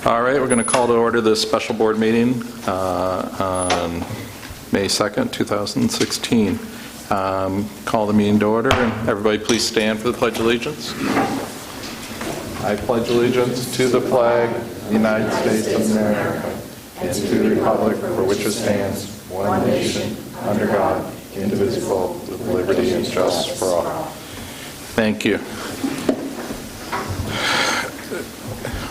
All right, we're going to call to order this special board meeting on May 2nd, 2016. Call the meeting to order, and everybody please stand for the Pledge of Allegiance. I pledge allegiance to the flag of the United States of America and to the republic for which it stands, one nation, under God, indivisible, with liberty and justice for all. Thank you.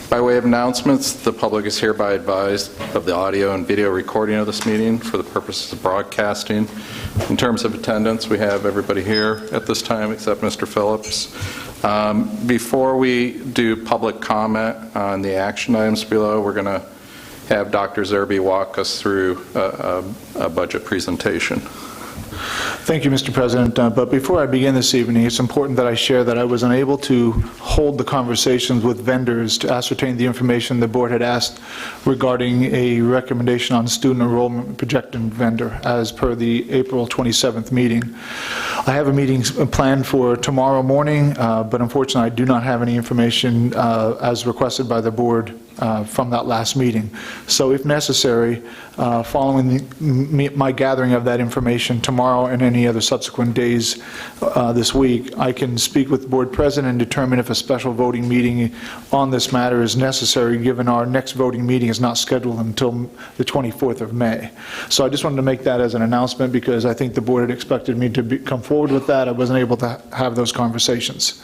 By way of announcements, the public is hereby advised of the audio and video recording of this meeting for the purposes of broadcasting. In terms of attendance, we have everybody here at this time except Mr. Phillips. Before we do public comment on the action items below, we're going to have Dr. Zerbe walk us through a budget presentation. Thank you, Mr. President. But before I begin this evening, it's important that I share that I was unable to hold the conversations with vendors to ascertain the information the board had asked regarding a recommendation on student enrollment projected vendor as per the April 27th meeting. I have a meeting planned for tomorrow morning, but unfortunately I do not have any information as requested by the board from that last meeting. So if necessary, following my gathering of that information tomorrow and any other subsequent days this week, I can speak with the board president and determine if a special voting meeting on this matter is necessary, given our next voting meeting is not scheduled until the 24th of May. So I just wanted to make that as an announcement because I think the board had expected me to come forward with that. I wasn't able to have those conversations.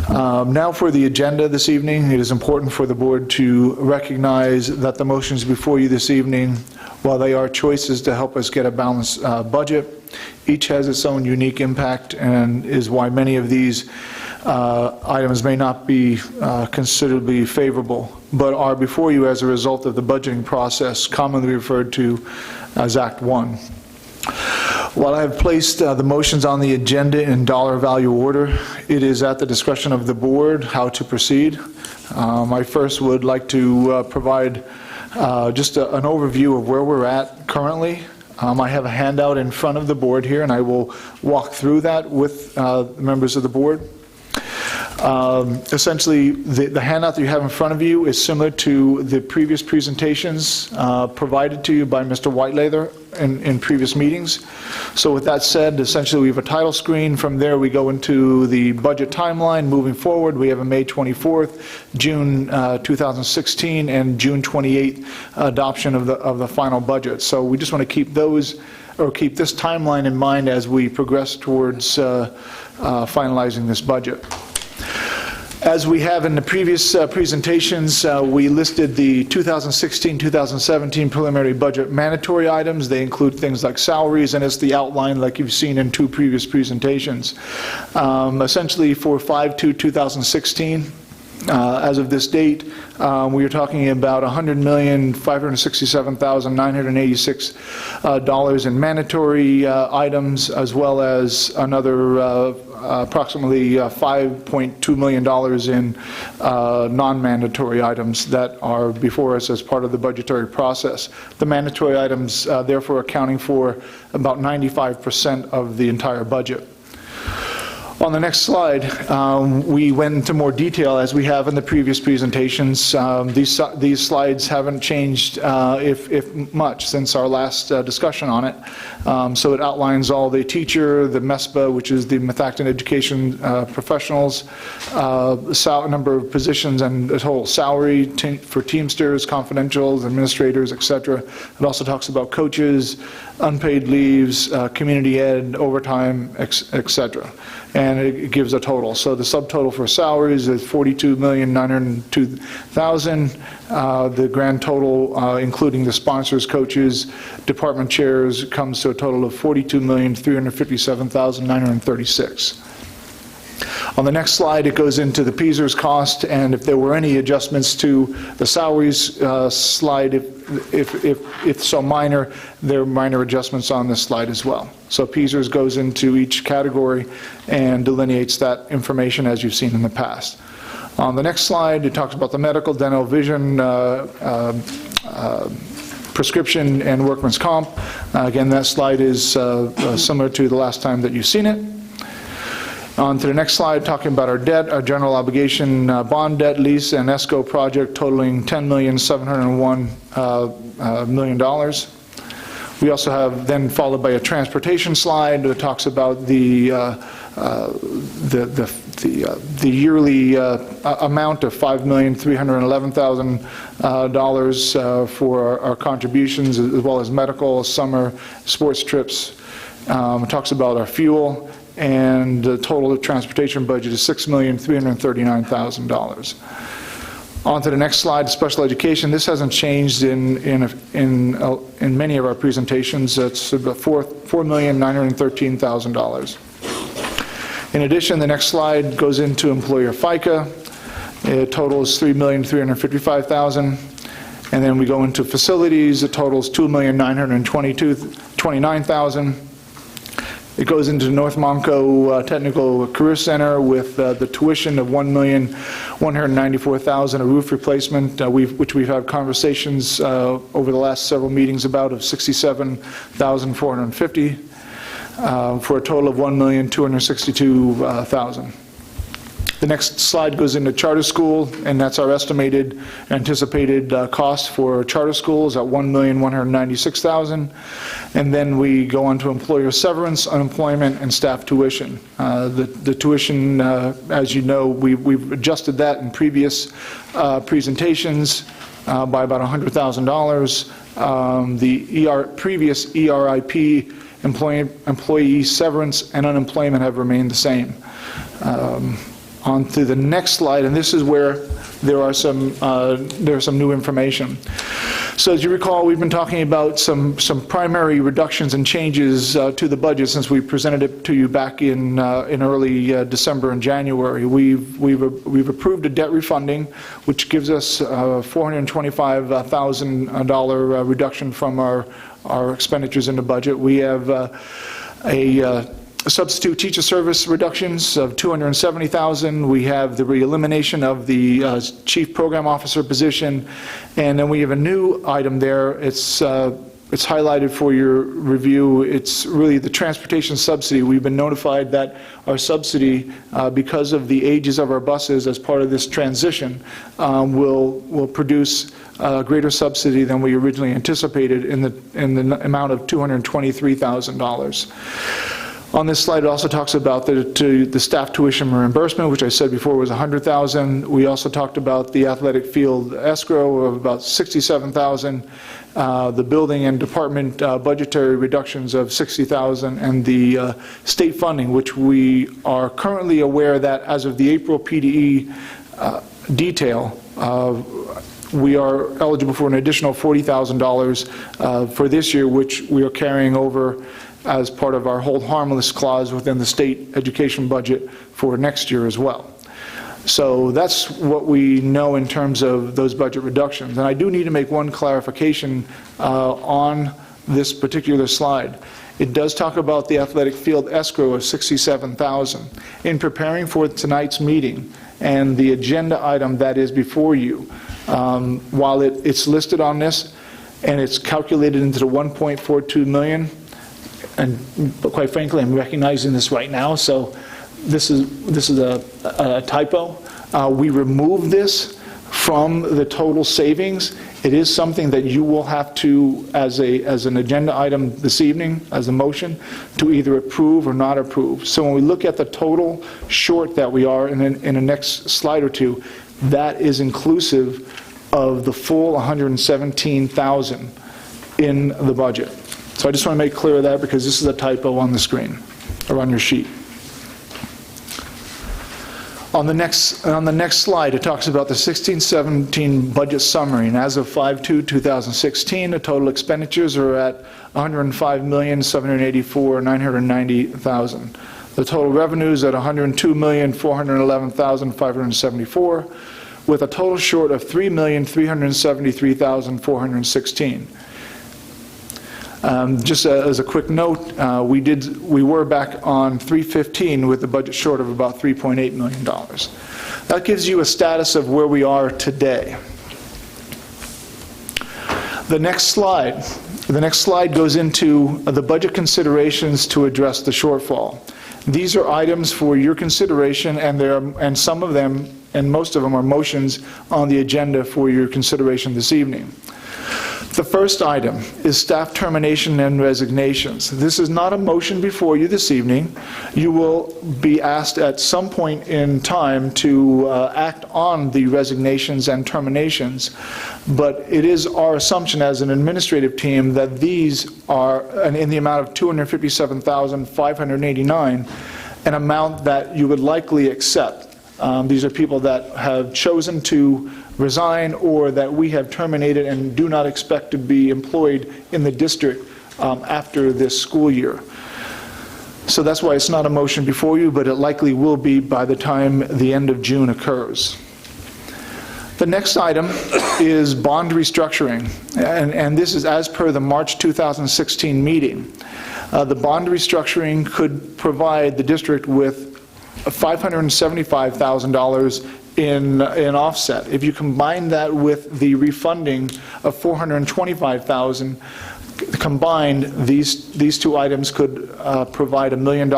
Now for the agenda this evening, it is important for the board to recognize that the motions before you this evening, while they are choices to help us get a balanced budget, each has its own unique impact and is why many of these items may not be considerably favorable, but are before you as a result of the budgeting process commonly referred to as Act 1. While I have placed the motions on the agenda in dollar value order, it is at the discretion of the board how to proceed. I first would like to provide just an overview of where we're at currently. I have a handout in front of the board here, and I will walk through that with members of the board. Essentially, the handout that you have in front of you is similar to the previous presentations provided to you by Mr. Whitelather in previous meetings. So with that said, essentially we have a title screen. From there we go into the budget timeline. Moving forward, we have a May 24th, June 2016, and June 28th adoption of the final budget. So we just want to keep those, or keep this timeline in mind as we progress towards finalizing this budget. As we have in the previous presentations, we listed the 2016-2017 preliminary budget mandatory items. They include things like salaries, and it's the outline like you've seen in two previous presentations. Essentially for 5/2/2016, as of this date, we are talking about $100,567,986 in mandatory items, as well as another approximately $5.2 million in non-mandatory items that are before us as part of the budgetary process. The mandatory items therefore accounting for about 95% of the entire budget. On the next slide, we went into more detail as we have in the previous presentations. These slides haven't changed, if much, since our last discussion on it. So it outlines all the teacher, the MESPA, which is the Methacton Education Professionals, number of positions and the total salary for Teamsters, confidentials, administrators, etc. It also talks about coaches, unpaid leaves, community ed, overtime, etc. And it gives a total. So the subtotal for salaries is $42,902,000. The grand total, including the sponsors, coaches, department chairs, comes to a total of $42,357,936. On the next slide, it goes into the PSERS cost, and if there were any adjustments to the salaries slide, if so minor, there are minor adjustments on this slide as well. So PSERS goes into each category and delineates that information as you've seen in the past. On the next slide, it talks about the medical, dental, vision, prescription, and workman's comp. Again, that slide is similar to the last time that you've seen it. On to the next slide, talking about our debt, our general obligation bond debt, lease, and ESCO project totaling $10,701 million. We also have then followed by a transportation slide that talks about the yearly amount of $5,311,000 for our contributions, as well as medical, summer, sports trips. It talks about our fuel, and the total transportation budget is $6,339,000. On to the next slide, special education. This hasn't changed in many of our presentations. It's about $4,913,000. In addition, the next slide goes into employer FICA. It totals $3,355,000. And then we go into facilities. It totals $2,929,000. It goes into North Monco Technical Career Center with the tuition of $1,194,000, a roof replacement, which we've had conversations over the last several meetings about, of $67,450, for a total of $1,262,000. The next slide goes into charter school, and that's our estimated anticipated cost for charter schools at $1,196,000. And then we go on to employer severance, unemployment, and staff tuition. The tuition, as you know, we've adjusted that in previous presentations by about $100,000. The previous ERIP employee severance and unemployment have remained the same. On to the next slide, and this is where there's some new information. So as you recall, we've been talking about some primary reductions and changes to the budget since we presented it to you back in early December and January. We've approved a debt refunding, which gives us $425,000 reduction from our expenditures in the budget. We have a substitute teacher service reductions of $270,000. We have the elimination of the chief program officer position, and then we have a new item there. It's highlighted for your review. It's really the transportation subsidy. We've been notified that our subsidy, because of the ages of our buses as part of this transition, will produce a greater subsidy than we originally anticipated in the amount of $223,000. On this slide, it also talks about the staff tuition reimbursement, which I said before was $100,000. We also talked about the athletic field escrow of about $67,000, the building and department budgetary reductions of $60,000, and the state funding, which we are currently aware that as of the April PDE detail, we are eligible for an additional $40,000 for this year, which we are carrying over as part of our hold harmless clause within the state education budget for next year as well. So that's what we know in terms of those budget reductions. And I do need to make one clarification on this particular slide. It does talk about the athletic field escrow of $67,000. In preparing for tonight's meeting and the agenda item that is before you, while it's listed on this and it's calculated into the $1.42 million, but quite frankly, I'm recognizing this right now, so this is a typo. We removed this from the total savings. It is something that you will have to, as an agenda item this evening, as a motion, to either approve or not approve. So when we look at the total short that we are in the next slide or two, that is inclusive of the full $117,000 in the budget. So I just want to make clear of that because this is a typo on the screen or on your sheet. On the next slide, it talks about the 16-17 budget summary, and as of 5/2/2016, the total expenditures are at $105,784,990,000. The total revenues at $102,411,574, with a total short of $3,373,416. Just as a quick note, we were back on 3/15 with the budget short of about $3.8 million. That gives you a status of where we are today. The next slide goes into the budget considerations to address the shortfall. These are items for your consideration, and some of them, and most of them, are motions on the agenda for your consideration this evening. The first item is staff termination and resignations. This is not a motion before you this evening. You will be asked at some point in time to act on the resignations and terminations, but it is our assumption as an administrative team that these are in the amount of $257,589, an amount that you would likely accept. These are people that have chosen to resign or that we have terminated and do not expect to be employed in the district after this school year. So that's why it's not a motion before you, but it likely will be by the time the end of June occurs. The next item is bond restructuring, and this is as per the March 2016 meeting. The bond restructuring could provide the district with $575,000 in offset. If you combine that with the refunding of $425,000, combined, these two items could provide $1 million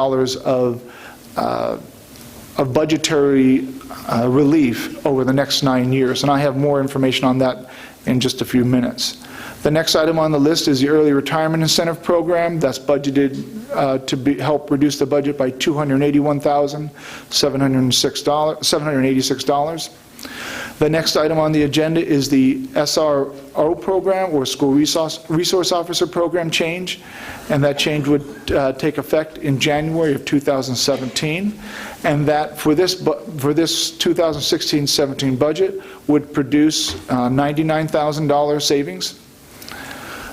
of budgetary relief over the next 9 years. And I have more information on that in just a few minutes. The next item on the list is the Early Retirement Incentive Program. That's budgeted to help reduce the budget by $281,786. The next item on the agenda is the SRO program, or School Resource Officer Program change, and that change would take effect in January of 2017, and that for this 2016-17 budget would produce $99,000 savings.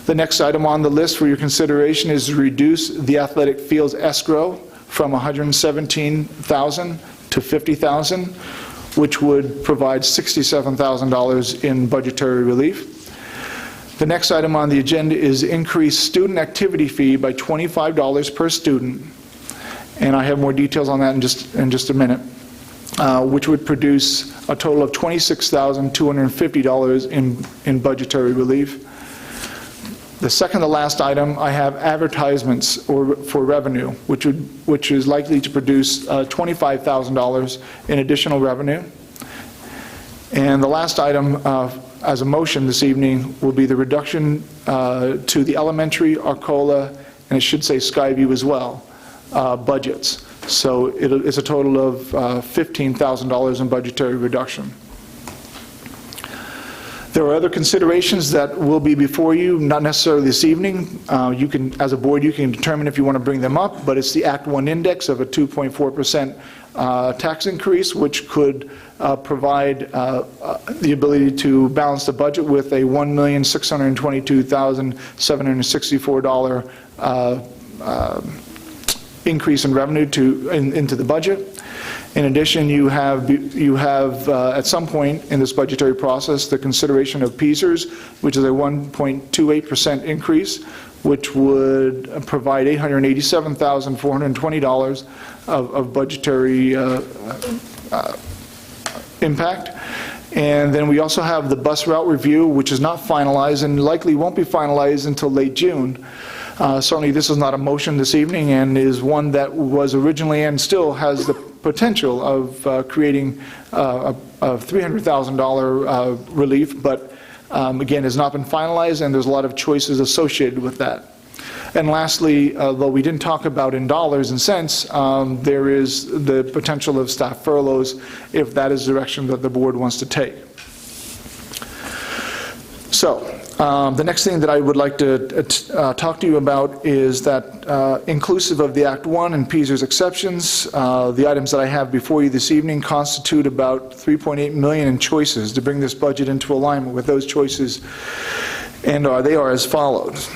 The next item on the list for your consideration is to reduce the athletic fields escrow from $117,000 to $50,000, which would provide $67,000 in budgetary relief. The next item on the agenda is increase student activity fee by $25 per student, and I have more details on that in just a minute, which would produce a total of $26,250 in budgetary relief. The second to last item, I have advertisements for revenue, which is likely to produce $25,000 in additional revenue. And the last item as a motion this evening will be the reduction to the elementary, Arcola, and it should say Skyview as well, budgets. So it's a total of $15,000 in budgetary reduction. There are other considerations that will be before you, not necessarily this evening. You can, as a board, you can determine if you want to bring them up, but it's the Act 1 index of a 2.4% tax increase, which could provide the ability to balance the budget with a $1,622,764 increase in revenue into the budget. In addition, you have at some point in this budgetary process the consideration of PSERS, which is a 1.28% increase, which would provide $887,420 of budgetary impact. And then we also have the bus route review, which is not finalized and likely won't be finalized until late June. Certainly this is not a motion this evening and is one that was originally and still has the potential of creating a $300,000 relief, but again has not been finalized, and there's a lot of choices associated with that. And lastly, though we didn't talk about in dollars and cents, there is the potential of staff furloughs if that is the direction that the board wants to take. So, the next thing that I would like to talk to you about is that inclusive of the Act 1 and PSERS exceptions, the items that I have before you this evening constitute about $3.8 million in choices to bring this budget into alignment with those choices, and they are as follows.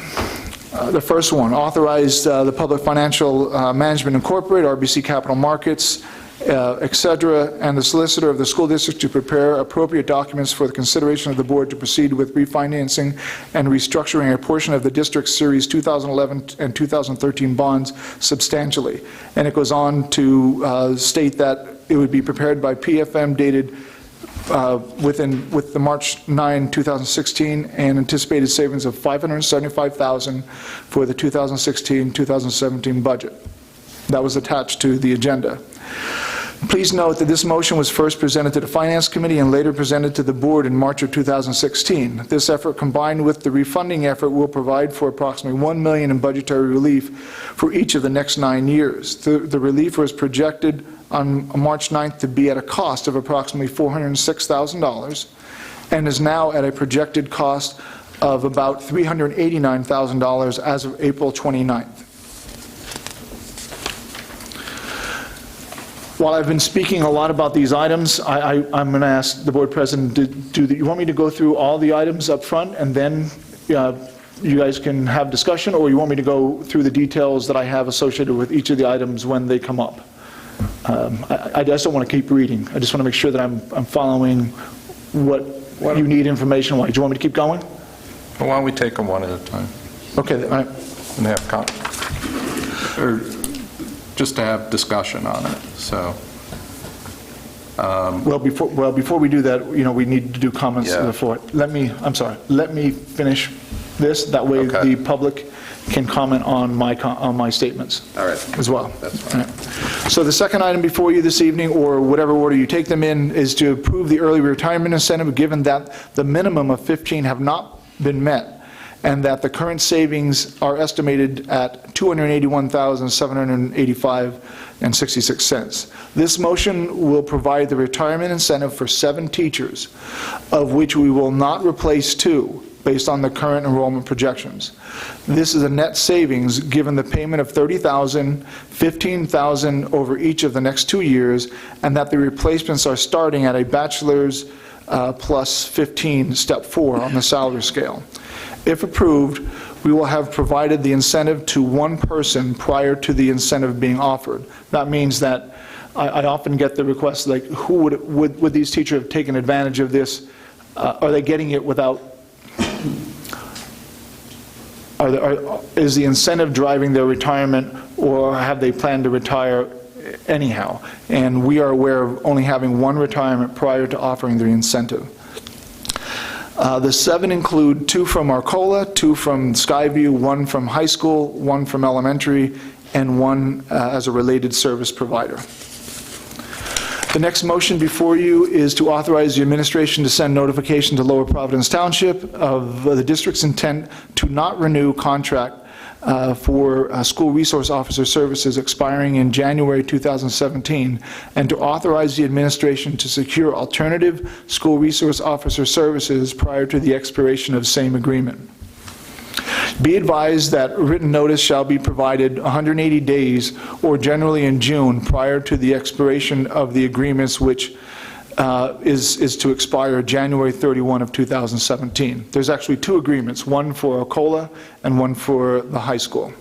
The first one, authorize the Public Financial Management Incorporated, RBC Capital Markets, etc., and the solicitor of the school district to prepare appropriate documents for the consideration of the board to proceed with refinancing and restructuring a portion of the district's Series 2011 and 2013 bonds substantially. And it goes on to state that it would be prepared by PFM dated with the March 9, 2016, and anticipated savings of $575,000 for the 2016-2017 budget. that was attached to the agenda. Please note that this motion was first presented to the Finance Committee and later presented to the Board in March of 2016. This effort, combined with the refunding effort, will provide for approximately $1 million in budgetary relief for each of the next 9 years. The relief was projected on March 9th to be at a cost of approximately $406,000 and is now at a projected cost of about $389,000 as of April 29th. While I've been speaking a lot about these items, I'm going to ask the Board President, you want me to go through all the items up front and then you guys can have discussion, or you want me to go through the details that I have associated with each of the items when they come up? I just don't want to keep reading. I just want to make sure that I'm following what you need information-wise. Do you want me to keep going? Well, why don't we take them one at a time Okay. All right. and have or just to have discussion on it, so. Well, before we do that, we need to do comments to the floor. Let me finish this. That way Okay. the public can comment on my statements. All right. As well. That's fine. All right. So the second item before you this evening, or whatever order you take them in, is to approve the early retirement incentive, given that the minimum of 15 have not been met, and that the current savings are estimated at $281,785.66. This motion will provide the retirement incentive for 7 teachers, of which we will not replace 2, based on the current enrollment projections. This is a net savings given the payment of $30,000, $15,000 over each of the next 2 years, and that the replacements are starting at a bachelor's plus 15, step 4 on the salary scale. If approved, we will have provided the incentive to 1 person prior to the incentive being offered. That means that I often get the request, like, who would these teachers have taken advantage of this? Are they getting it without? Is the incentive driving their retirement, or have they planned to retire anyhow? And we are aware of only having 1 retirement prior to offering the incentive. The 7 include 2 from Arcola, 2 from Skyview, 1 from high school, 1 from elementary, and 1 as a related service provider. The next motion before you is to authorize the administration to send notification to Lower Providence Township of the district's intent to not renew contract for school resource officer services expiring in January 2017, and to authorize the administration to secure alternative school resource officer services prior to the expiration of same agreement. Be advised that written notice shall be provided 180 days, or generally in June, prior to the expiration of the agreements, which is to expire January 31 of 2017. There's actually 2 agreements, one for Arcola and one for the high school.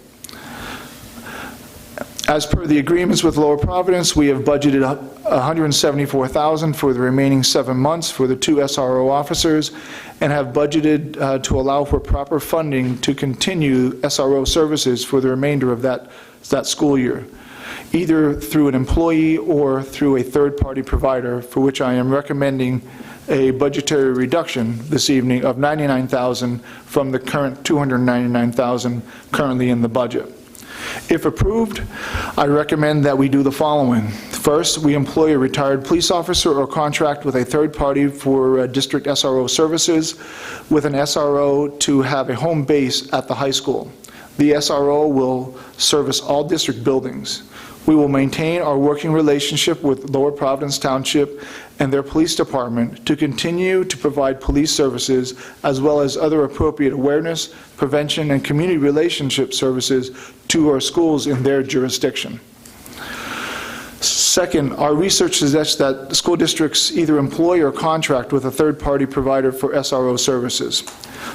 As per the agreements with Lower Providence, we have budgeted $174,000 for the remaining 7 months for the 2 SRO officers, and have budgeted to allow for proper funding to continue SRO services for the remainder of that school year, either through an employee or through a third-party provider, for which I am recommending a budgetary reduction this evening of $99,000 from the current $299,000 currently in the budget. If approved, I recommend that we do the following. First, we employ a retired police officer or contract with a third party for district SRO services, with an SRO to have a home base at the high school. The SRO will service all district buildings. We will maintain our working relationship with Lower Providence Township and their police department to continue to provide police services, as well as other appropriate awareness, prevention, and community relationship services to our schools in their jurisdiction. Second, our research suggests that school districts either employ or contract with a third-party provider for SRO services.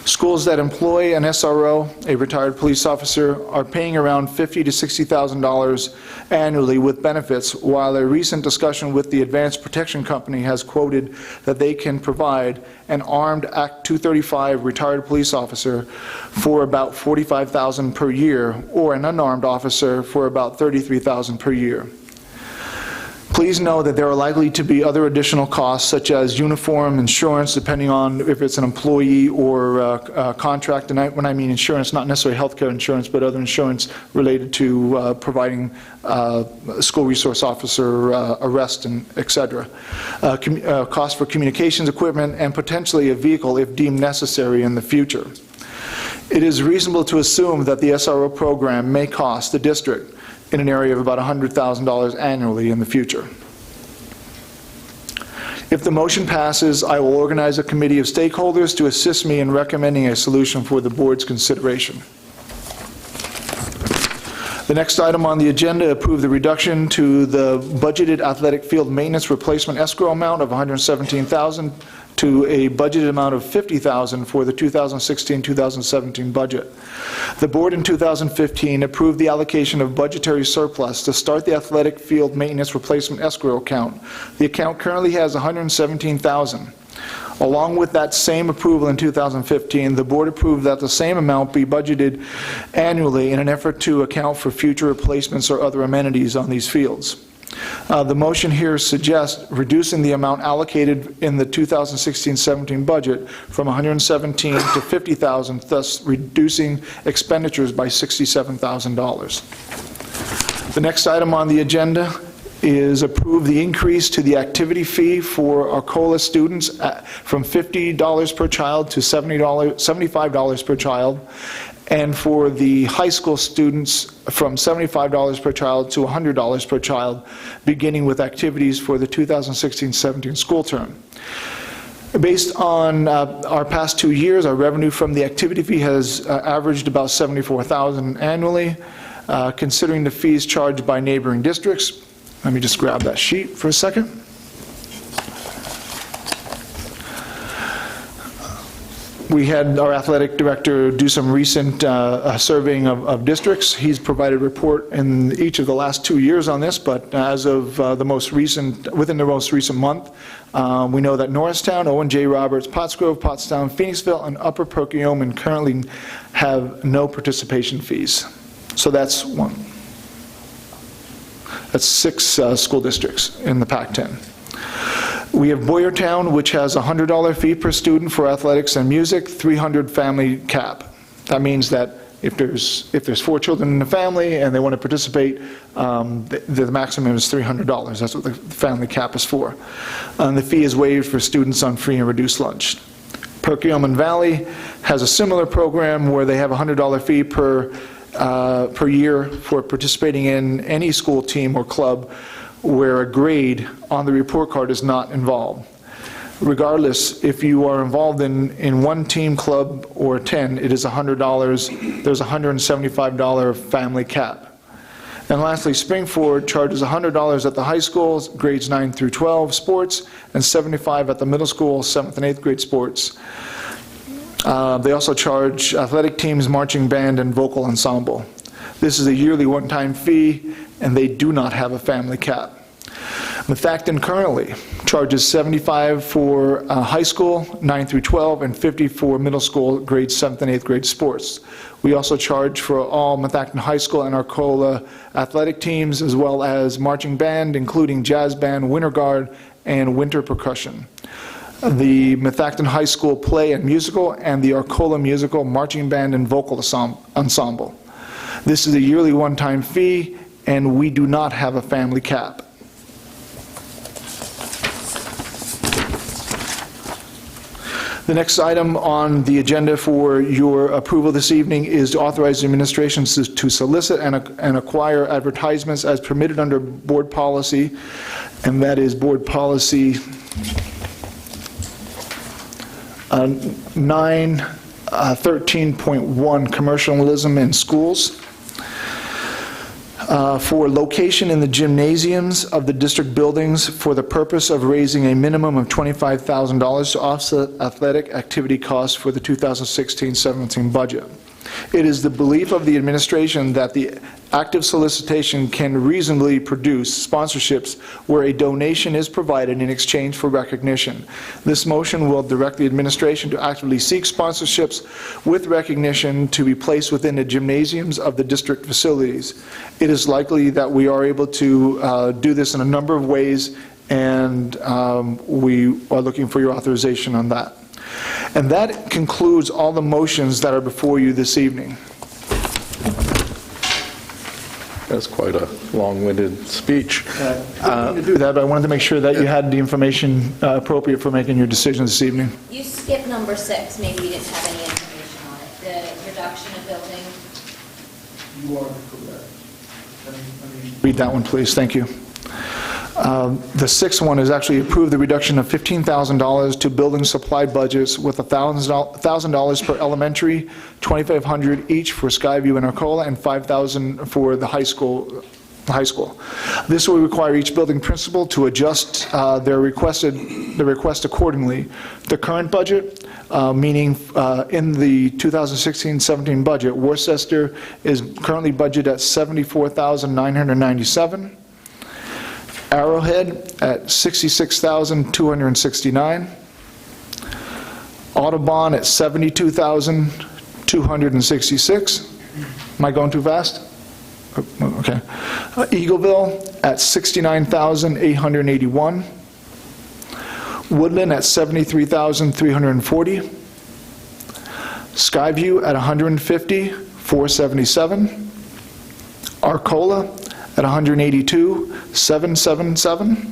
Schools that employ an SRO, a retired police officer, are paying around $50,000 to $60,000 annually with benefits, while a recent discussion with the Advanced Protection Company has quoted that they can provide an armed Act 235 retired police officer for about $45,000 per year, or an unarmed officer for about $33,000 per year. Please know that there are likely to be other additional costs, such as uniform, insurance, depending on if it's an employee or a contract. And when I mean insurance, not necessarily healthcare insurance, but other insurance related to providing school resource officer arrest, and et cetera. Cost for communications equipment and potentially a vehicle if deemed necessary in the future. It is reasonable to assume that the SRO program may cost the district in an area of about $100,000 annually in the future. If the motion passes, I will organize a committee of stakeholders to assist me in recommending a solution for the board's consideration. The next item on the agenda, approve the reduction to the budgeted athletic field maintenance replacement escrow amount of $117,000 to a budgeted amount of $50,000 for the 2016-2017 budget. The board in 2015 approved the allocation of budgetary surplus to start the athletic field maintenance replacement escrow account. The account currently has $117,000. Along with that same approval in 2015, the board approved that the same amount be budgeted annually in an effort to account for future replacements or other amenities on these fields. The motion here suggests reducing the amount allocated in the 2016-17 budget from $117,000 to $50,000, thus reducing expenditures by $67,000. The next item on the agenda is approve the increase to the activity fee for Arcola students from $50 per child to $75 per child, and for the high school students from $75 per child to $100 per child, beginning with activities for the 2016-17 school term. Based on our past 2 years, our revenue from the activity fee has averaged about $74,000 annually. Considering the fees charged by neighboring districts, let me just grab that sheet for a second. We had our athletic director do some recent surveying of districts. He's provided a report in each of the last 2 years on this, but as of within the most recent month, we know that Norristown, Owen J. Roberts, Pottsgrove, Pottstown, Phoenixville, and Upper Perkiomen currently have no participation fees. So that's one. That's 6 school districts in the Pac-10. We have Boyertown, which has a $100 fee per student for athletics and music, $300 family cap. That means that if there's 4 children in the family and they want to participate, the maximum is $300. That's what the family cap is for. And the fee is waived for students on free and reduced lunch. Perkiomen Valley has a similar program where they have a $100 fee per year for participating in any school team or club where a grade on the report card is not involved. Regardless, if you are involved in one team, club, or 10, it is $100. There's a $175 family cap. And lastly, Springford charges $100 at the high schools, grades 9 through 12 sports, and $75 at the middle school, 7th and 8th grade sports. They also charge athletic teams, marching band, and vocal ensemble. This is a yearly one-time fee, and they do not have a family cap. Methacton currently charges $75 for high school, 9 through 12, and $50 for middle school, grades 7th and 8th grade sports. We also charge for all Methacton High School and Arcola athletic teams, as well as marching band, including jazz band, winter guard, and winter percussion. The Methacton High School play and musical, and the Arcola musical, marching band, and vocal ensemble. This is a yearly one-time fee, and we do not have a family cap. The next item on the agenda for your approval this evening is to authorize the administration to solicit and acquire advertisements as permitted under board policy, and that is board policy 913.1, commercialism in schools. For location in the gymnasiums of the district buildings for the purpose of raising a minimum of $25,000 to offset athletic activity costs for the 2016-17 budget. It is the belief of the administration that the active solicitation can reasonably produce sponsorships where a donation is provided in exchange for recognition. This motion will direct the administration to actively seek sponsorships with recognition to be placed within the gymnasiums of the district facilities. It is likely that we are able to do this in a number of ways, and we are looking for your authorization on that. And that concludes all the motions that are before you this evening. That's quite a long-winded speech. I didn't mean to do that, but I wanted to make sure that you had the information appropriate for making your decision this evening. You skipped number 6, maybe you didn't have any information on it, the reduction of building. You are correct. Let me read that one, please. Thank you. The sixth one is actually approve the reduction of $15,000 to building supply budgets with $1,000 per elementary, $2,500 each for Skyview and Arcola, and $5,000 for the high school. This will require each building principal to adjust their request accordingly. The current budget, meaning in the 2016-17 budget, Worcester is currently budgeted at $74,997. Arrowhead at $66,269. Audubon at $72,266. Am I going too fast? Okay. Eagleville at $69,881. Woodland at $73,340. Skyview at $150,477. Arcola at $182,777,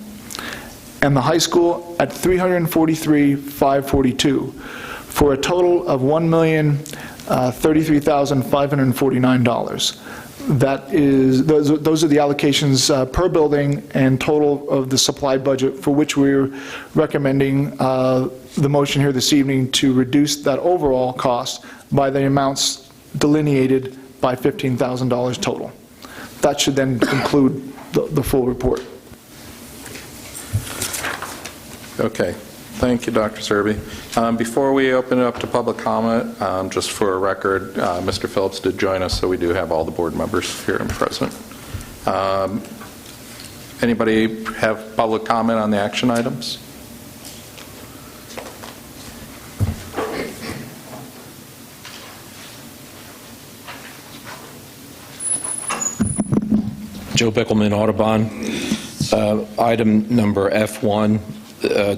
and the high school at $343,542, for a total of $1,033,549. That is, those are the allocations per building and total of the supply budget, for which we're recommending the motion here this evening to reduce that overall cost by the amounts delineated by $15,000 total. That should then conclude the full report. Okay. Thank you, Dr. Serby. Before we open it up to public comment, just for a record, Mr. Phillips did join us, so we do have all the board members here and present. Anybody have public comment on the action items? Joe Bickelman, Audubon. Item number F1,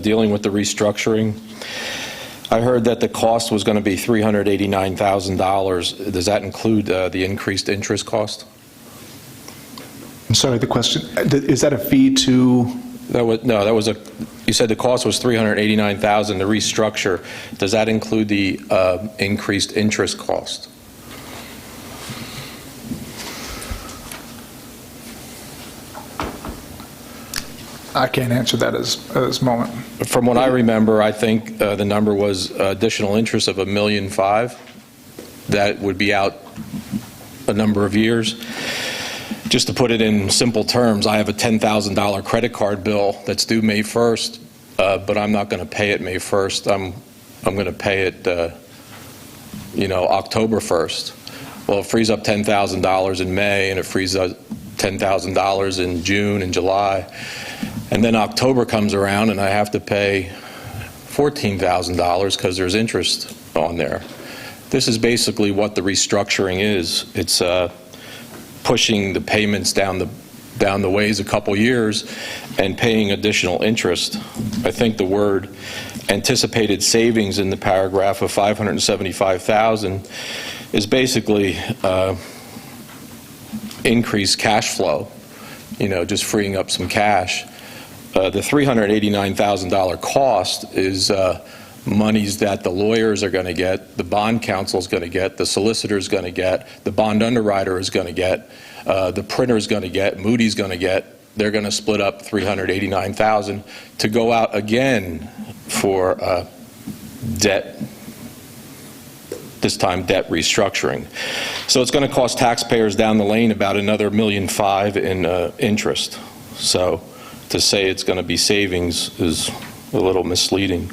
dealing with the restructuring. I heard that the cost was going to be $389,000. Does that include the increased interest cost? I'm sorry, the question, is that a fee to? You said the cost was $389,000 to restructure. Does that include the increased interest cost? I can't answer that at this moment. From what I remember, I think the number was additional interest of $1.5 million. That would be out a number of years. Just to put it in simple terms, I have a $10,000 credit card bill that's due May 1st, but I'm not going to pay it May 1st. I'm going to pay it, October 1st. Well, it frees up $10,000 in May, and it frees up $10,000 in June and July. And then October comes around and I have to pay $14,000 because there's interest on there. This is basically what the restructuring is. It's pushing the payments down the ways a couple years and paying additional interest. I think the word anticipated savings in the paragraph of $575,000 is basically increased cash flow, just freeing up some cash. The $389,000 cost is monies that the lawyers are going to get, the bond counsel is going to get, the solicitor is going to get, the bond underwriter is going to get, the printer is going to get, Moody's going to get. They're going to split up $389,000 to go out again for debt, this time debt restructuring. So it's going to cost taxpayers down the lane about another $1.5 million in interest. So to say it's going to be savings is a little misleading.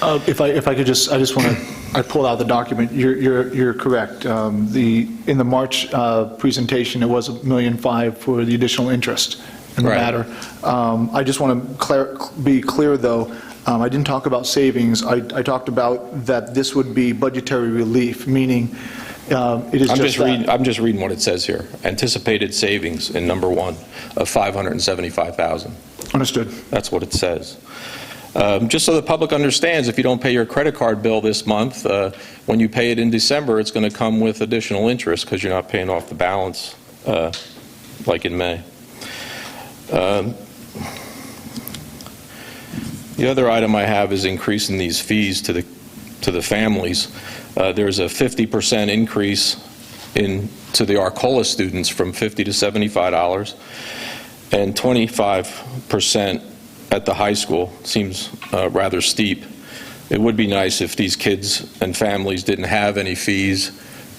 If I could just, I just want to, I pulled out the document. You're correct. In the March presentation, it was $1.5 million for the additional interest in the Right. matter. I just want to be clear, though. I didn't talk about savings. I talked about that this would be budgetary relief, meaning it is just that. I'm just reading what it says here. Anticipated savings in number 1 of $575,000. Understood. That's what it says. Just so the public understands, if you don't pay your credit card bill this month, when you pay it in December, it's going to come with additional interest because you're not paying off the balance like in May. The other item I have is increasing these fees to the families. There's a 50% increase to the Arcola students from $50 to $75, and 25% at the high school. Seems rather steep. It would be nice if these kids and families didn't have any fees,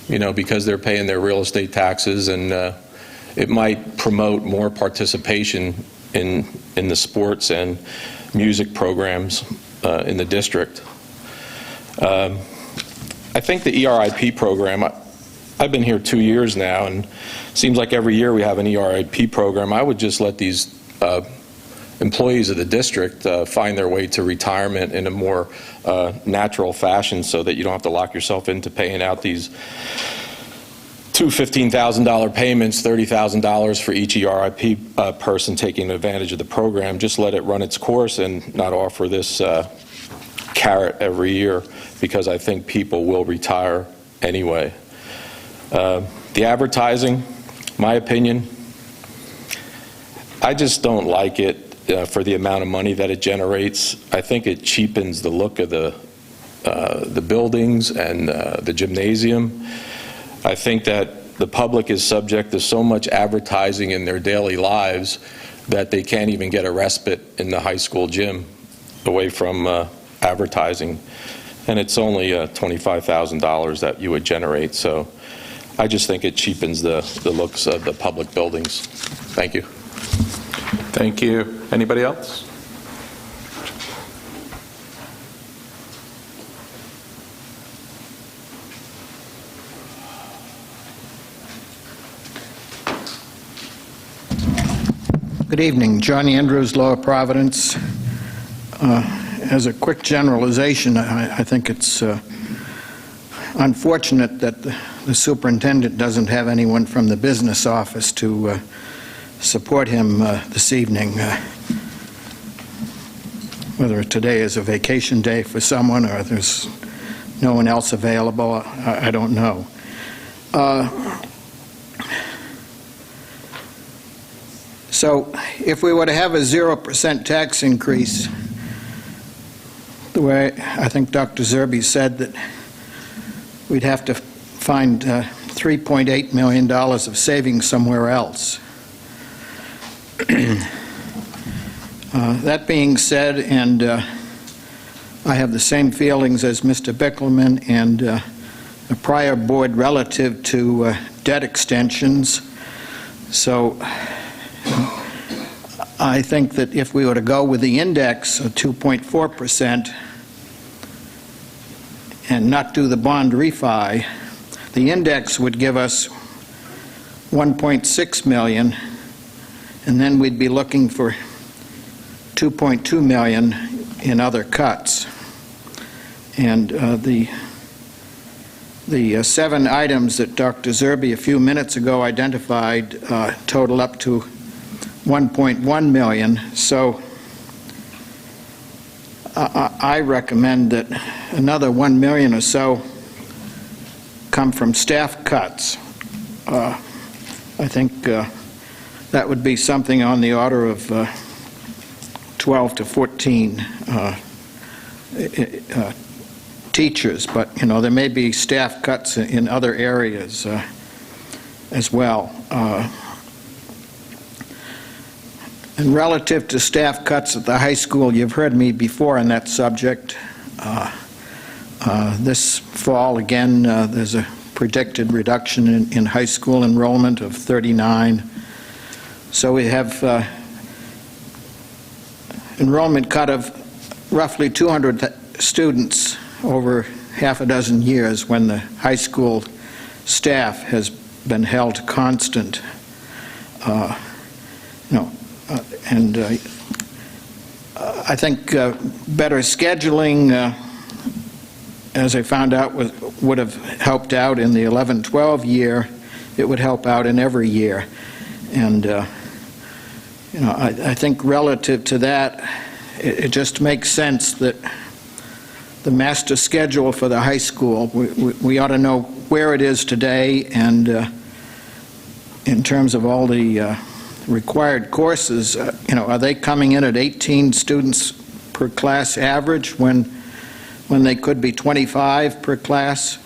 because they're paying their real estate taxes, and it might promote more participation in the sports and music programs in the district. I think the ERIP program, I've been here 2 years now, and it seems like every year we have an ERIP program. I would just let these employees of the district find their way to retirement in a more natural fashion, so that you don't have to lock yourself into paying out these two $15,000 payments, $30,000 for each ERIP person taking advantage of the program. Just let it run its course and not offer this carrot every year, because I think people will retire anyway. The advertising, my opinion, I just don't like it for the amount of money that it generates. I think it cheapens the look of the buildings and the gymnasium. I think that the public is subject to so much advertising in their daily lives that they can't even get a respite in the high school gym away from advertising. And it's only $25,000 that you would generate. So I just think it cheapens the looks of the public buildings. Thank you. Thank you. Anybody else? Good evening. John Andrews, Lower Providence. As a quick generalization, I think it's unfortunate that the superintendent doesn't have anyone from the business office to support him this evening. Whether today is a vacation day for someone or there's no one else available, I don't know. So if we were to have a 0% tax increase, the way I think Dr. Zerbe said, that we'd have to find $3.8 million of savings somewhere else. That being said, and I have the same feelings as Mr. Bickelman and a prior board relative to debt extensions. So I think that if we were to go with the index of 2.4% and not do the bond refi, the index would give us $1.6 million, and then we'd be looking for $2.2 million in other cuts. And the 7 items that Dr. Zerbe a few minutes ago identified total up to $1.1 million. So I recommend that another $1 million or so come from staff cuts. I think that would be something on the order of 12 to 14 teachers, but there may be staff cuts in other areas as well. And relative to staff cuts at the high school, you've heard me before on that subject. This fall, again, there's a predicted reduction in high school enrollment of 39. So we have enrollment cut of roughly 200 students over half a dozen years when the high school staff has been held constant. And I think better scheduling, as I found out, would have helped out in the 11-12 year. It would help out in every year. And, I think relative to that, it just makes sense that the master schedule for the high school, we ought to know where it is today, and in terms of all the required courses, are they coming in at 18 students per class average when they could be 25 per class?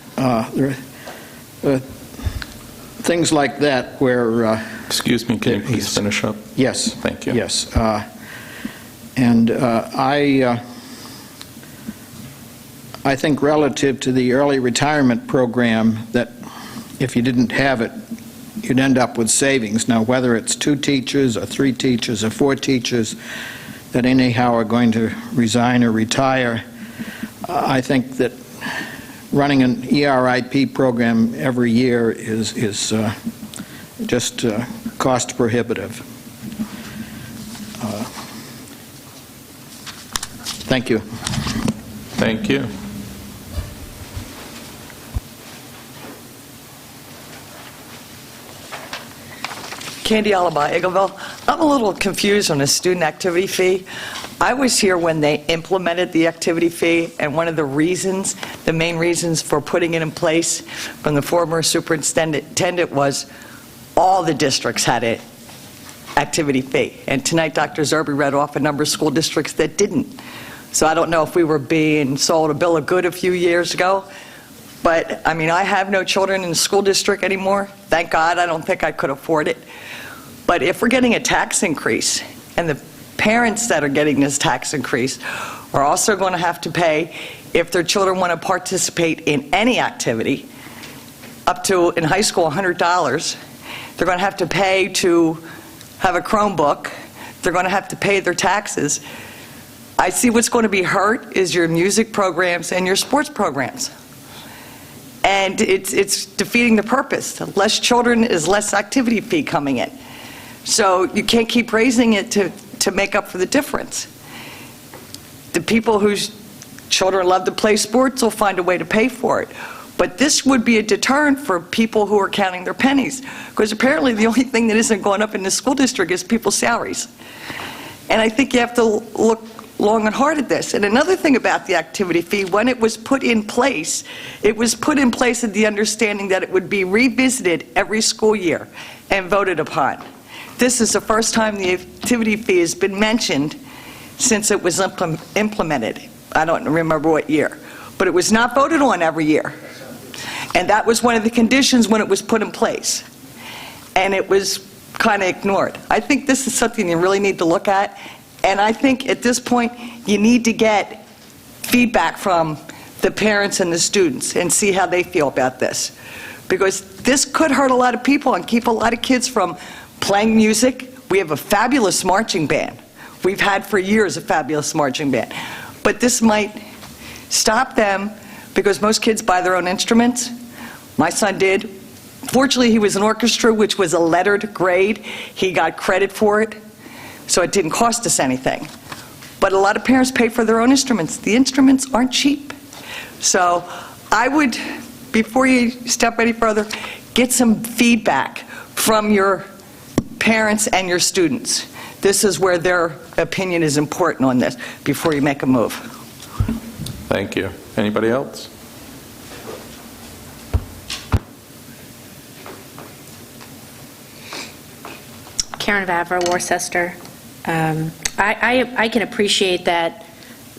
Things like that where... Excuse me, can you please finish up? Yes. Thank you. Yes. I think relative to the early retirement program, that if you didn't have it, you'd end up with savings. Now, whether it's 2 teachers or 3 teachers or 4 teachers that anyhow are going to resign or retire, I think that running an ERIP program every year is just cost prohibitive. Thank you. Thank you. Candy Alaba, Eagleville. I'm a little confused on the student activity fee. I was here when they implemented the activity fee, and one of the reasons, the main reasons for putting it in place from the former superintendent was all the districts had an activity fee. And tonight, Dr. Zerbe read off a number of school districts that didn't. So I don't know if we were being sold a bill of good a few years ago, but I mean, I have no children in the school district anymore. Thank God, I don't think I could afford it. But if we're getting a tax increase, and the parents that are getting this tax increase are also going to have to pay if their children want to participate in any activity, up to, in high school, $100, they're going to have to pay to have a Chromebook, they're going to have to pay their taxes. I see what's going to be hurt is your music programs and your sports programs. And it's defeating the purpose. Less children is less activity fee coming in. So you can't keep raising it to make up for the difference. The people whose children love to play sports will find a way to pay for it. But this would be a deterrent for people who are counting their pennies, because apparently the only thing that isn't going up in the school district is people's salaries. And I think you have to look long and hard at this. And another thing about the activity fee, when it was put in place, it was put in place with the understanding that it would be revisited every school year and voted upon. This is the first time the activity fee has been mentioned since it was implemented. I don't remember what year, but it was not voted on every year. And that was one of the conditions when it was put in place. And it was kind of ignored. I think this is something you really need to look at. And I think at this point, you need to get feedback from the parents and the students and see how they feel about this. Because this could hurt a lot of people and keep a lot of kids from playing music. We have a fabulous marching band. We've had for years a fabulous marching band. But this might stop them because most kids buy their own instruments. My son did. Fortunately, he was in orchestra, which was a lettered grade. He got credit for it, so it didn't cost us anything. But a lot of parents pay for their own instruments. The instruments aren't cheap. So I would, before you step any further, get some feedback from your parents and your students. This is where their opinion is important on this before you make a move. Thank you. Anybody else? Karen Vavra, Worcester. I can appreciate that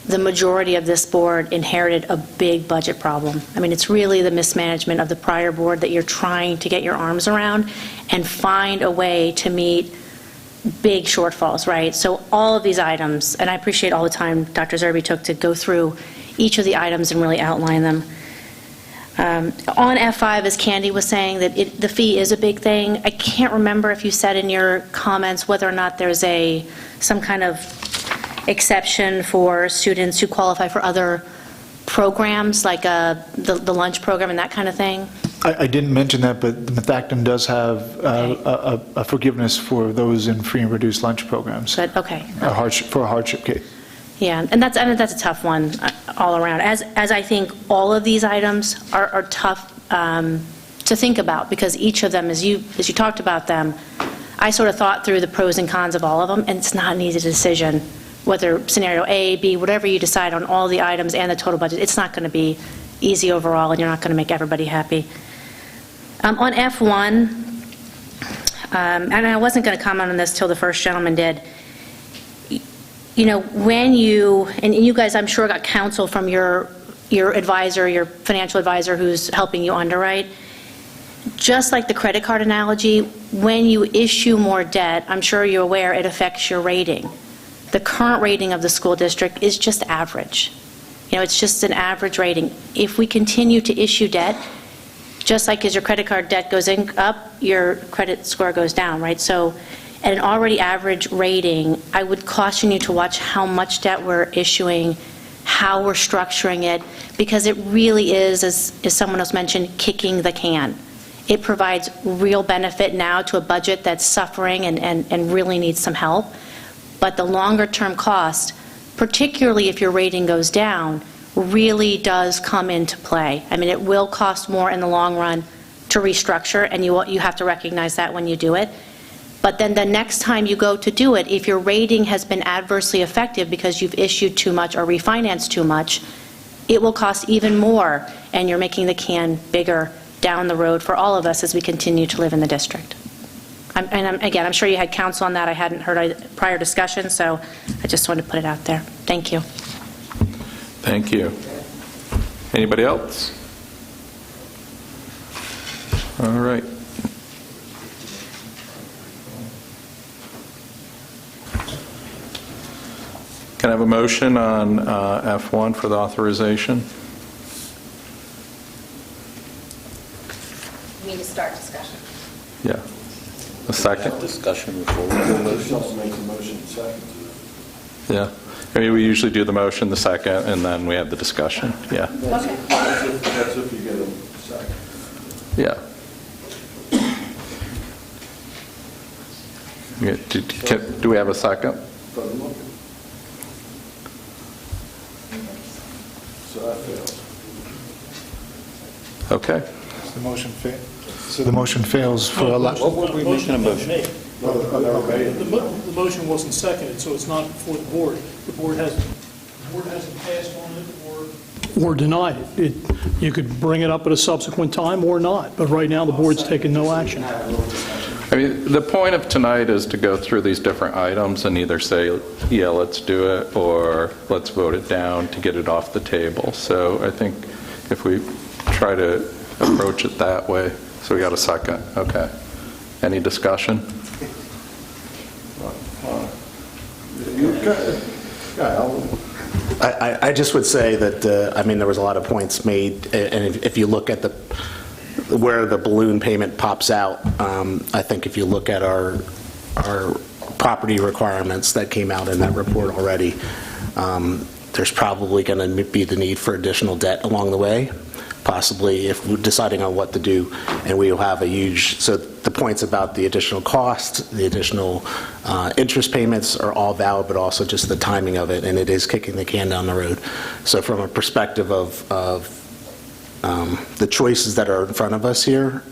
the majority of this board inherited a big budget problem. I mean, it's really the mismanagement of the prior board that you're trying to get your arms around and find a way to meet big shortfalls, right? So all of these items, and I appreciate all the time Dr. Zerbe took to go through each of the items and really outline them. On F5, as Candy was saying, that the fee is a big thing. I can't remember if you said in your comments whether or not there's some kind of exception for students who qualify for other programs, like the lunch program and that kind of thing? I didn't mention that, but Methacton does have a forgiveness for those in free and reduced lunch programs, Good, okay. for a hardship case. Yeah, and that's a tough one all around, as I think all of these items are tough to think about, because each of them, as you talked about them, I sort of thought through the pros and cons of all of them, and it's not an easy decision, whether scenario A, B, whatever you decide on all the items and the total budget, it's not going to be easy overall, and you're not going to make everybody happy. On F1, and I wasn't going to comment on this till the first gentleman did, you know, when you, and you guys, I'm sure, got counsel from your advisor, your financial advisor who's helping you underwrite. Just like the credit card analogy, when you issue more debt, I'm sure you're aware it affects your rating. The current rating of the school district is just average. You know, it's just an average rating. If we continue to issue debt, just like as your credit card debt goes up, your credit score goes down, right? So at an already average rating, I would caution you to watch how much debt we're issuing, how we're structuring it, because it really is, as someone else mentioned, kicking the can. It provides real benefit now to a budget that's suffering and really needs some help. But the longer-term cost, particularly if your rating goes down, really does come into play. I mean, it will cost more in the long run to restructure, and you have to recognize that when you do it. But then the next time you go to do it, if your rating has been adversely affected because you've issued too much or refinanced too much, it will cost even more, and you're making the can bigger down the road for all of us as we continue to live in the district. Again, I'm sure you had counsel on that. I hadn't heard prior discussion, so I just wanted to put it out there. Thank you. Thank you. Anybody else? All right. Can I have a motion on F1 for the authorization? We need to start discussion. Yeah. A second? Discussion before we do motion. Yeah. I mean, we usually do the motion, the second, and then we have the discussion. Yeah. Okay. That's if you get a second. Yeah. Do we have a second? So that fails. Okay. The motion fails. So the motion fails for a lot. What were we making a motion? The motion wasn't seconded, so it's not before the board. The board hasn't passed on it or denied it. You could bring it up at a subsequent time or not, but right now the board's taken no action. I mean, the point of tonight is to go through these different items and either say, yeah, let's do it, or let's vote it down to get it off the table. So I think if we try to approach it that way. So we got a second. Okay. Any discussion? I just would say that, I mean, there was a lot of points made, and if you look at where the balloon payment pops out, I think if you look at our property requirements that came out in that report already, there's probably going to be the need for additional debt along the way, possibly if we're deciding on what to do, and we will have a huge, so the points about the additional cost, the additional interest payments are all valid, but also just the timing of it, and it is kicking the can down the road. So from a perspective of the choices that are in front of us here,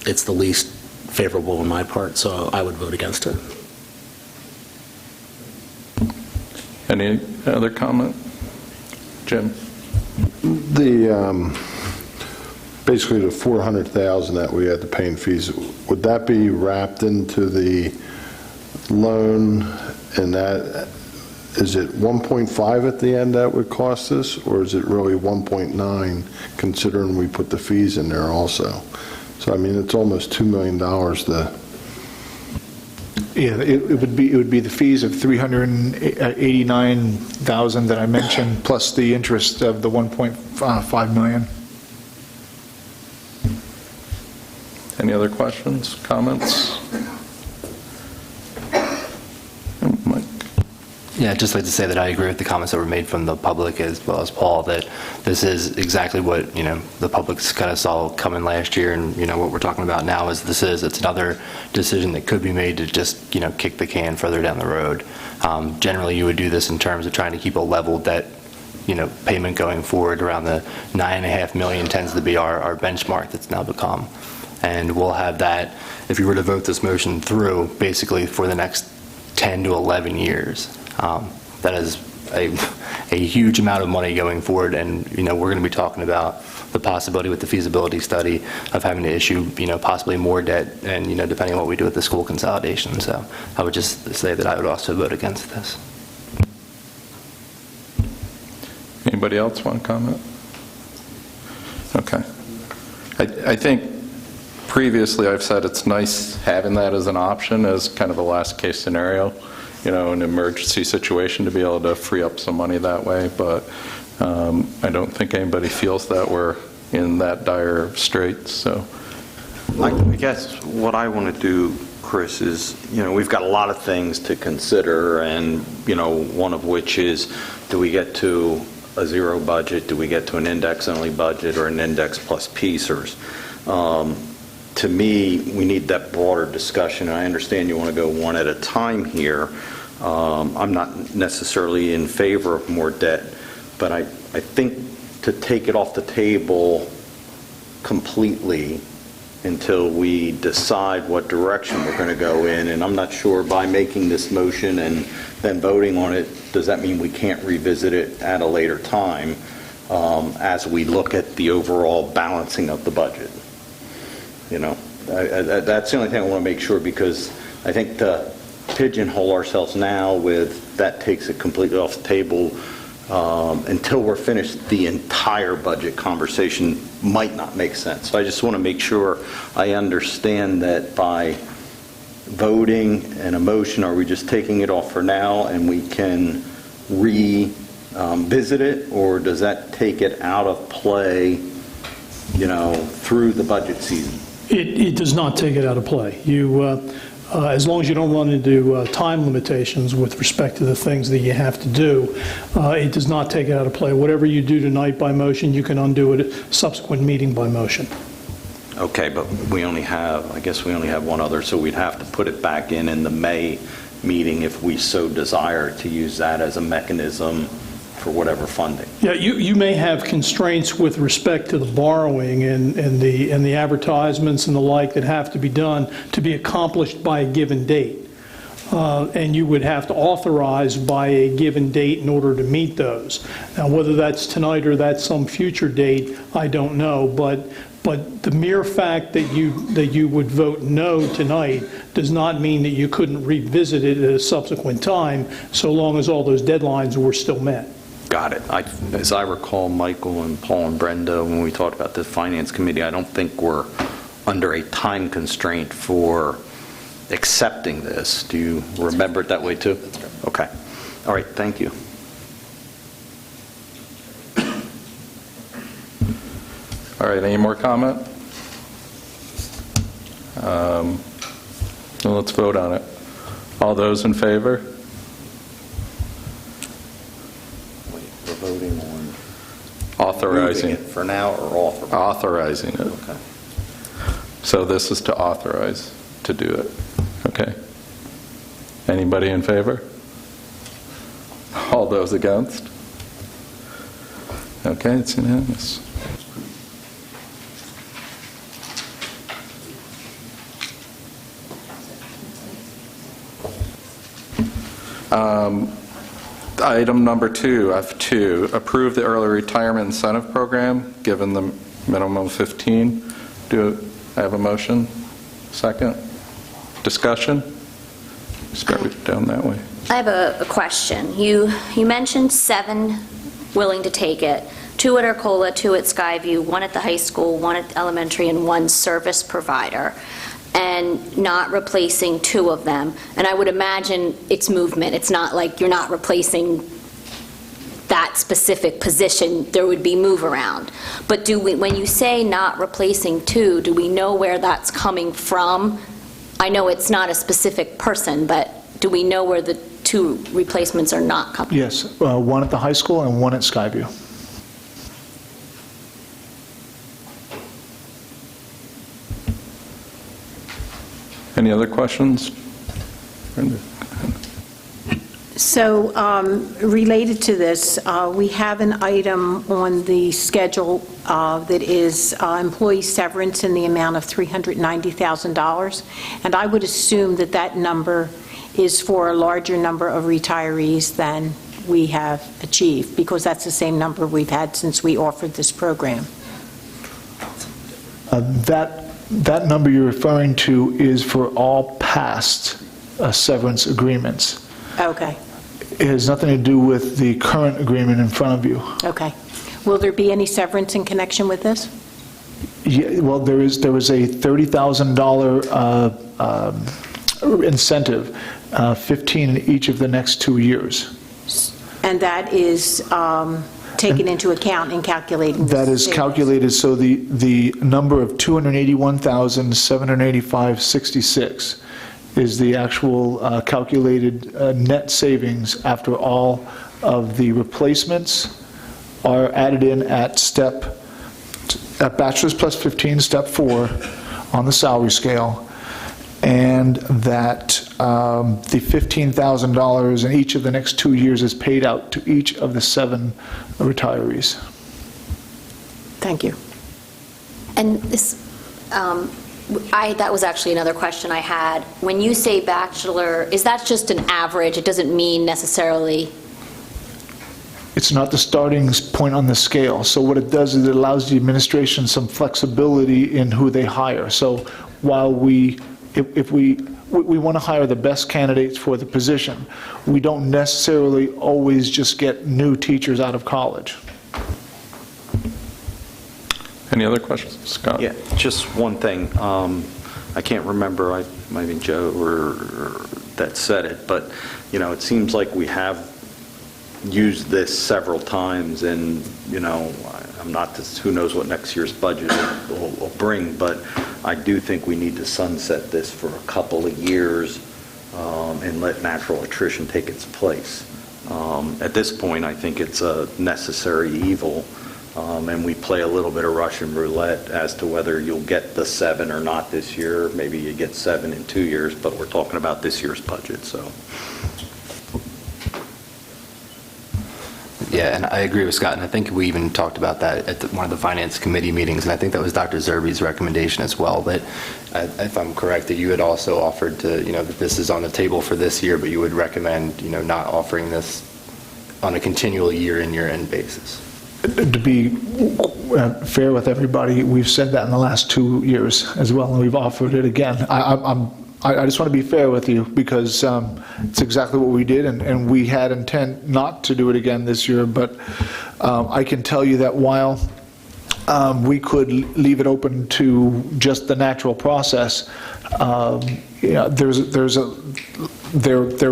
it's the least favorable on my part, so I would vote against it. Any other comment? Jim? Basically the $400,000 that we had to pay in fees, would that be wrapped into the loan, and that, is it 1.5 at the end that would cost us, or is it really 1.9 considering we put the fees in there also? So I mean, it's almost $2 million to... Yeah, it would be the fees of $389,000 that I mentioned, plus the interest of the $1.5 million. Any other questions, comments? Mike? Yeah, I'd just like to say that I agree with the comments that were made from the public as well as Paul, that this is exactly what, the public's kind of saw coming last year, and, what we're talking about now is it's another decision that could be made to just, kick the can further down the road. Generally, you would do this in terms of trying to keep a level debt, payment going forward. Around the $9.5 million tends to be our benchmark that's now become. And we'll have that, if you were to vote this motion through, basically for the next 10 to 11 years. That is a huge amount of money going forward, and we're going to be talking about the possibility with the feasibility study of having to issue possibly more debt, and depending on what we do with the school consolidation. So I would just say that I would also vote against this. Anybody else want to comment? Okay. I think previously I've said it's nice having that as an option, as kind of a last case scenario, an emergency situation, to be able to free up some money that way. But I don't think anybody feels that we're in that dire straits. So I guess what I want to do, Chris, is, we've got a lot of things to consider, and, one of which is, do we get to a zero budget? Do we get to an index-only budget or an index plus piecers? To me, we need that broader discussion. I understand you want to go one at a time here. I'm not necessarily in favor of more debt, but I think to take it off the table completely until we decide what direction we're going to go in, and I'm not sure by making this motion and then voting on it, does that mean we can't revisit it at a later time as we look at the overall balancing of the budget? That's the only thing I want to make sure, because I think to pigeonhole ourselves now with that takes it completely off the table until we're finished, the entire budget conversation might not make sense. So I just want to make sure I understand that by voting and a motion, are we just taking it off for now and we can revisit it, or does that take it out of play, through the budget season? It does not take it out of play. As long as you don't run into time limitations with respect to the things that you have to do, it does not take it out of play. Whatever you do tonight by motion, you can undo it at a subsequent meeting by motion. Okay, but I guess we only have one other, so we'd have to put it back in the May meeting if we so desire to use that as a mechanism for whatever funding. Yeah, you may have constraints with respect to the borrowing and the advertisements and the like that have to be done to be accomplished by a given date. And you would have to authorize by a given date in order to meet those. Now, whether that's tonight or that's some future date, I don't know, but the mere fact that you would vote no tonight does not mean that you couldn't revisit it at a subsequent time, so long as all those deadlines were still met. Got it. As I recall, Michael and Paul and Brenda, when we talked about the Finance Committee, I don't think we're under a time constraint for accepting this. Do you remember it that way too? That's right. Okay. All right. Thank you. all right, any more comment? Well, let's vote on it. All those in favor? Wait, we're voting on Authorizing moving it for now or authorizing it. Okay. So this is to authorize to do it. Okay. Anybody in favor? All those against? Okay, it's unanimous. Item number 2, F2, approve the early retirement incentive program, given the minimum 15. Do I have a motion? Second? Discussion? Start down that way. I have a question. You mentioned 7 willing to take it, 2 at Arcola, 2 at Skyview, 1 at the high school, 1 at elementary, and 1 service provider, and not replacing 2 of them. And I would imagine it's movement. It's not like you're not replacing that specific position. There would be move around. But when you say not replacing 2, do we know where that's coming from? I know it's not a specific person, but do we know where the two replacements are not coming? Yes, one at the high school and one at Skyview. Any other questions? So, related to this, we have an item on the schedule that is employee severance in the amount of $390,000, and I would assume that that number is for a larger number of retirees than we have achieved, because that's the same number we've had since we offered this program. That number you're referring to is for all past severance agreements. Okay, It has nothing to do with the current agreement in front of you. okay. Will there be any severance in connection with this? Yeah, well, there was a $30,000 incentive, 15 in each of the next 2 years. And that is taken into account in calculating this? That is calculated, so the number of 281,785.66 is the actual calculated net savings after all of the replacements are added in at bachelor's plus 15, step 4 on the salary scale, and that the $15,000 in each of the next 2 years is paid out to each of the 7 retirees. Thank you. And this, that was actually another question I had. When you say bachelor, is that just an average? It doesn't mean necessarily... It's not the starting point on the scale. So what it does is it allows the administration some flexibility in who they hire. So while if we want to hire the best candidates for the position, we don't necessarily always just get new teachers out of college. Any other questions? Scott? Yeah, just one thing. I can't remember, it might have been Joe or that said it, but, you know, it seems like we have used this several times, and, you know, I'm not, who knows what next year's budget will bring, but I do think we need to sunset this for a couple of years and let natural attrition take its place. At this point, I think it's a necessary evil. And we play a little bit of Russian roulette as to whether you'll get the 7 or not this year. Maybe you get 7 in 2 years, but we're talking about this year's budget, so. Yeah, and I agree with Scott, and I think we even talked about that at one of the Finance Committee meetings, and I think that was Dr. Zerbe's recommendation as well, that, if I'm correct, that you had also offered to, you know, that this is on the table for this year, but you would recommend, you know, not offering this on a continual year-in, year-end basis. To be fair with everybody, we've said that in the last 2 years as well, and we've offered it again. I just want to be fair with you, because it's exactly what we did, and we had intent not to do it again this year, but I can tell you that while we could leave it open to just the natural process, you know, there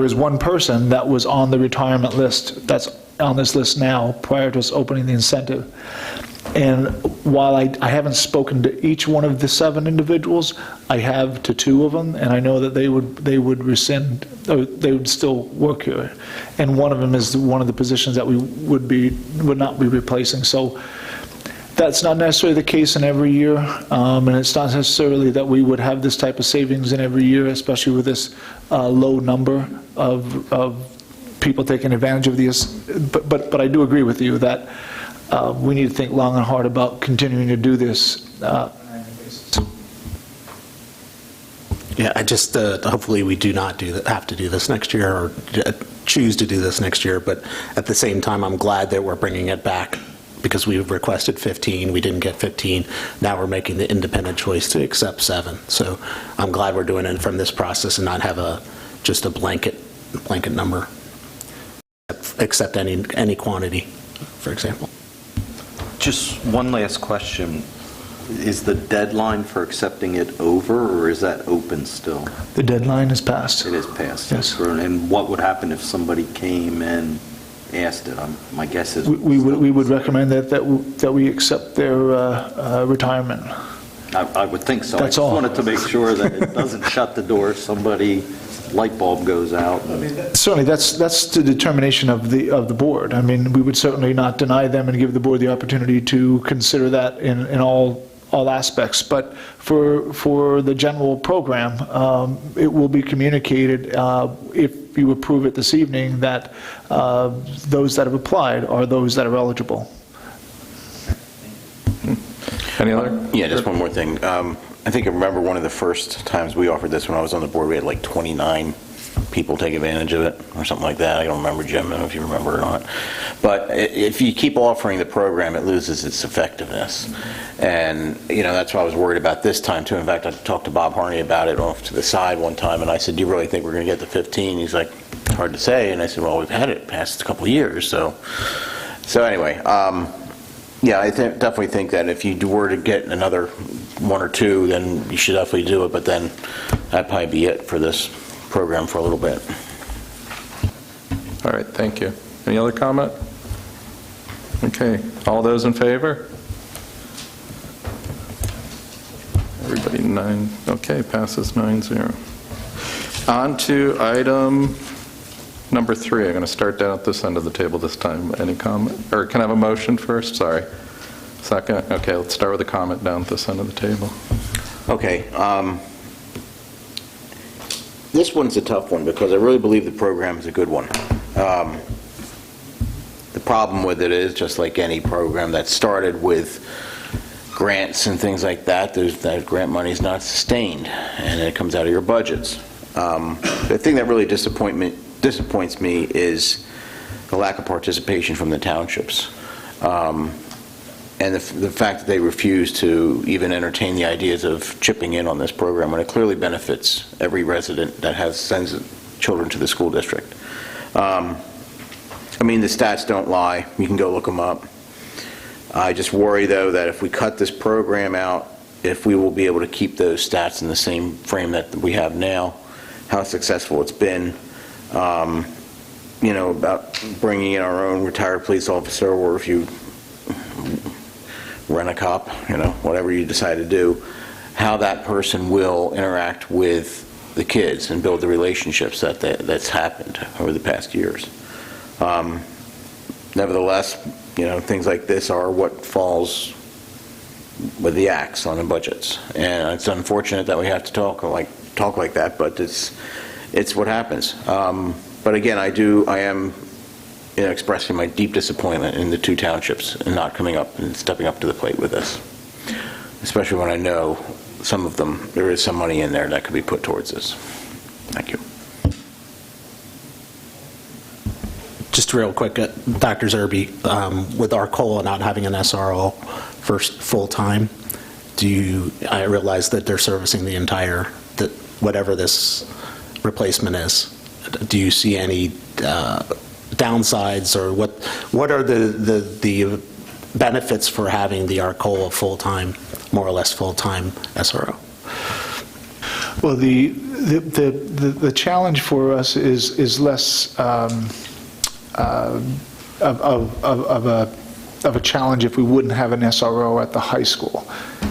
is one person that was on the retirement list that's on this list now prior to us opening the incentive. And while I haven't spoken to each one of the 7 individuals, I have to 2 of them, and I know that they would rescind, or they would still work here. And one of them is one of the positions that we would not be replacing. So that's not necessarily the case in every year, and it's not necessarily that we would have this type of savings in every year, especially with this low number of people taking advantage of these. But I do agree with you that we need to think long and hard about continuing to do this. Yeah, I just, hopefully we do not have to do this next year, or choose to do this next year, but at the same time, I'm glad that we're bringing it back, because we requested 15, we didn't get 15, now we're making the independent choice to accept 7. So I'm glad we're doing it from this process and not have just a blanket number, accept any quantity, for example. Just one last question. Is the deadline for accepting it over, or is that open still? The deadline is passed. It is passed. Yes. And what would happen if somebody came and asked it? My guess is... We would recommend that we accept their retirement. I would think so. That's I all. just wanted to make sure that it doesn't shut the door if somebody light bulb goes out. Certainly, that's the determination of the board. I mean, we would certainly not deny them and give the board the opportunity to consider that in all aspects. But for the general program, it will be communicated, if you approve it this evening, that those that have applied are those that are eligible. Any other? Yeah, just one more thing. I think I remember one of the first times we offered this when I was on the board, we had like 29 people take advantage of it, or something like that. I don't remember, Jim, I don't know if you remember or not. But if you keep offering the program, it loses its effectiveness. And, that's why I was worried about this time, too. In fact, I talked to Bob Harney about it off to the side one time, and I said, do you really think we're going to get to 15? He's like, it's hard to say. And I said, well, we've had it past a couple of years, so anyway, yeah, I definitely think that if you were to get another one or two, then you should definitely do it, but then that'd probably be it for this program for a little bit. All right, thank you. Any other comment? Okay, all those in favor? Everybody 9, okay, passes 9-0. On to item number 3. I'm going to start down at this end of the table this time. Any comment? Or can I have a motion first? Sorry. Second? Okay, let's start with a comment down at this end of the table. Okay. This one's a tough one because I really believe the program is a good one. The problem with it is, just like any program that started with grants and things like that, that grant money is not sustained, and it comes out of your budgets. The thing that really disappoints me is the lack of participation from the townships. And the fact that they refuse to even entertain the ideas of chipping in on this program when it clearly benefits every resident that sends children to the school district. I mean, the stats don't lie. You can go look them up. I just worry, though, that if we cut this program out, if we will be able to keep those stats in the same frame that we have now, how successful it's been, about bringing in our own retired police officer, or if you rent a cop, whatever you decide to do, how that person will interact with the kids and build the relationships that's happened over the past years. Nevertheless, things like this are what falls with the axe on the budgets, and it's unfortunate that we have to talk like that, but it's what happens. But again, I am expressing my deep disappointment in the two townships and not coming up and stepping up to the plate with this, especially when I know some of them, there is some money in there that could be put towards this. Thank you. Just real quick, Dr. Zerbe, with Arcola not having an SRO first full-time, I realize that they're servicing the entire, whatever this replacement is. Do you see any downsides, or what are the benefits for having the Arcola full-time, more or less full-time SRO? Well, the challenge for us is less of a challenge if we wouldn't have an SRO at the high school.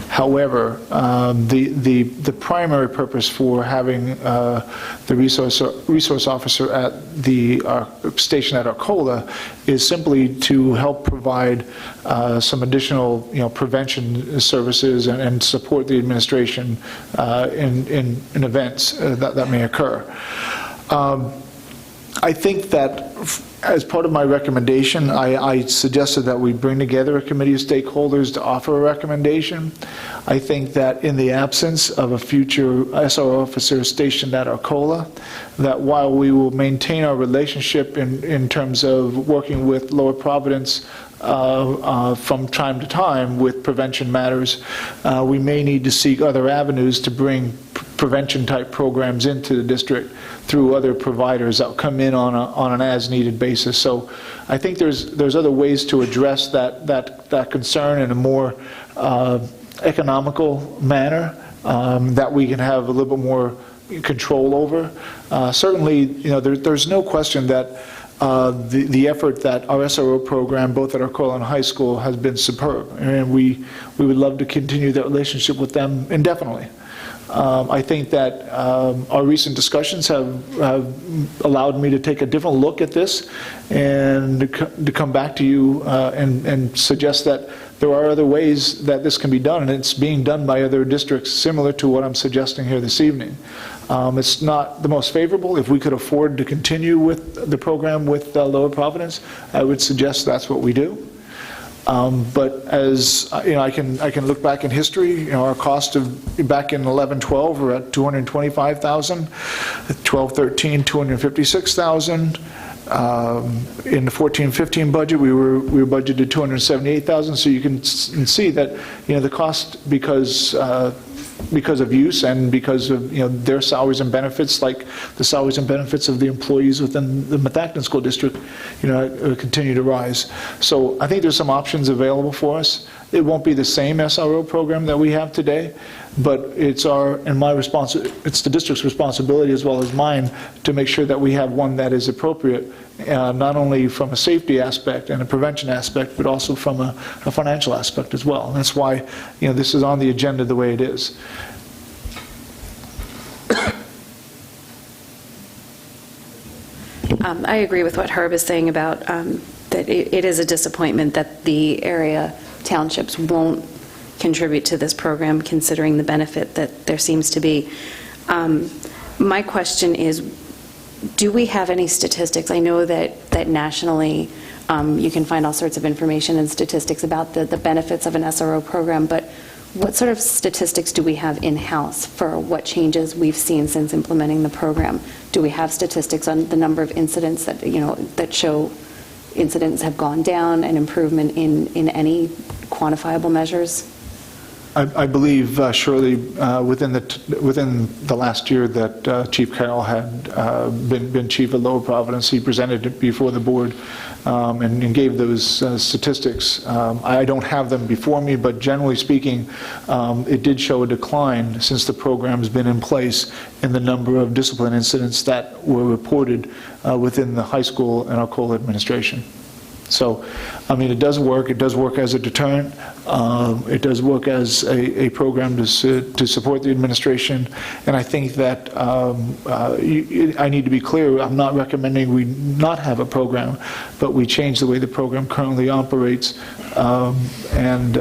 However, the primary purpose for having the resource officer at the station at Arcola is simply to help provide some additional, prevention services and support the administration in events that may occur. I think that as part of my recommendation, I suggested that we bring together a committee of stakeholders to offer a recommendation. I think that in the absence of a future SRO officer stationed at Arcola, that while we will maintain our relationship in terms of working with Lower Providence from time to time with prevention matters, we may need to seek other avenues to bring prevention-type programs into the district through other providers that come in on an as-needed basis. So I think there's other ways to address that concern in a more economical manner that we can have a little bit more control over. Certainly, there's no question that the effort that our SRO program, both at Arcola and high school, has been superb, and we would love to continue that relationship with them indefinitely. I think that our recent discussions have allowed me to take a different look at this and to come back to you and suggest that there are other ways that this can be done, and it's being done by other districts similar to what I'm suggesting here this evening. It's not the most favorable. If we could afford to continue with the program with Lower Providence, I would suggest that's what we do. But as you know, I can look back in history. You know, our cost of back in 11-12 were at $225,000, 12-13 $256,000. In the 14-15 budget, we were budgeted $278,000. So you can see that, you know, the cost because of use and because of, you know, their salaries and benefits, like the salaries and benefits of the employees within the Methacton School District, you know, continue to rise. So I think there's some options available for us. It won't be the same SRO program that we have today, but it's it's the district's responsibility as well as mine to make sure that we have one that is appropriate, not only from a safety aspect and a prevention aspect, but also from a financial aspect as well. And that's why, you know, this is on the agenda the way it is. I agree with what Herb is saying about that it is a disappointment that the area townships won't contribute to this program, considering the benefit that there seems to be. My question is, do we have any statistics? I know that nationally you can find all sorts of information and statistics about the benefits of an SRO program, but what sort of statistics do we have in-house for what changes we've seen since implementing the program? Do we have statistics on the number of incidents that, you know, that show incidents have gone down, and improvement in any quantifiable measures? I believe surely within the last year that Chief Carroll had been chief of Lower Providence, he presented it before the board and gave those statistics. I don't have them before me, but generally speaking, it did show a decline since the program's been in place in the number of discipline incidents that were reported within the high school and Arcola administration. So, I mean, it does work. It does work as a deterrent. It does work as a program to support the administration. And I think that I need to be clear. I'm not recommending we not have a program, but we change the way the program currently operates. And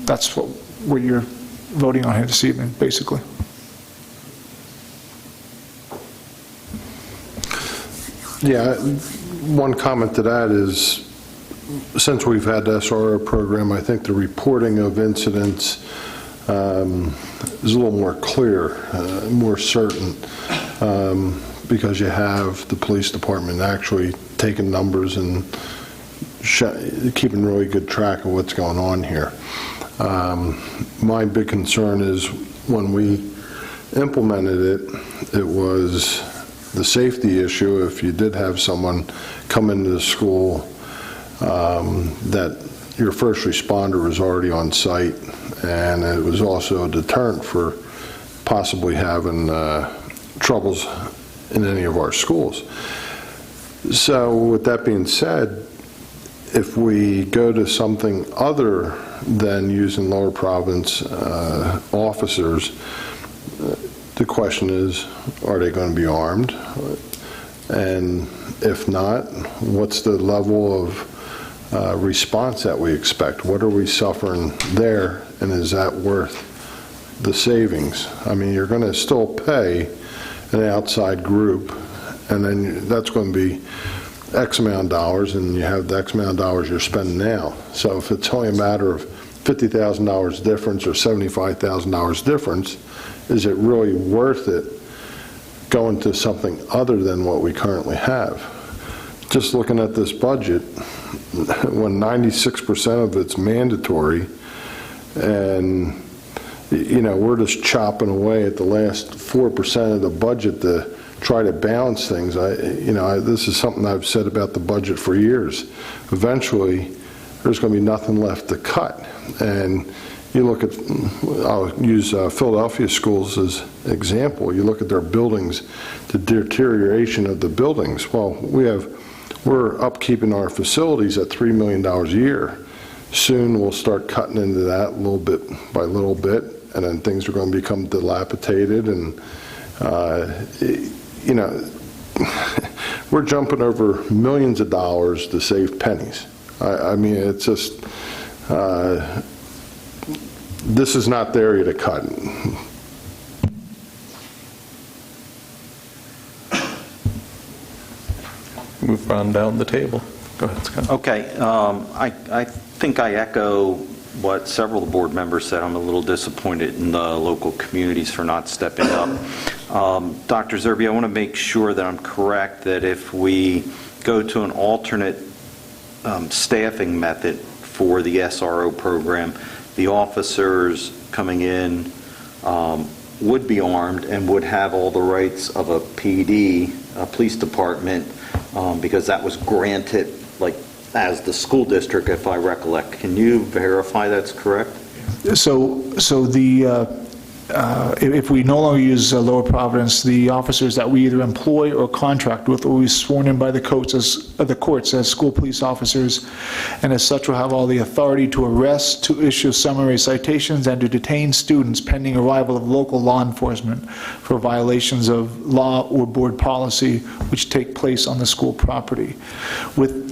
that's what you're voting on here this evening, basically. Yeah, one comment to that is, since we've had the SRO program, I think the reporting of incidents is a little more clear, more certain, because you have the police department actually taking numbers and keeping really good track of what's going on here. My big concern is when we implemented it, it was the safety issue. If you did have someone come into the school, that your first responder was already on site, and it was also a deterrent for possibly having troubles in any of our schools. So with that being said, if we go to something other than using Lower Providence officers, the question is, are they going to be armed? And if not, what's the level of response that we expect? What are we suffering there, and is that worth the savings? I mean, you're going to still pay an outside group, and then that's going to be X amount of dollars, and you have the X amount of dollars you're spending now. So if it's only a matter of $50,000 difference or $75,000 difference, is it really worth it going to something other than what we currently have? Just looking at this budget, when 96% of it's mandatory, and you know, we're just chopping away at the last 4% of the budget to try to balance things. This is something I've said about the budget for years. Eventually, there's going to be nothing left to cut. And you look at, I'll use Philadelphia schools as an example. You look at their buildings, the deterioration of the buildings. Well, we're upkeeping our facilities at $3 million a year. Soon we'll start cutting into that little bit by little bit, and then things are going to become dilapidated, and, you know, we're jumping over millions of dollars to save pennies. I mean, it's just, this is not the area to cut. Move on down the table. Go ahead, Scott. Okay, I think I echo what several of the board members said. I'm a little disappointed in the local communities for not stepping up. Dr. Zerbe, I want to make sure that I'm correct, that if we go to an alternate staffing method for the SRO program, the officers coming in would be armed and would have all the rights of a PD, a police department, because that was granted, like, as the school district, if I recollect. Can you verify that's correct? So if we no longer use Lower Providence, the officers that we either employ or contract with will be sworn in by the courts as school police officers, and as such will have all the authority to arrest, to issue summary citations, and to detain students pending arrival of local law enforcement for violations of law or board policy which take place on the school property. With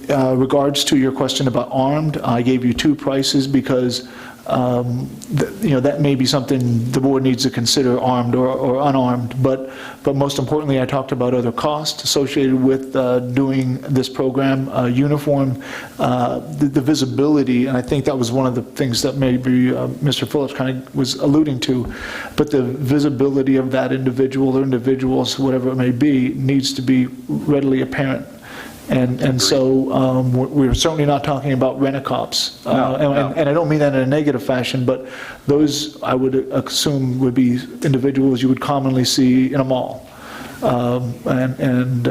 regards to your question about armed, I gave you two prices because that may be something the board needs to consider, armed or unarmed, but most importantly, I talked about other costs associated with doing this program, uniform, the visibility, and I think that was one of the things that maybe Mr. Phillips kind of was alluding to, but the visibility of that individual or individuals, whatever it may be, needs to be readily apparent. And so we're certainly not talking about rent-a-cops. And I don't mean that in a negative fashion, but those, I would assume, would be individuals you would commonly see in a mall. And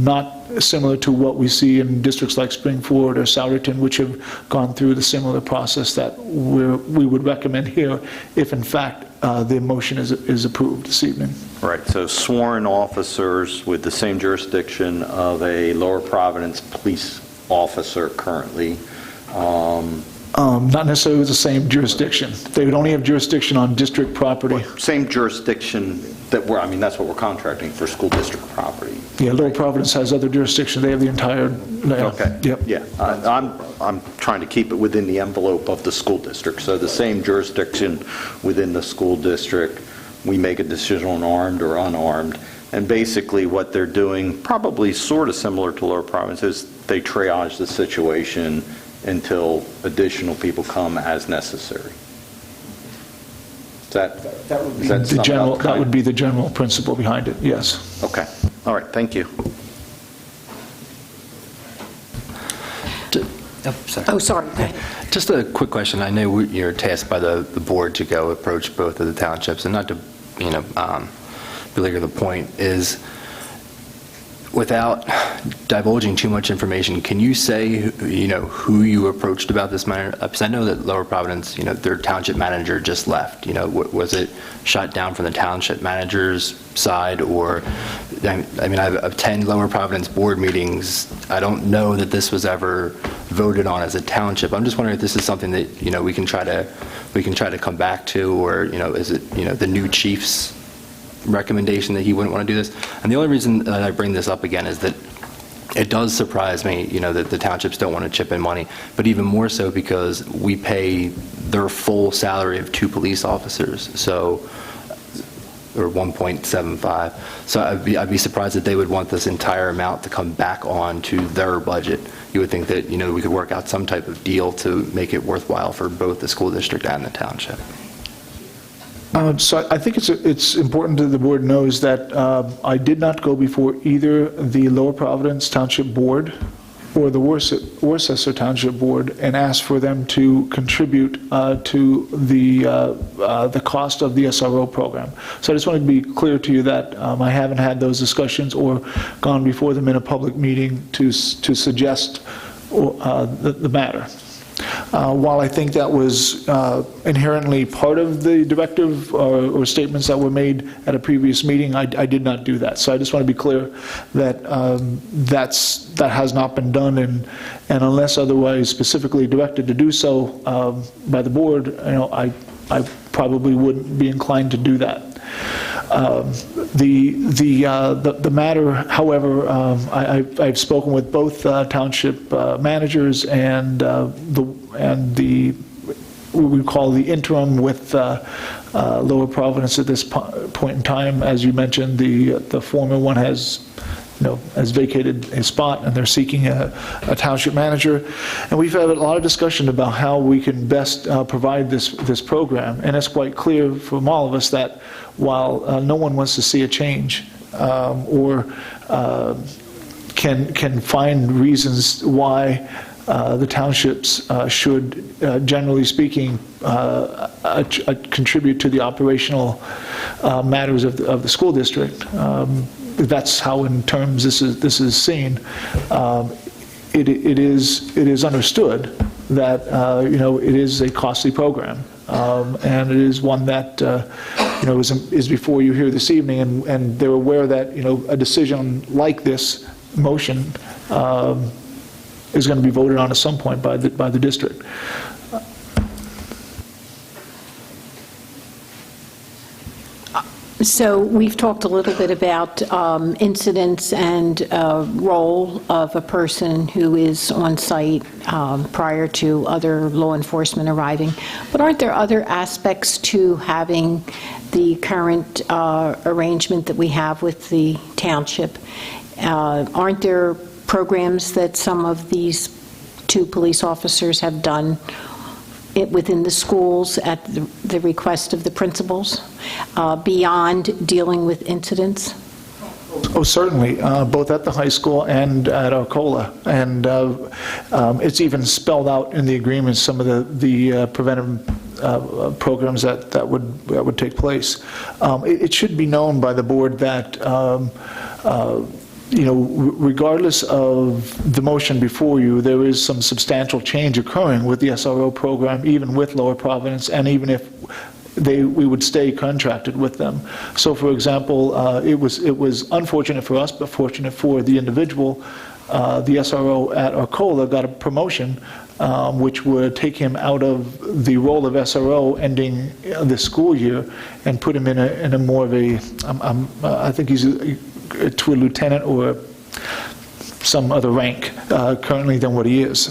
not similar to what we see in districts like Springford or Souderton, which have gone through the similar process that we would recommend here if, in fact, the motion is approved this evening. Right, so sworn officers with the same jurisdiction of a Lower Providence police officer currently. Not necessarily with the same jurisdiction. They would only have jurisdiction on district property. Same jurisdiction that that's what we're contracting for, school district property. Yeah, Lower Providence has other jurisdiction. They have the entire. Okay. Yep. Yeah, I'm trying to keep it within the envelope of the school district. So the same jurisdiction within the school district, we make a decision on armed or unarmed. And basically what they're doing, probably sort of similar to Lower Providence, is they triage the situation until additional people come as necessary. That would be the general principle behind it, yes. Okay. All right. Thank you. Oh, sorry. Just a quick question. I know you're tasked by the board to go approach both of the townships, and not to, belabor the point, is without divulging too much information, can you say, who you approached about this matter? Because I know that Lower Providence, their township manager just left. Was it shot down from the township manager's side, or, I have 10 Lower Providence board meetings. I don't know that this was ever voted on as a township. I'm just wondering if this is something that, we can try to come back to, or, is it, the new chief's recommendation that he wouldn't want to do this? And the only reason that I bring this up again is that it does surprise me, that the townships don't want to chip in money, but even more so because we pay their full salary of 2 police officers, or 1.75. So I'd be surprised that they would want this entire amount to come back on to their budget. You would think that, we could work out some type of deal to make it worthwhile for both the school district and the township. So I think it's important that the board knows that I did not go before either the Lower Providence Township Board or the Worcester Township Board and ask for them to contribute to the cost of the SRO program. So I just want to be clear to you that I haven't had those discussions or gone before them in a public meeting to suggest the matter. While I think that was inherently part of the directive or statements that were made at a previous meeting, I did not do that. So I just want to be clear that that has not been done, and unless otherwise specifically directed to do so by the board, I probably wouldn't be inclined to do that. The matter, however, I've spoken with both township managers and what we call the interim with Lower Providence at this point in time. As you mentioned, the former one has vacated his spot, and they're seeking a township manager. And we've had a lot of discussion about how we can best provide this program. And it's quite clear from all of us that while no one wants to see a change or can find reasons why the townships should, generally speaking, contribute to the operational matters of the school district. That's how, in terms, this is seen. It is understood that it is a costly program, and it is one that is before you here this evening, and they're aware that a decision like this motion is going to be voted on at some point by the district. So we've talked a little bit about incidents and role of a person who is on site prior to other law enforcement arriving. But aren't there other aspects to having the current arrangement that we have with the township? Aren't there programs that some of these two police officers have done within the schools at the request of the principals, beyond dealing with incidents? Oh, certainly, both at the high school and at Arcola. And it's even spelled out in the agreement some of the preventive programs that would take place. It should be known by the board that regardless of the motion before you, there is some substantial change occurring with the SRO program, even with Lower Providence, and even if we would stay contracted with them. So, for example, it was unfortunate for us, but fortunate for the individual. The SRO at Arcola got a promotion, which would take him out of the role of SRO ending this school year and put him in a more of a, I think he's to a lieutenant or some other rank currently than what he is.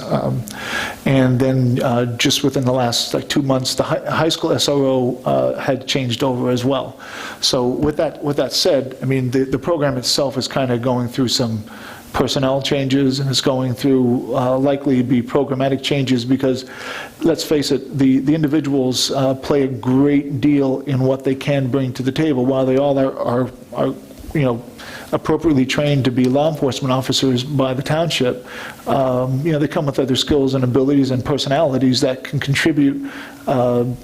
And then just within the last 2 months, the high school SRO had changed over as well. So with that said, I mean, the program itself is kind of going through some personnel changes, and it's going through likely be programmatic changes, because let's face it, the individuals play a great deal in what they can bring to the table. While they all are appropriately trained to be law enforcement officers by the township, they come with other skills and abilities and personalities that can contribute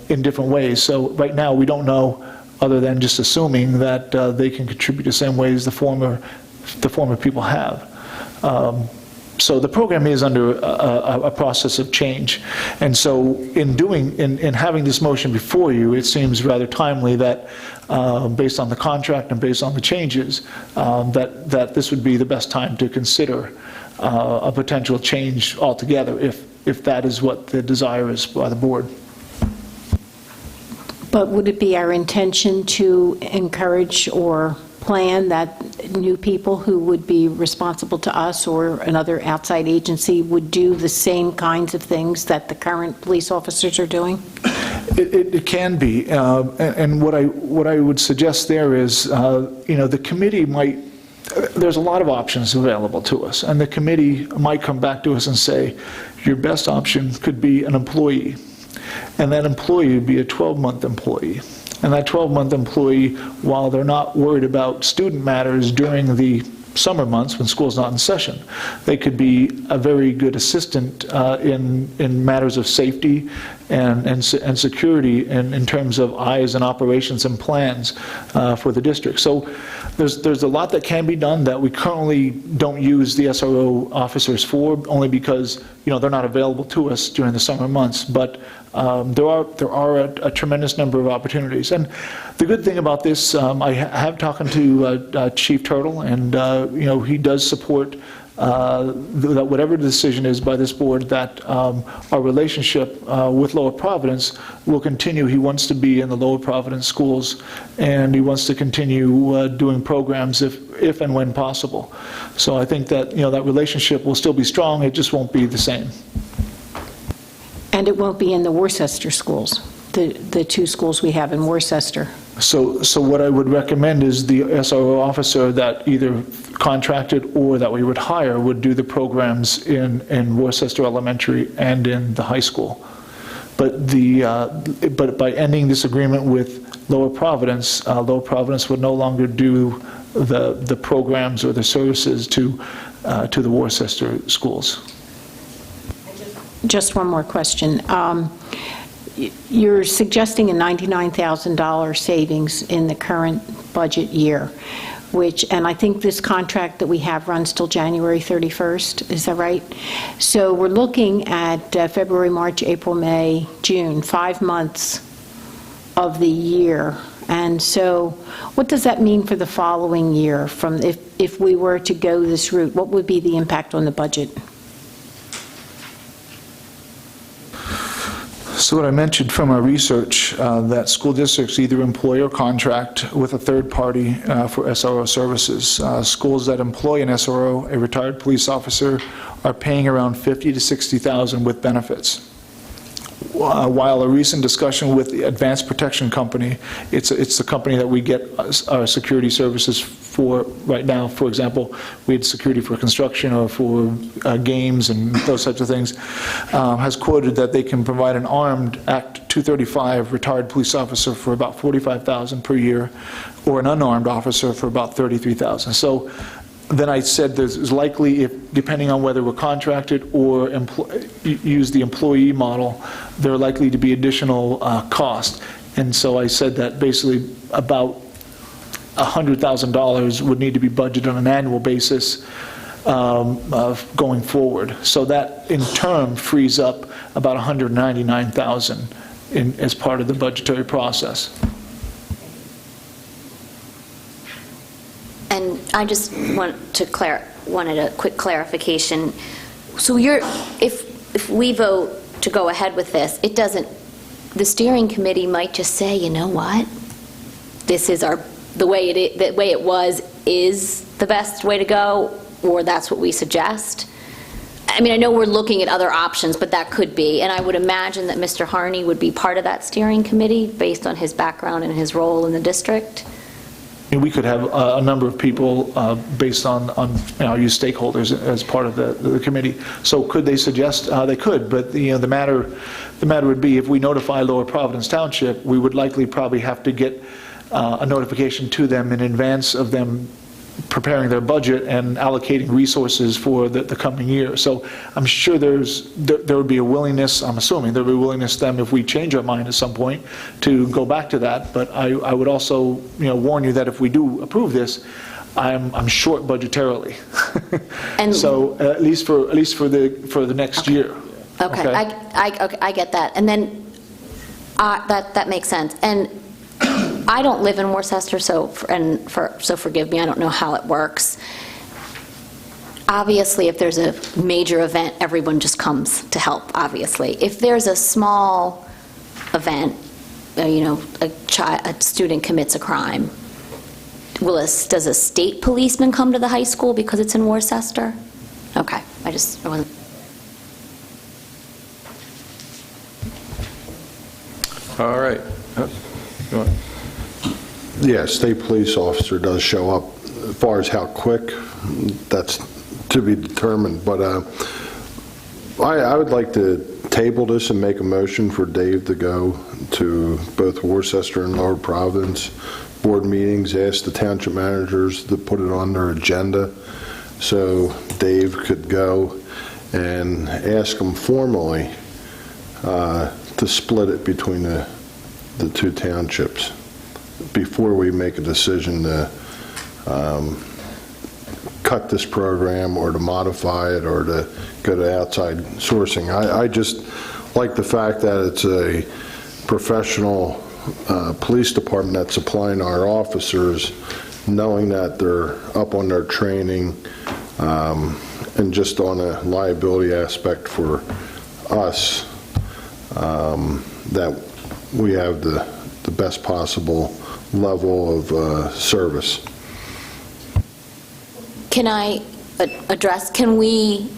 in different ways. So right now we don't know, other than just assuming that they can contribute the same ways the former people have. So the program is under a process of change, and so in having this motion before you, it seems rather timely that, based on the contract and based on the changes, that this would be the best time to consider a potential change altogether, if that is what the desire is by the board. But would it be our intention to encourage or plan that new people who would be responsible to us or another outside agency would do the same kinds of things that the current police officers are doing? It can be, and what I would suggest there is, the committee might. There's a lot of options available to us, and the committee might come back to us and say, your best option could be an employee, and that employee would be a 12-month employee. And that 12-month employee, while they're not worried about student matters during the summer months when school's not in session, they could be a very good assistant in matters of safety and security, and in terms of eyes and operations and plans for the district. So there's a lot that can be done that we currently don't use the SRO officers for, only because they're not available to us during the summer months. But there are a tremendous number of opportunities. And the good thing about this, I have talked to Chief Turtle, and he does support that whatever the decision is by this board, that our relationship with Lower Providence will continue. He wants to be in the Lower Providence schools, and he wants to continue doing programs if and when possible. So I think that, that relationship will still be strong, it just won't be the same. And it won't be in the Worcester schools, the two schools we have in Worcester. So what I would recommend is the SRO officer that either contracted or that we would hire would do the programs in Worcester Elementary and in the high school. But but by ending this agreement with Lower Providence would no longer do the programs or the services to the Worcester schools. Just one more question. You're suggesting a $99,000 savings in the current budget year, and I think this contract that we have runs till January 31st, is that right? So we're looking at February, March, April, May, June, 5 months of the year. And so what does that mean for the following year? If we were to go this route, what would be the impact on the budget? So what I mentioned from our research, that school districts either employ or contract with a third party for SRO services. Schools that employ an SRO, a retired police officer, are paying around $50,000 to $60,000 with benefits. While a recent discussion with the Advanced Protection Company, it's the company that we get our security services for right now. For example, we had security for construction or for games and those types of things, has quoted that they can provide an armed Act 235 retired police officer for about $45,000 per year, or an unarmed officer for about $33,000. So then I said there's likely, depending on whether we're contracted or use the employee model, there are likely to be additional cost. And so I said that basically about $100,000 would need to be budgeted on an annual basis going forward. So that in turn frees up about $199,000 as part of the budgetary process. And I just wanted a quick clarification. So if we vote to go ahead with this, the steering committee might just say, you know what? This is the way it was is the best way to go, or that's what we suggest. I mean, I know we're looking at other options, but that could be. And I would imagine that Mr. Harney would be part of that steering committee based on his background and his role in the district. We could have a number of people based on use stakeholders as part of the committee. So could they suggest? They could, but the matter would be if we notify Lower Providence Township, we would likely probably have to get a notification to them in advance of them preparing their budget and allocating resources for the coming year. So I'm sure there would be a willingness, I'm assuming there would be a willingness then if we change our mind at some point to go back to that. But I would also warn you that if we do approve this, I'm short budgetarily. And so at least for the next year. Okay. I get that. And then that makes sense. And I don't live in Worcester, so forgive me, I don't know how it works. Obviously, if there's a major event, everyone just comes to help, obviously. If there's a small event, a student commits a crime, does a state policeman come to the high school because it's in Worcester? Okay, I wasn't... All right. Go on. Yeah, state police officer does show up. As far as how quick, that's to be determined. But I would like to table this and make a motion for Dave to go to both Worcester and Lower Providence board meetings, ask the township managers to put it on their agenda so Dave could go and ask them formally to split it between the two townships before we make a decision to cut this program or to modify it or to go to outside sourcing. I just like the fact that it's a professional police department that's supplying our officers, knowing that they're up on their training, And just on a liability aspect for us, that we have the best possible level of service. Can I address, can we,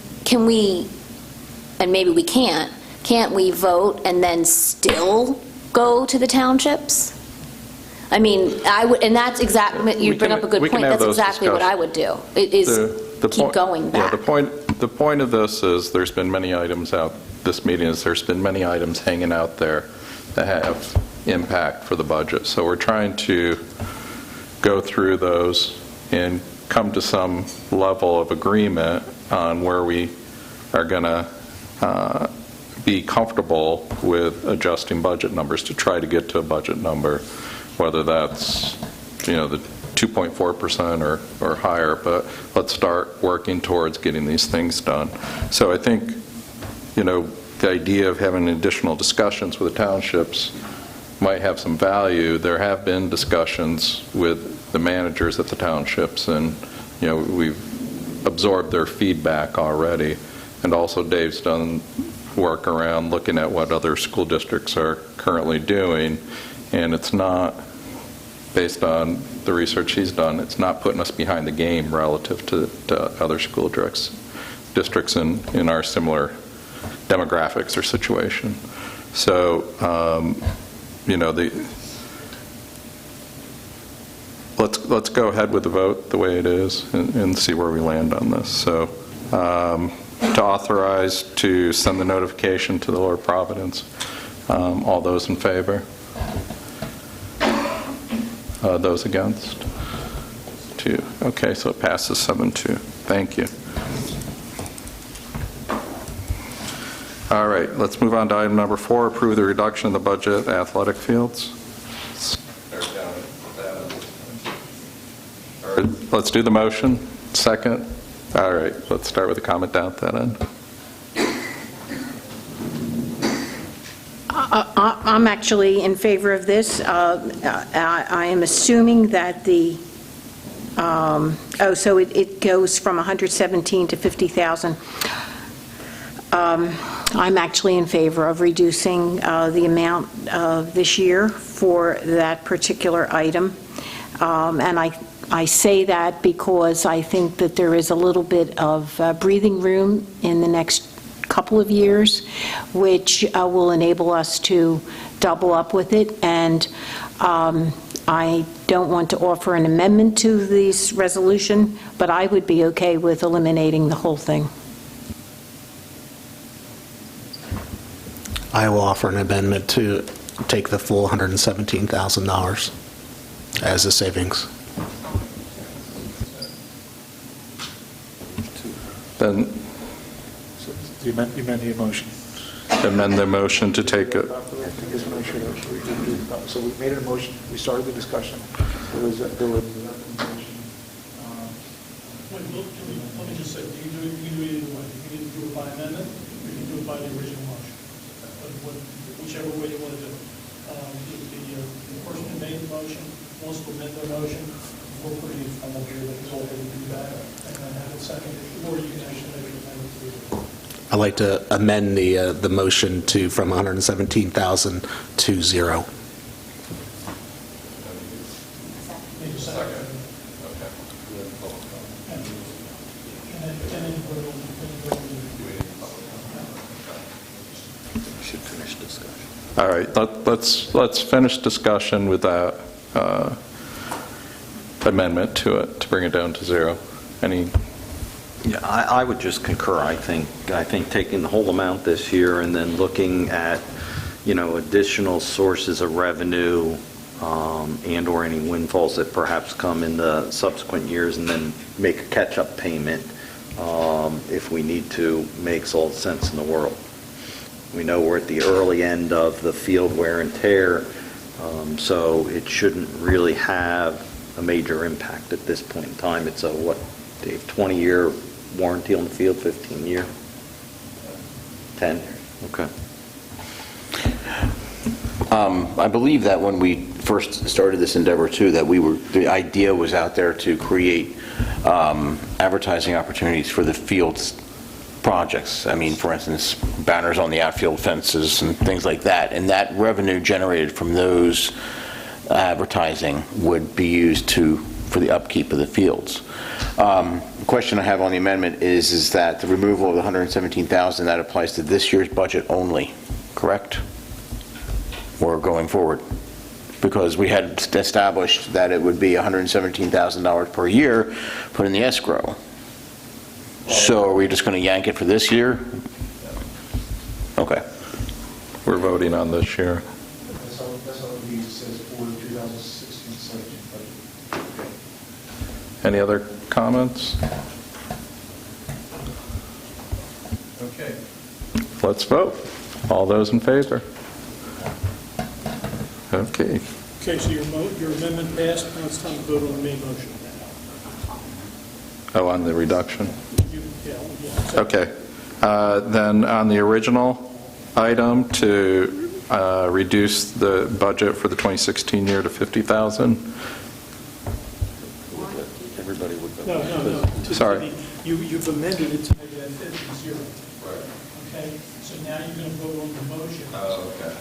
and maybe we can't we vote and then still go to the townships? I mean, I would, and that's exactly, you bring up a good point, that's exactly what I would do, keep going back. Yeah, the point of this is, there's been many items there's been many items hanging out there that have impact for the budget. So we're trying to go through those and come to some level of agreement on where we are going to be comfortable with adjusting budget numbers to try to get to a budget number, whether that's, the 2.4% or higher, but let's start working towards getting these things done. So I think, the idea of having additional discussions with the townships might have some value. There have been discussions with the managers at the townships, and we've absorbed their feedback already. And also Dave's done work around looking at what other school districts are currently doing, and it's not, based on the research he's done, it's not putting us behind the game relative to other school districts in our similar demographics or situation. So, let's go ahead with the vote the way it is and see where we land on this. So, to authorize to send the notification to the Lower Providence. All those in favor? Those against? 2. Okay, so it passes 7-2. Thank you. All right, let's move on to item number 4, approve the reduction in the budget athletic fields. Let's do the motion. Second. All right, let's start with a comment down at that end. I'm actually in favor of this. I am assuming that so it goes from 117 to 50,000. I'm actually in favor of reducing the amount this year for that particular item. And I say that because I think that there is a little bit of breathing room in the next couple of years, which will enable us to double up with it. And I don't want to offer an amendment to this resolution, but I would be okay with eliminating the whole thing. I will offer an amendment to take the full $117,000 as a savings. Then You amend the motion. amend the motion to take it. So we made a motion, we started the discussion. There was Let me just say, you can do it either way. You can either do it by amendment, or you can do it by the original motion. Whichever way you want to do it. The person who made the motion wants to amend their motion, we're pretty formal here, they can already do that, and then have it seconded, or you can actually make an amendment to it. I'd like to amend the motion to from 117,000 to 0. Need a second. Should finish discussion. All right, let's finish discussion with that amendment to it, to bring it down to 0. Any? Yeah, I would just concur. I think taking the whole amount this year and then looking at, additional sources of revenue and/or any windfalls that perhaps come in the subsequent years, and then make a catch-up payment if we need to, makes all the sense in the world. We know we're at the early end of the field wear and tear, so it shouldn't really have a major impact at this point in time. It's a, Dave, 20-year warranty on the field, 15-year? 10? Okay. I believe that when we first started this endeavor too, that the idea was out there to create advertising opportunities for the fields projects. I mean, for instance, banners on the outfield fences and things like that. And that revenue generated from those advertising would be used for the upkeep of the fields. The question I have on the amendment is that the removal of the $117,000, that applies to this year's budget only, correct? Or going forward? Because we had established that it would be $117,000 per year put in the escrow. So are we just going to yank it for this year? Okay. We're voting on this year. That's how it says for 2016-17 budget. Any other comments? Okay. Let's vote. All those in favor? Okay. Okay, so your amendment passed, now it's time to vote on the main motion. Oh, on the reduction? Yeah. Okay. Then on the original item to reduce the budget for the 2016 year to $50,000. Everybody would vote. No. Sorry. You've amended it to make it at 50-0. Okay, so now you're going to vote on the motion. Oh, okay.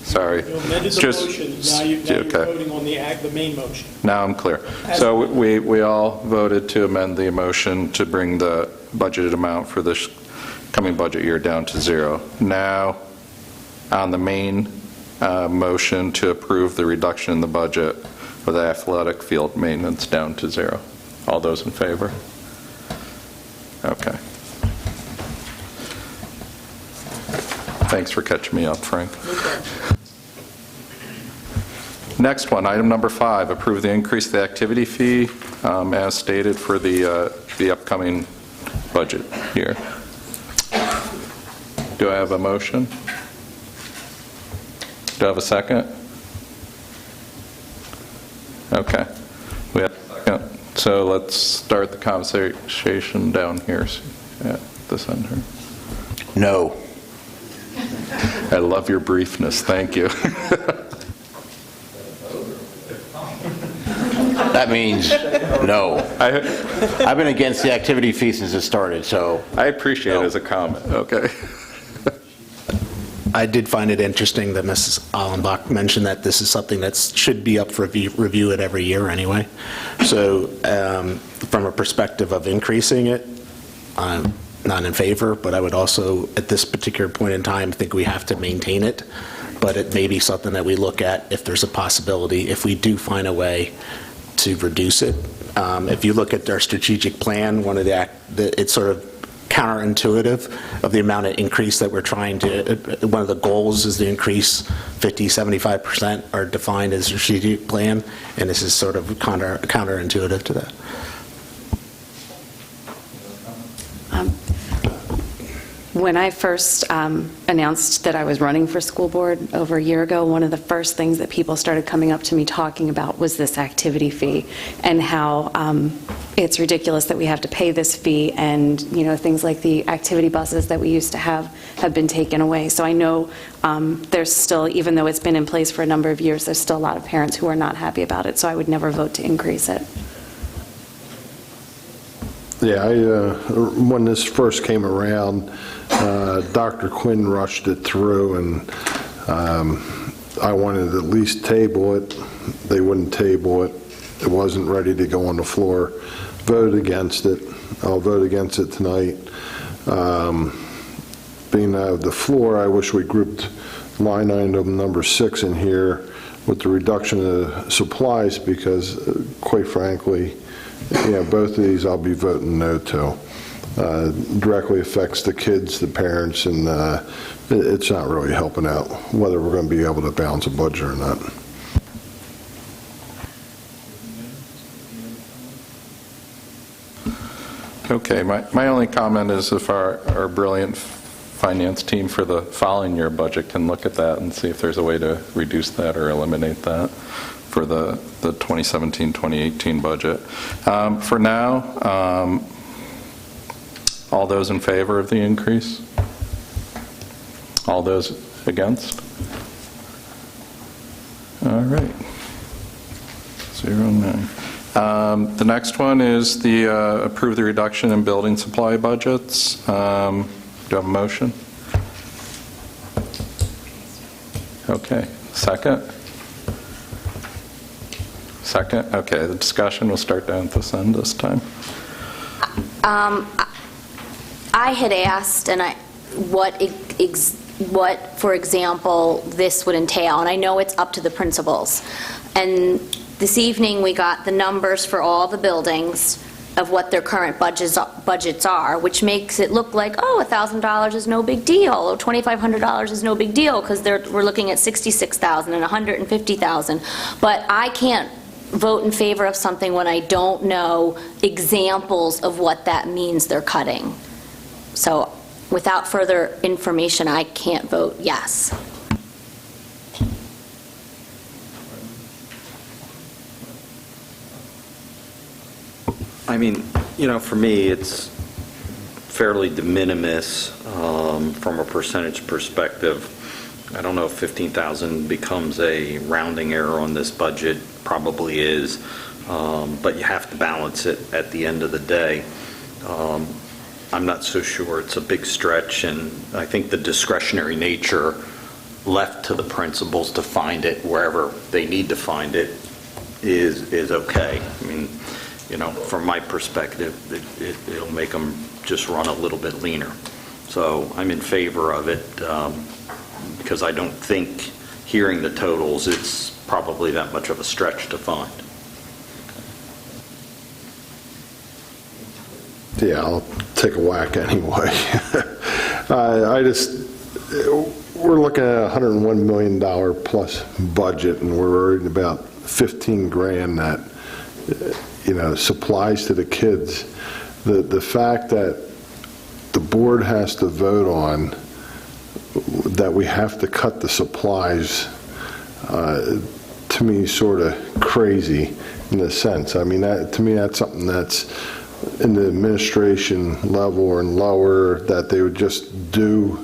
Sorry. You amended the motion, now you're voting on the main motion. Now I'm clear. So we all voted to amend the motion to bring the budgeted amount for this coming budget year down to 0. Now, on the main motion to approve the reduction in the budget for the athletic field maintenance down to 0. All those in favor? Okay. Thanks for catching me up, Frank. Next one, item number 5, approve the increase of the activity fee as stated for the upcoming budget year. Do I have a motion? Do I have a second? Okay. We have a second. So let's start the conversation down here at the center. No. I love your briefness. Thank you. That means no. I've been against the activity fee since it started, so. I appreciate it as a comment. Okay. I did find it interesting that Mrs. Allenbach mentioned that this is something that should be up for review at every year anyway. So from a perspective of increasing it, I'm not in favor, but I would also, at this particular point in time, think we have to maintain it. But it may be something that we look at if there's a possibility, if we do find a way to reduce it. If you look at our strategic plan, it's sort of counterintuitive of the amount of increase that we're trying to, one of the goals is to increase 50-75% are defined as a strategic plan, and this is sort of counterintuitive to that. When I first announced that I was running for school board over a year ago, one of the first things that people started coming up to me talking about was this activity fee and how it's ridiculous that we have to pay this fee, and things like the activity buses that we used to have been taken away. So I know there's still, even though it's been in place for a number of years, there's still a lot of parents who are not happy about it, so I would never vote to increase it. Yeah, when this first came around, Dr. Quinn rushed it through, and I wanted to at least table it. They wouldn't table it. It wasn't ready to go on the floor. Voted against it. I'll vote against it tonight. Being out of the floor, I wish we grouped line item number 6 in here with the reduction of supplies, because quite frankly, both of these I'll be voting no to. Directly affects the kids, the parents, and it's not really helping out whether we're going to be able to balance a budget or not. Okay, my only comment is if our brilliant finance team for the following year budget can look at that and see if there's a way to reduce that or eliminate that for the 2017-2018 budget. For now, all those in favor of the increase? All those against? All right. 09. The next one is the approve the reduction in building supply budgets. Do you have a motion? Okay. Second? Second? Okay, the discussion will start down at this end this time. I had asked what, for example, this would entail, and I know it's up to the principals. And this evening, we got the numbers for all the buildings of what their current budgets are, which makes it look like, oh, $1,000 is no big deal, or $2,500 is no big deal, because we're looking at $66,000 and $150,000. But I can't vote in favor of something when I don't know examples of what that means they're cutting. So without further information, I can't vote yes. I mean, for me, it's fairly de minimis from a percentage perspective. I don't know if 15,000 becomes a rounding error on this budget, probably is, but you have to balance it at the end of the day. I'm not so sure it's a big stretch, and I think the discretionary nature left to the principals to find it wherever they need to find it is okay. I mean, from my perspective, it'll make them just run a little bit leaner. So I'm in favor of it because I don't think, hearing the totals, it's probably that much of a stretch to find. Yeah, I'll take a whack anyway. We're looking at a $101 million plus budget, and we're worried about 15 grand that, supplies to the kids. The fact that the board has to vote on that we have to cut the supplies, to me, sort of crazy in a sense. I mean, to me, that's something that's in the administration level or lower that they would just do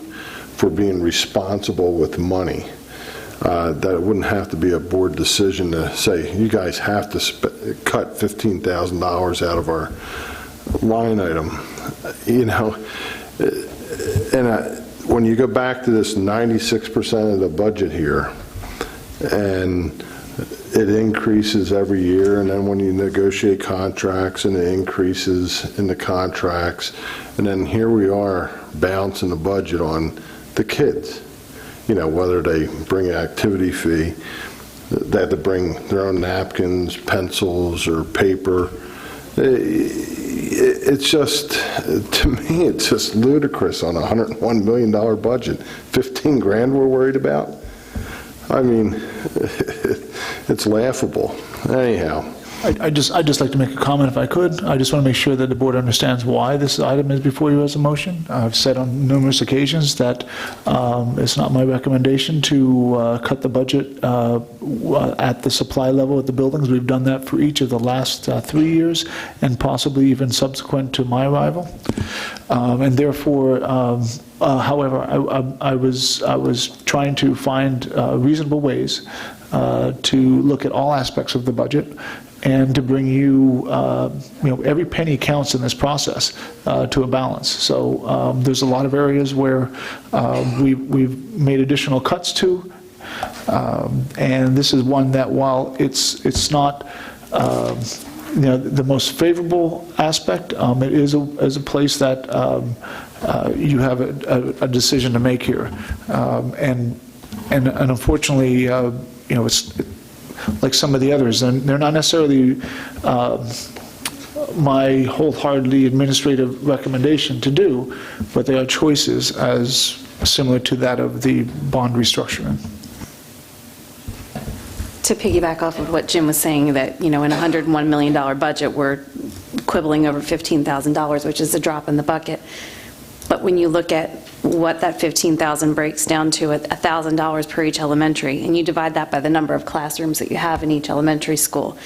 for being responsible with money. That it wouldn't have to be a board decision to say, you guys have to cut $15,000 out of our line item. And when you go back to this 96% of the budget here, and it increases every year, and then when you negotiate contracts and it increases in the contracts, and then here we are balancing the budget on the kids. Whether they bring an activity fee, they have to bring their own napkins, pencils, or paper. It's just, to me, it's just ludicrous on a $101 million budget. 15 grand we're worried about? I mean, it's laughable. Anyhow. I'd just like to make a comment if I could. I just want to make sure that the board understands why this item is before you as a motion. I've said on numerous occasions that it's not my recommendation to cut the budget at the supply level at the buildings. We've done that for each of the last 3 years and possibly even subsequent to my arrival. And therefore, however, I was trying to find reasonable ways to look at all aspects of the budget and to bring you, every penny counts in this process to a balance. So there's a lot of areas where we've made additional cuts to, and this is one that, while it's not the most favorable aspect, it is a place that you have a decision to make here, and unfortunately, it's like some of the others, and they're not necessarily my wholeheartedly administrative recommendation to do, but they are choices as similar to that of the bond restructuring. To piggyback off of what Jim was saying, that, in a $101 million budget, we're quibbling over $15,000, which is a drop in the bucket. But when you look at what that $15,000 breaks down to, $1,000 per each elementary, and you divide that by the number of classrooms that you have in each elementary school,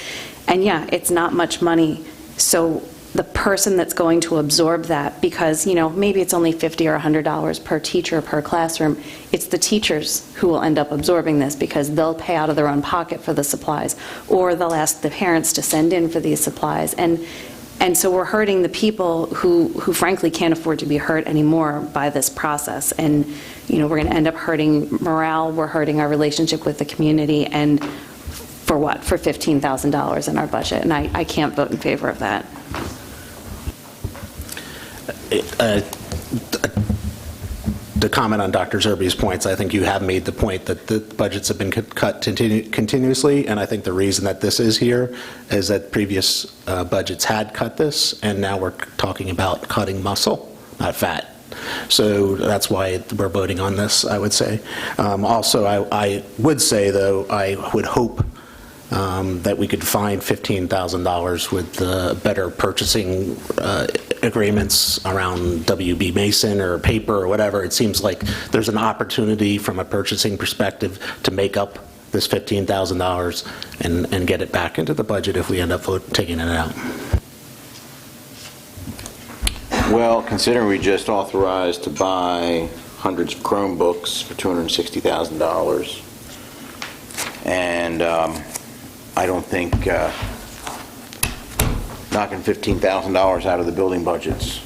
and yeah, it's not much money. So the person that's going to absorb that, because, maybe it's only $50 or $100 per teacher per classroom, it's the teachers who will end up absorbing this because they'll pay out of their own pocket for the supplies, or they'll ask the parents to send in for these supplies. And so we're hurting the people who frankly can't afford to be hurt anymore by this process. And, we're going to end up hurting morale, we're hurting our relationship with the community, and for what? For $15,000 in our budget, and I can't vote in favor of that. To comment on Dr. Zerbe's points, I think you have made the point that the budgets have been cut continuously, and I think the reason that this is here is that previous budgets had cut this, and now we're talking about cutting muscle, not fat. So that's why we're voting on this, I would say. Also, I would say, though, I would hope that we could find $15,000 with better purchasing agreements around WB Mason or paper or whatever. It seems like there's an opportunity from a purchasing perspective to make up this $15,000 and get it back into the budget if we end up taking it out. Well, considering we just authorized to buy hundreds of Chromebooks for $260,000, and I don't think knocking $15,000 out of the building budgets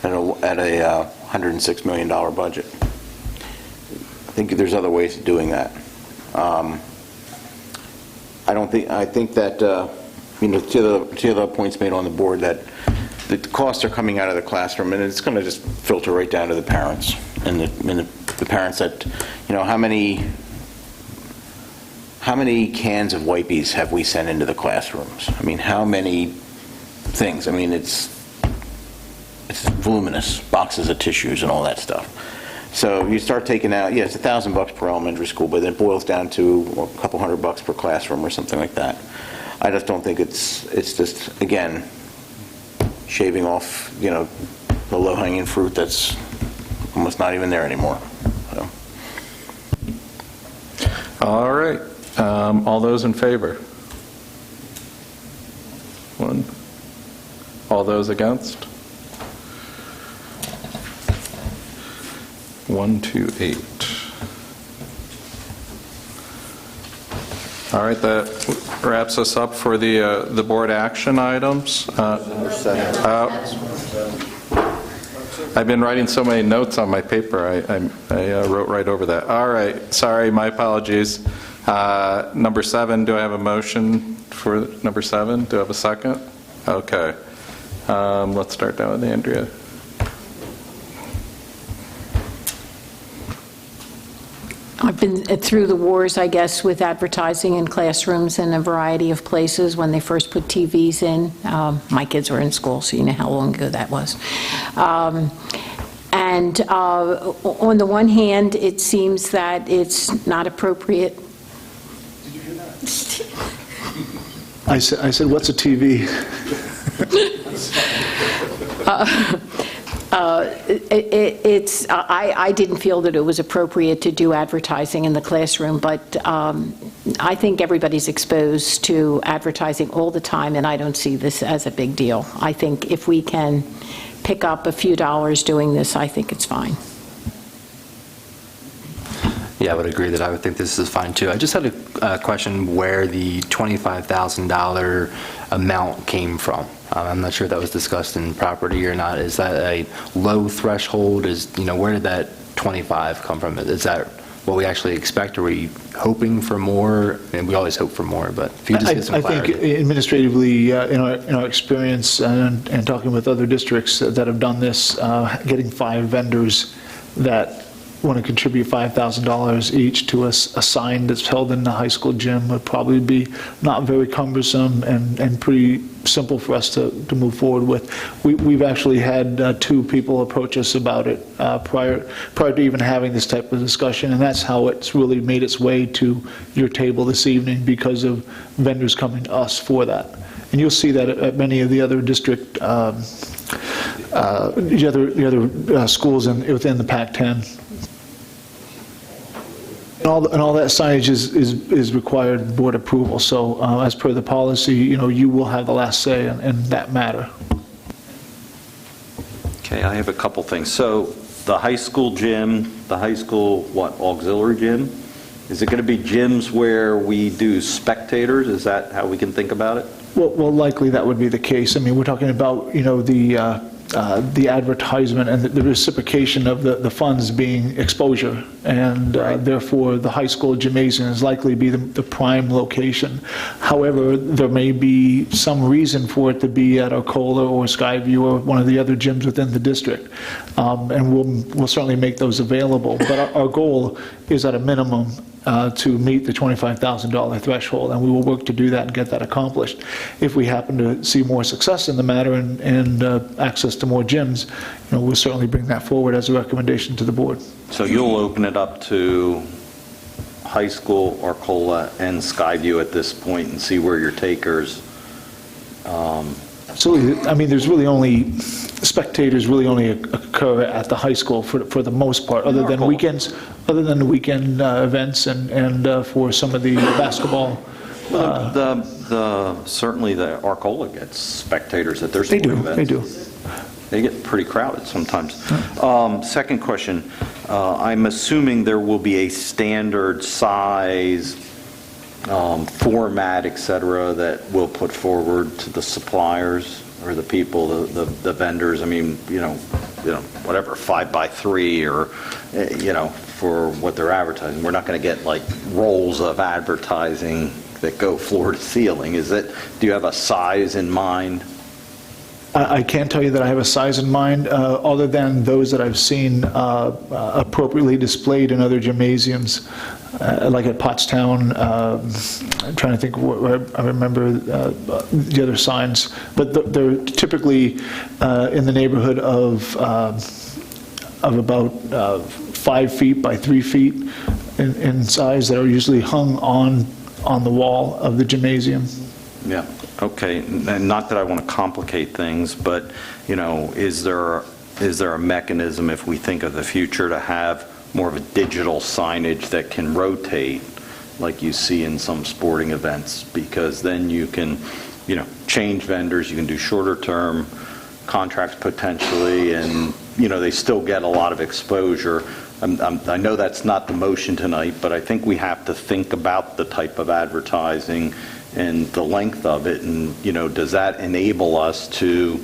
at a $106 million budget. I think there's other ways of doing that. I think that, to the points made on the board, that the costs are coming out of the classroom, and it's going to just filter right down to the parents, and the parents that, how many cans of Wipies have we sent into the classrooms? I mean, how many things? I mean, it's voluminous, boxes of tissues and all that stuff. So you start taking out, it's $1,000 per elementary school, but it boils down to a couple $100 per classroom or something like that. I just don't think it's just, again, shaving off, the low-hanging fruit that's almost not even there anymore. So. All right. All those in favor? One. All those against? 1, 2, 8. All right, that wraps us up for the board action items. I've been writing so many notes on my paper, I wrote right over that. All right, sorry, my apologies. Number 7, do I have a motion for number 7? Do I have a second? Okay. Let's start down with Andrea. I've been through the wars, I guess, with advertising in classrooms in a variety of places when they first put TVs in. My kids were in school, so you know how long ago that was. And on the one hand, it seems that it's not appropriate. Did you hear that? I said, what's a TV? I didn't feel that it was appropriate to do advertising in the classroom, but I think everybody's exposed to advertising all the time, and I don't see this as a big deal. I think if we can pick up a few dollars doing this, I think it's fine. Yeah, I would agree that I would think this is fine too. I just had a question where the $25,000 amount came from. I'm not sure if that was discussed in property or not. Is that a low threshold? Where did that 25 come from? Is that what we actually expect? Are we hoping for more? And we always hope for more, but if you just get some clarity. I think administratively, in our experience and talking with other districts that have done this, getting 5 vendors that want to contribute $5,000 each to a sign that's held in the high school gym would probably be not very cumbersome and pretty simple for us to move forward with. We've actually had 2 people approach us about it prior to even having this type of discussion, and that's how it's really made its way to your table this evening, because of vendors coming to us for that. And you'll see that at many of the other district, the other schools within the Pac-10. And all that signage is required board approval. So as per the policy, you will have the last say in that matter. Okay, I have a couple things. So the high school gym, the high school, auxiliary gym? Is it going to be gyms where we do spectators? Is that how we can think about it? Well, likely that would be the case. I mean, we're talking about, the advertisement and the reciprocation of the funds being exposure, and therefore the high school gymnasium is likely to be the prime location. However, there may be some reason for it to be at Arcola or Skyview or one of the other gyms within the district, and we'll certainly make those available. But our goal is at a minimum to meet the $25,000 threshold, and we will work to do that and get that accomplished. If we happen to see more success in the matter and access to more gyms, we'll certainly bring that forward as a recommendation to the board. So you'll open it up to high school, Arcola, and Skyview at this point and see where your takers... Absolutely. I mean, there's really only, spectators really only occur at the high school for the most part, other than weekends, other than the weekend events and for some of the basketball. Certainly the Arcola gets spectators at their sporting events. They do. They get pretty crowded sometimes. Second question, I'm assuming there will be a standard size, format, et cetera, that we'll put forward to the suppliers or the people, the vendors. I mean, whatever, 5x3 or, for what they're advertising. We're not going to get like rolls of advertising that go floor to ceiling. Do you have a size in mind? I can't tell you that I have a size in mind, other than those that I've seen appropriately displayed in other gymnasiums, like at Pottstown. I'm trying to think where I remember the other signs, but they're typically in the neighborhood of about 5 feet by 3 feet in size, that are usually hung on the wall of the gymnasium. Yeah. Okay, and not that I want to complicate things, but, is there a mechanism, if we think of the future, to have more of a digital signage that can rotate like you see in some sporting events? Because then you can, change vendors, you can do shorter term contracts potentially, and, they still get a lot of exposure. I know that's not the motion tonight, but I think we have to think about the type of advertising and the length of it, and does that enable us to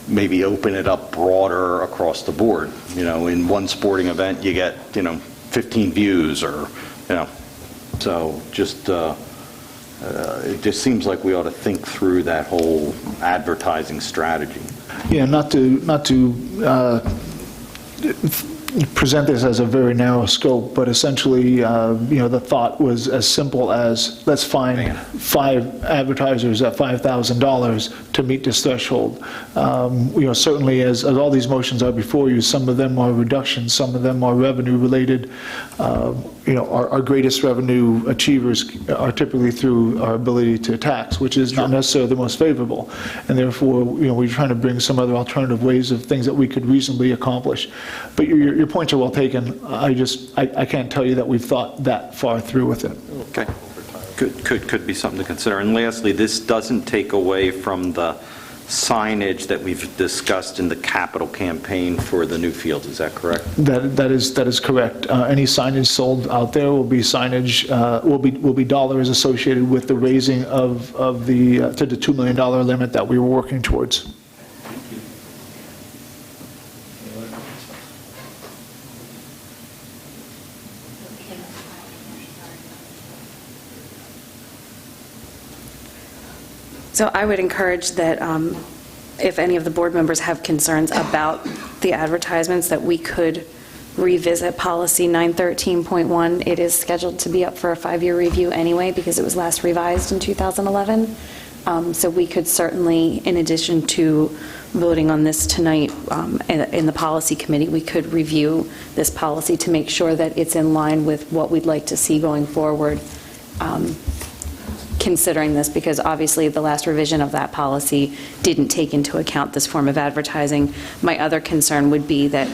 maybe open it up broader across the board? In one sporting event you get 15 views, or so just it just seems like we ought to think through that whole advertising strategy. Yeah, not to present this as a very narrow scope, but essentially, the thought was as simple as, let's find 5 advertisers at $5,000 to meet this threshold. Certainly, as all these motions are before you, some of them are reductions, some of them are revenue related. Our greatest revenue achievers are typically through our ability to tax, which is not necessarily the most favorable. And therefore, we're trying to bring some other alternative ways of things that we could reasonably accomplish. But your points are well taken. I can't tell you that we've thought that far through with it. Okay. Could be something to consider. And lastly, this doesn't take away from the signage that we've discussed in the capital campaign for the new field. Is that correct? That is correct. Any signage sold out there will be signage, will be dollars associated with the raising of the to the $2 million limit that we were working towards. So I would encourage that if any of the board members have concerns about the advertisements, that we could revisit policy 913.1. It is scheduled to be up for a 5-year review anyway, because it was last revised in 2011. So we could certainly, in addition to voting on this tonight in the policy committee, we could review this policy to make sure that it's in line with what we'd like to see going forward, considering this, because obviously the last revision of that policy didn't take into account this form of advertising. My other concern would be that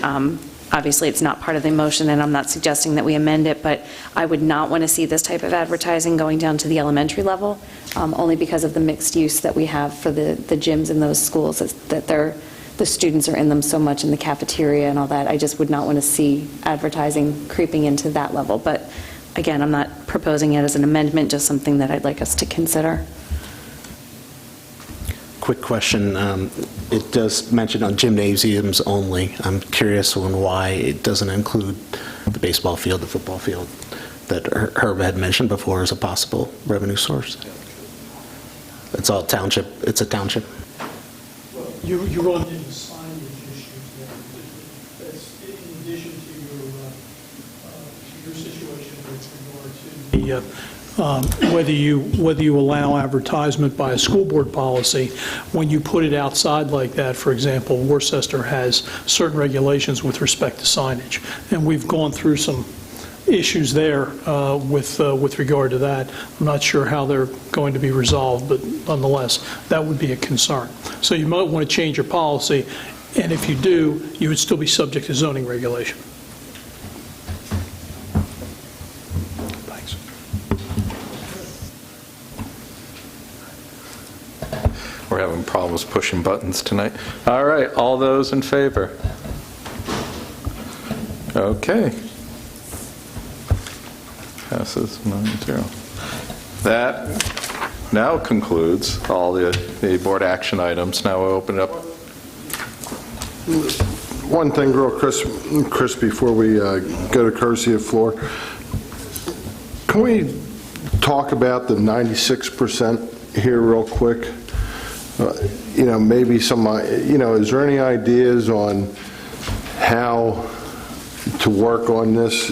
obviously it's not part of the motion, and I'm not suggesting that we amend it, but I would not want to see this type of advertising going down to the elementary level, only because of the mixed use that we have for the gyms in those schools, that the students are in them so much in the cafeteria and all that. I just would not want to see advertising creeping into that level. But again, I'm not proposing it as an amendment, just something that I'd like us to consider. Quick question. It does mention on gymnasiums only. I'm curious on why it doesn't include the baseball field, the football field, that Herb had mentioned before as a possible revenue source. It's all township. It's a township. You run into signage issues there. That's in addition to your situation with regard to whether you allow advertisement by a school board policy. When you put it outside like that, for example, Worcester has certain regulations with respect to signage, and we've gone through some issues there with regard to that. I'm not sure how they're going to be resolved, but nonetheless, that would be a concern. So you might want to change your policy, and if you do, you would still be subject to zoning regulation. Thanks. We're having problems pushing buttons tonight. All right, all those in favor? Okay. Passes 9-0. That now concludes all the board action items. Now we'll open it up. One thing, Chris, before we go to courtesy of floor, can we talk about the 96% here real quick? Maybe some, is there any ideas on how to work on this?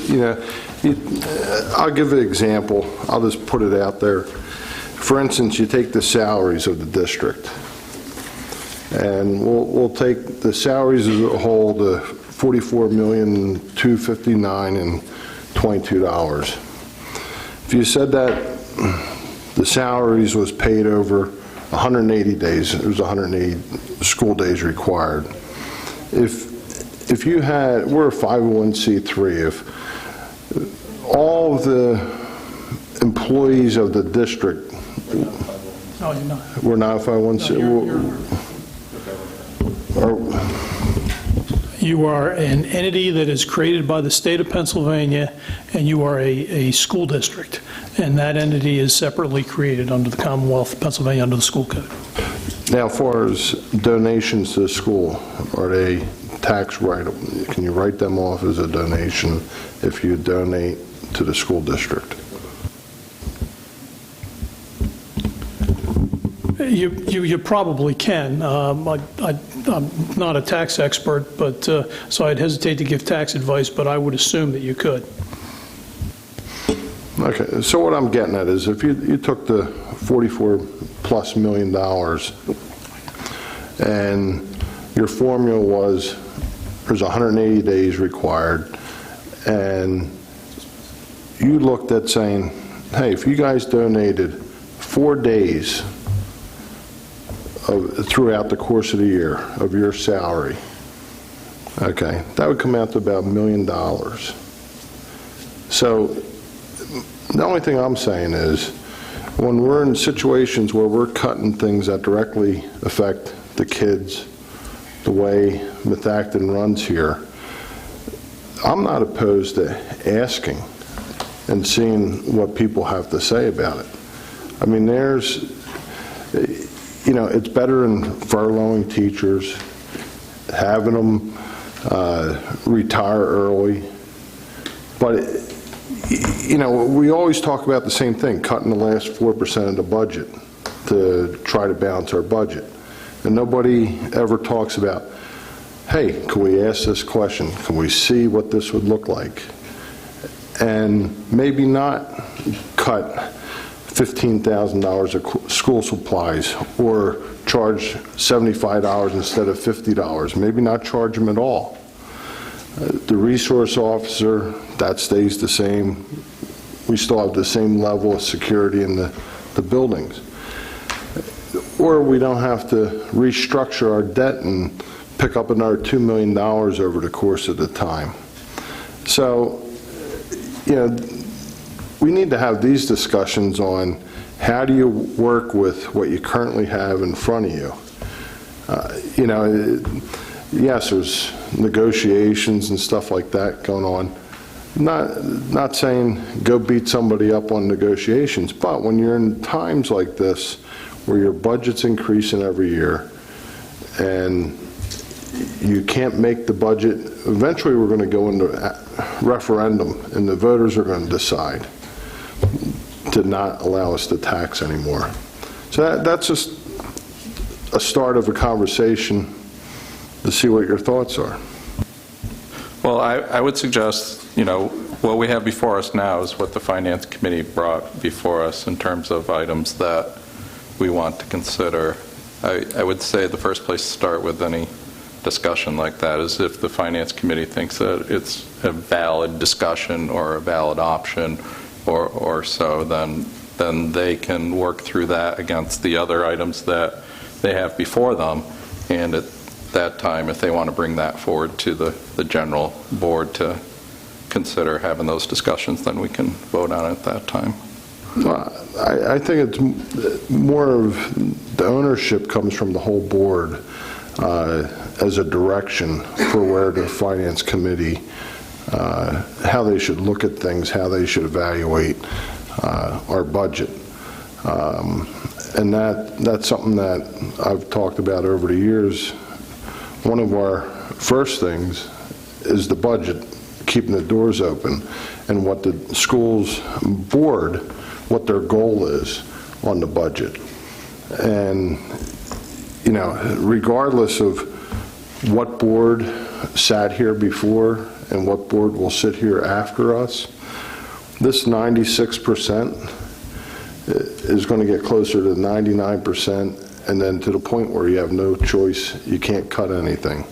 I'll give an example. I'll just put it out there. For instance, you take the salaries of the district, and we'll take the salaries as a whole to $44,259,022. If you said that the salaries was paid over 180 days, it was 180 school days required. If you had, we're a 501c3, if all of the employees of the district. No, you're not. We're not a 501c. You are an entity that is created by the state of Pennsylvania, and you are a school district. And that entity is separately created under the Commonwealth of Pennsylvania under the school code. Now, as far as donations to the school, are they tax write-up? Can you write them off as a donation if you donate to the school district? You probably can. I'm not a tax expert, but so I'd hesitate to give tax advice, but I would assume that you could. Okay, so what I'm getting at is if you took the $44+ million and your formula was there's 180 days required, and you looked at saying, hey, if you guys donated 4 days throughout the course of the year of your salary, okay, that would come out to about $1 million. So the only thing I'm saying is when we're in situations where we're cutting things that directly affect the kids, the way Methacton runs here, I'm not opposed to asking and seeing what people have to say about it. I mean, it's better than furloughing teachers, having them retire early. But, we always talk about the same thing, cutting the last 4% of the budget to try to balance our budget. And nobody ever talks about, hey, can we ask this question? Can we see what this would look like? And maybe not cut $15,000 of school supplies or charge $75 instead of $50. Maybe not charge them at all. The resource officer, that stays the same. We still have the same level of security in the buildings. Or we don't have to restructure our debt and pick up another $2 million over the course of the time. So, we need to have these discussions on how do you work with what you currently have in front of you. Yes, there's negotiations and stuff like that going on. Not saying go beat somebody up on negotiations, but when you're in times like this, where your budget's increasing every year, and you can't make the budget, eventually we're going to go into referendum, and the voters are going to decide to not allow us to tax anymore. So that's just a start of a conversation to see what your thoughts are. Well, I would suggest, what we have before us now is what the Finance Committee brought before us in terms of items that we want to consider. I would say the first place to start with any discussion like that is if the Finance Committee thinks that it's a valid discussion or a valid option or so, then they can work through that against the other items that they have before them. And at that time, if they want to bring that forward to the general board to consider having those discussions, then we can vote on it at that time. Well, I think it's more of the ownership comes from the whole board as a direction for where the Finance Committee, how they should look at things, how they should evaluate our budget. And that's something that I've talked about over the years. One of our first things is the budget, keeping the doors open, and what the school's board, what their goal is on the budget. And, regardless of what board sat here before and what board will sit here after us, this 96% is going to get closer to 99%, and then to the point where you have no choice, you can't cut anything.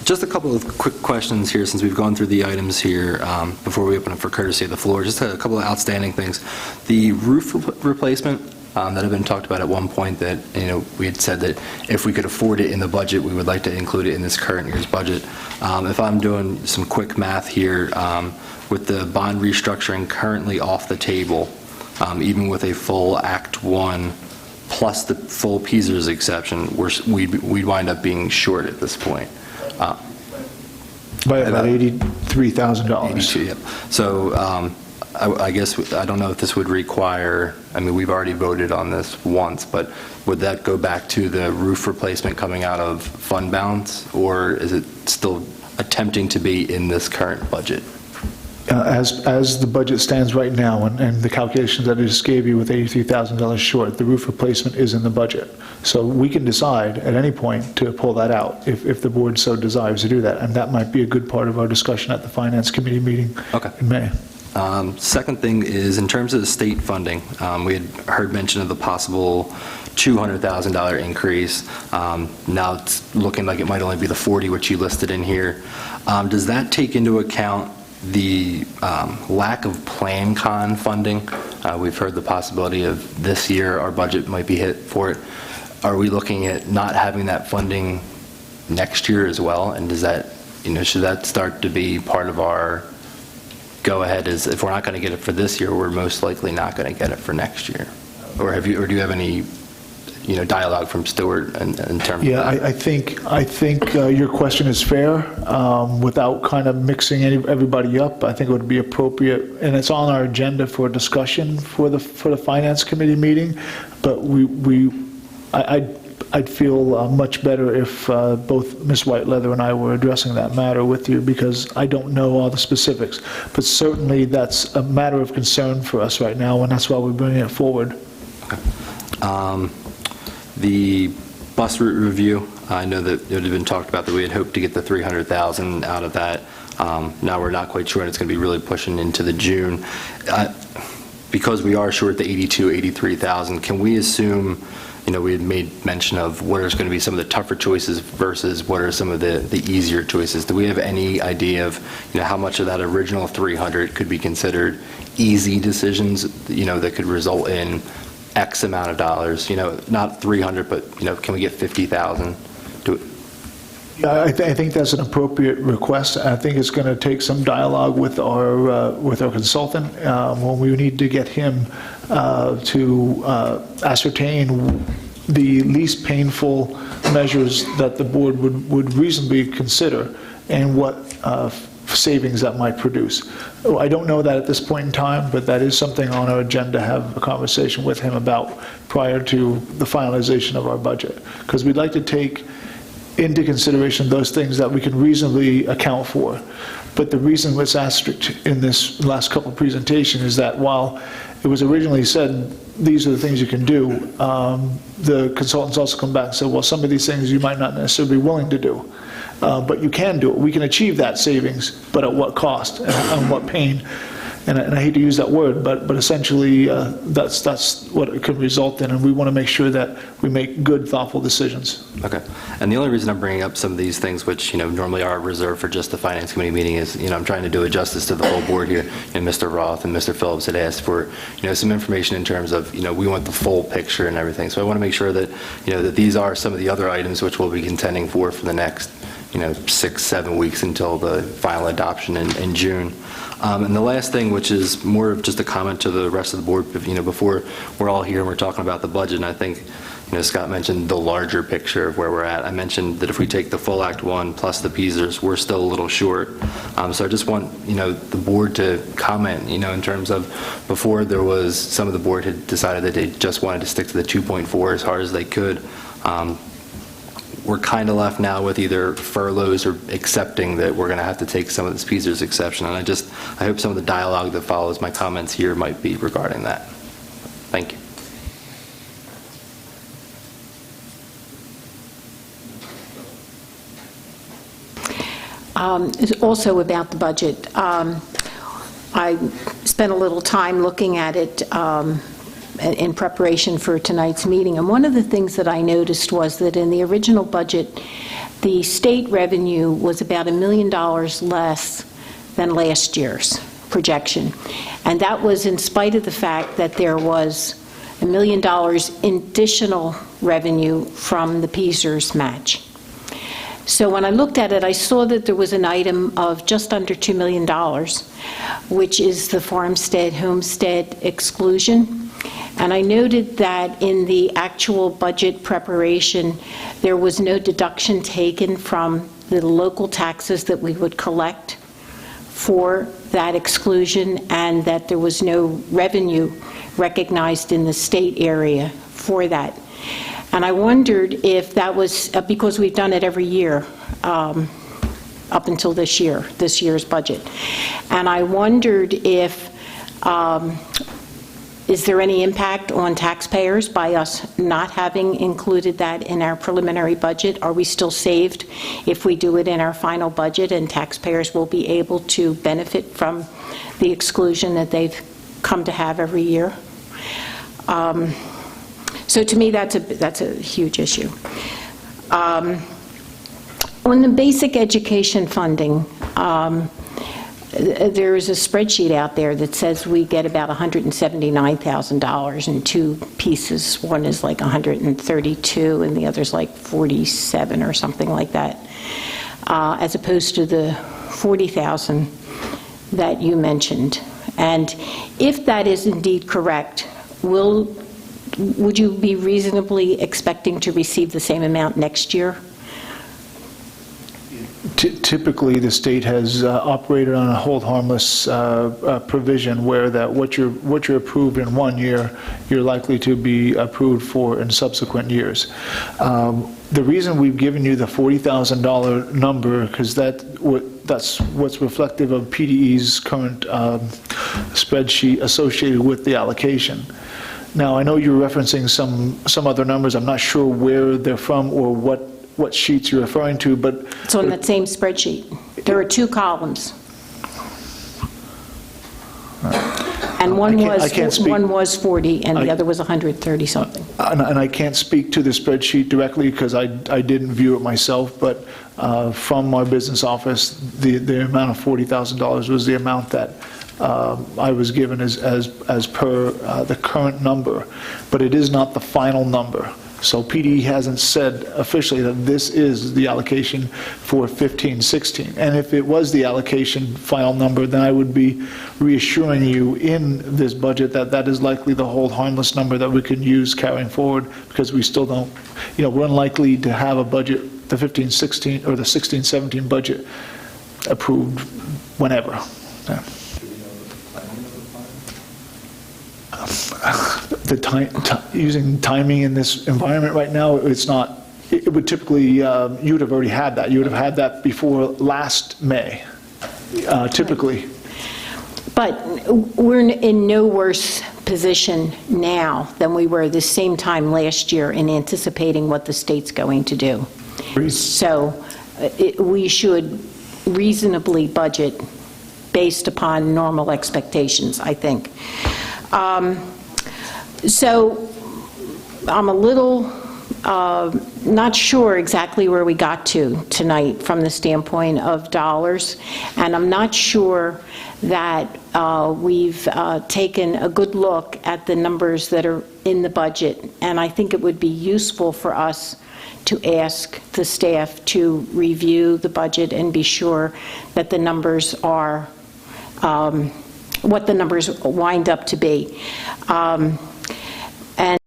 Just a couple of quick questions here since we've gone through the items here before we open up for courtesy of the floor. Just a couple of outstanding things. The roof replacement that had been talked about at one point that, we had said that if we could afford it in the budget, we would like to include it in this current year's budget. If I'm doing some quick math here, with the bond restructuring currently off the table, even with a full Act 1 plus the full PSERS exception, we'd wind up being short at this point. By about $83,000. 82, yep. So I guess, I don't know if this would require, we've already voted on this once, but would that go back to the roof replacement coming out of fund balance, or is it still attempting to be in this current budget? As the budget stands right now, and the calculations that I just gave you with $83,000 short, the roof replacement is in the budget. So we can decide at any point to pull that out if the board so desires to do that. And that might be a good part of our discussion at the Finance Committee meeting in May. Second thing is, in terms of the state funding, we had heard mention of the possible $200,000 increase. Now it's looking like it might only be the 40, which you listed in here. Does that take into account the lack of Plan-Con funding? We've heard the possibility of this year our budget might be hit for it. Are we looking at not having that funding next year as well? And does that, should that start to be part of our go-ahead? Is if we're not going to get it for this year, we're most likely not going to get it for next year? Or do you have any dialogue from Stuart in terms of that? I think your question is fair. Without kind of mixing everybody up, I think it would be appropriate, and it's on our agenda for discussion for the Finance Committee meeting. But I'd feel much better if both Ms. Whiteleather and I were addressing that matter with you, because I don't know all the specifics. But certainly that's a matter of concern for us right now, and that's why we're bringing it forward. Okay. The bus route review, I know that it had been talked about that we had hoped to get the $300,000 out of that. Now we're not quite sure, and it's going to be really pushing into the June. Because we are short the $83,000, can we assume, we had made mention of what is going to be some of the tougher choices versus what are some of the easier choices? Do we have any idea of, how much of that original 300 could be considered easy decisions, that could result in X amount of dollars, not 300, but, can we get 50,000? Yeah, I think that's an appropriate request. I think it's going to take some dialogue with our consultant, when we need to get him to ascertain the least painful measures that the board would reasonably consider and what savings that might produce. I don't know that at this point in time, but that is something on our agenda to have a conversation with him about prior to the finalization of our budget, because we'd like to take into consideration those things that we can reasonably account for. But the reason it's asterisked in this last couple of presentations is that while it was originally said, these are the things you can do, the consultants also come back and say, well, some of these things you might not necessarily be willing to do. But you can do it. We can achieve that savings, but at what cost and what pain? And I hate to use that word, but essentially that's what it could result in, and we want to make sure that we make good, thoughtful decisions. Okay. And the only reason I'm bringing up some of these things, which, normally are reserved for just the Finance Committee meeting, is, I'm trying to do a justice to the whole board here. And Mr. Roth and Mr. Phillips had asked for, some information in terms of, we want the full picture and everything. So I want to make sure that, that these are some of the other items which we'll be contending for the next, 6-7 weeks until the final adoption in June. And the last thing, which is more of just a comment to the rest of the board, before we're all here and we're talking about the budget, and I think, Scott mentioned the larger picture of where we're at. I mentioned that if we take the full Act 1 plus the PSERS, we're still a little short. So I just want, the board to comment, in terms of before there was, some of the board had decided that they just wanted to stick to the 2.4 as hard as they could. We're kind of left now with either furloughs or accepting that we're going to have to take some of this PSERS exception. And I hope some of the dialogue that follows my comments here might be regarding that. Thank you. Also about the budget, I spent a little time looking at it in preparation for tonight's meeting. And one of the things that I noticed was that in the original budget, the state revenue was about $1 million less than last year's projection. And that was in spite of the fact that there was $1 million in additional revenue from the PSERS match. So when I looked at it, I saw that there was an item of just under $2 million, which is the farmstead homestead exclusion. And I noted that in the actual budget preparation, there was no deduction taken from the local taxes that we would collect for that exclusion, and that there was no revenue recognized in the state area for that. And I wondered if that was, because we've done it every year up until this year's budget. And I wondered if, is there any impact on taxpayers by us not having included that in our preliminary budget? Are we still saved if we do it in our final budget, and taxpayers will be able to benefit from the exclusion that they've come to have every year? So to me, that's a huge issue. On the basic education funding, there is a spreadsheet out there that says we get about $179,000 in two pieces. One is like 132 and the other's like 47 or something like that, as opposed to the 40,000 that you mentioned. And if that is indeed correct, would you be reasonably expecting to receive the same amount next year? Typically, the state has operated on a hold harmless provision, where that what you're approved in one year, you're likely to be approved for in subsequent years. The reason we've given you the $40,000 number, because that's what's reflective of PDE's current spreadsheet associated with the allocation. Now, I know you're referencing some other numbers. I'm not sure where they're from or what sheets you're referring to, but... It's on that same spreadsheet. There are two columns. And one was 40 and the other was 130 something. And I can't speak to the spreadsheet directly because I didn't view it myself, but from our business office, the amount of $40,000 was the amount that I was given as per the current number, but it is not the final number. So PD hasn't said officially that this is the allocation for 15-16. And if it was the allocation final number, then I would be reassuring you in this budget that that is likely the hold harmless number that we can use carrying forward, because we still don't, we're unlikely to have a budget, the 15-16 or the 16-17 budget approved whenever. Yeah. Using timing in this environment right now, it's not, it would typically, you would have already had that. You would have had that before last May, typically. But we're in no worse position now than we were the same time last year in anticipating what the state's going to do. So we should reasonably budget based upon normal expectations, I think. So I'm a little not sure exactly where we got to tonight from the standpoint of dollars, and I'm not sure that we've taken a good look at the numbers that are in the budget, and I think it would be useful for us to ask the staff to review the budget and be sure that the numbers are what the numbers wind up to be. And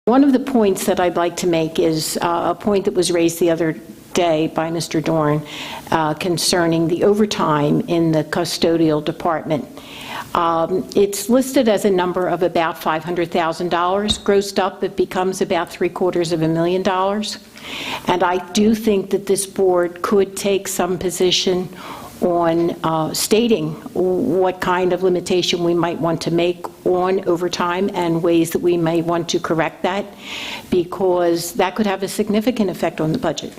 one of the points that I'd like to make is a point that was raised the other day by Mr. Dorn concerning the overtime in the custodial department. It's listed as a number of about $500,000. Grossed up, it becomes about $750,000. And I do think that this board could take some position on stating what kind of limitation we might want to make on overtime and ways that we may want to correct that, because that could have a significant effect on the budget.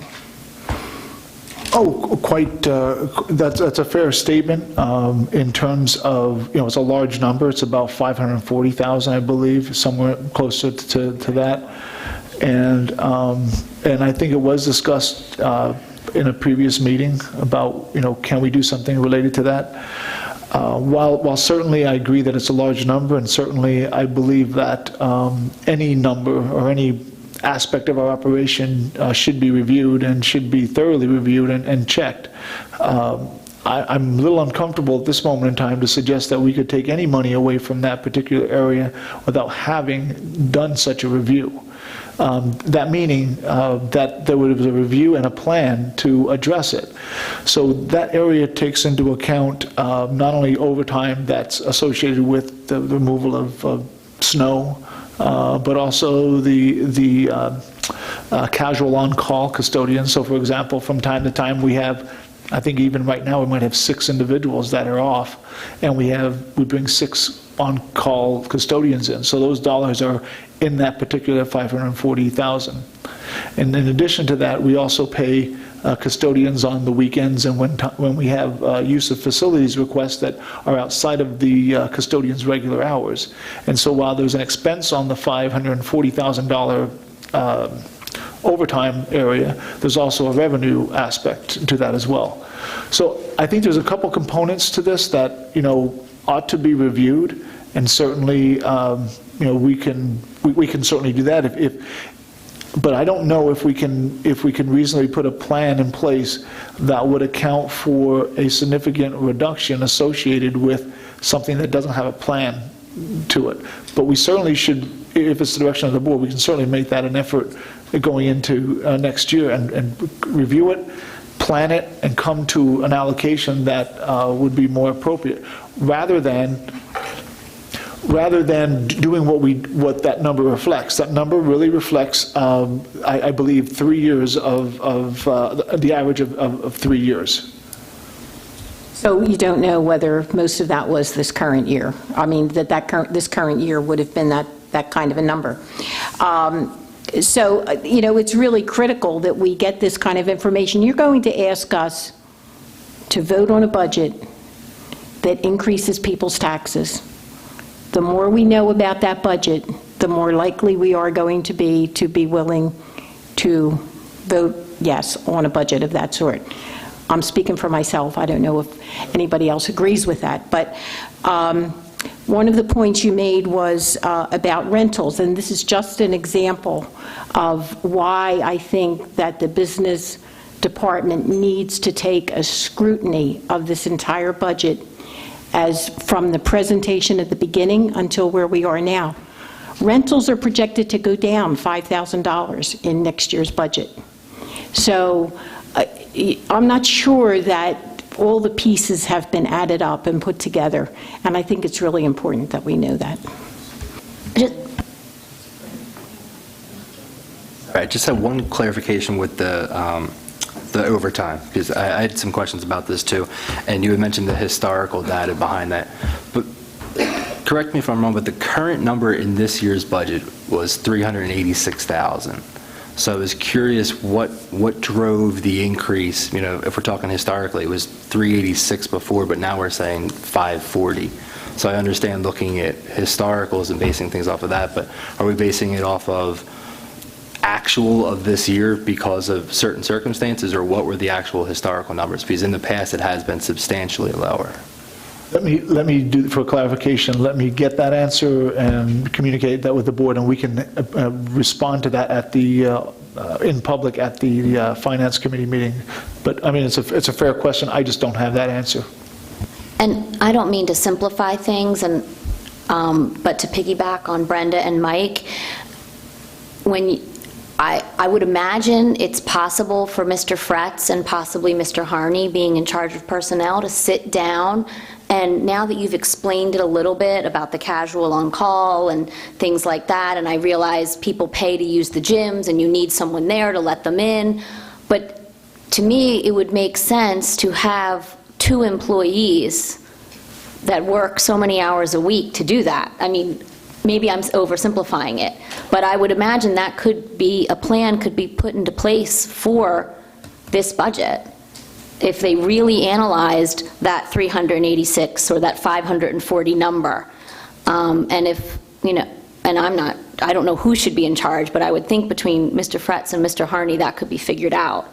Oh, quite, that's a fair statement in terms of, it's a large number. It's about 540,000, I believe, somewhere closer to that. And I think it was discussed in a previous meeting about, can we do something related to that? While certainly I agree that it's a large number, and certainly I believe that any number or any aspect of our operation should be reviewed and should be thoroughly reviewed and checked. I'm a little uncomfortable at this moment in time to suggest that we could take any money away from that particular area without having done such a review. That meaning that there was a review and a plan to address it. So that area takes into account not only overtime that's associated with the removal of snow, but also the casual on-call custodians. So, for example, from time to time we have, I think even right now we might have 6 individuals that are off, and we bring 6 on-call custodians in. So those dollars are in that particular 540,000. And in addition to that, we also pay custodians on the weekends and when we have use of facilities requests that are outside of the custodian's regular hours. And so while there's an expense on the $540,000 overtime area, there's also a revenue aspect to that as well. So I think there's a couple components to this that, ought to be reviewed, and certainly, we can certainly do that but I don't know if we can reasonably put a plan in place that would account for a significant reduction associated with something that doesn't have a plan to it. But we certainly should, if it's the direction of the board, we can certainly make that an effort going into next year and review it, plan it, and come to an allocation that would be more appropriate, rather than doing what that number reflects. That number really reflects, I believe, 3 years of the average of 3 years. So you don't know whether most of that was this current year? I mean, this current year would have been that kind of a number. So, it's really critical that we get this kind of information. You're going to ask us to vote on a budget that increases people's taxes. The more we know about that budget, the more likely we are going to be willing to vote yes on a budget of that sort. I'm speaking for myself. I don't know if anybody else agrees with that. But One of the points you made was about rentals, and this is just an example of why I think that the business department needs to take a scrutiny of this entire budget as from the presentation at the beginning until where we are now. Rentals are projected to go down $5,000 in next year's budget. So I'm not sure that all the pieces have been added up and put together, and I think it's really important that we know that. All right, just have one clarification with the overtime, because I had some questions about this too, and you had mentioned the historical data behind that. But correct me if I'm wrong, but the current number in this year's budget was $386,000. So I was curious what drove the increase. You know, if we're talking historically, it was 386 before, but now we're saying 540. So I understand looking at historicals and basing things off of that, but are we basing it off of actual of this year because of certain circumstances, or what were the actual historical numbers? Because in the past, it has been substantially lower. Let me do, for clarification, let me get that answer and communicate that with the board, and we can respond to that at the, in public at the Finance Committee meeting. But, I mean, it's a fair question. I just don't have that answer. And I don't mean to simplify things, and but to piggyback on Brenda and Mike, I would imagine it's possible for Mr. Fretz and possibly Mr. Harney, being in charge of personnel, to sit down, and now that you've explained it a little bit about the casual on-call and things like that, and I realize people pay to use the gyms and you need someone there to let them in, but to me, it would make sense to have 2 employees that work so many hours a week to do that. I mean, maybe I'm oversimplifying it, but I would imagine that could be, a plan could be put into place for this budget if they really analyzed that 386 or that 540 number. And if, you know, and I don't know who should be in charge, but I would think between Mr. Fretz and Mr. Harney that could be figured out.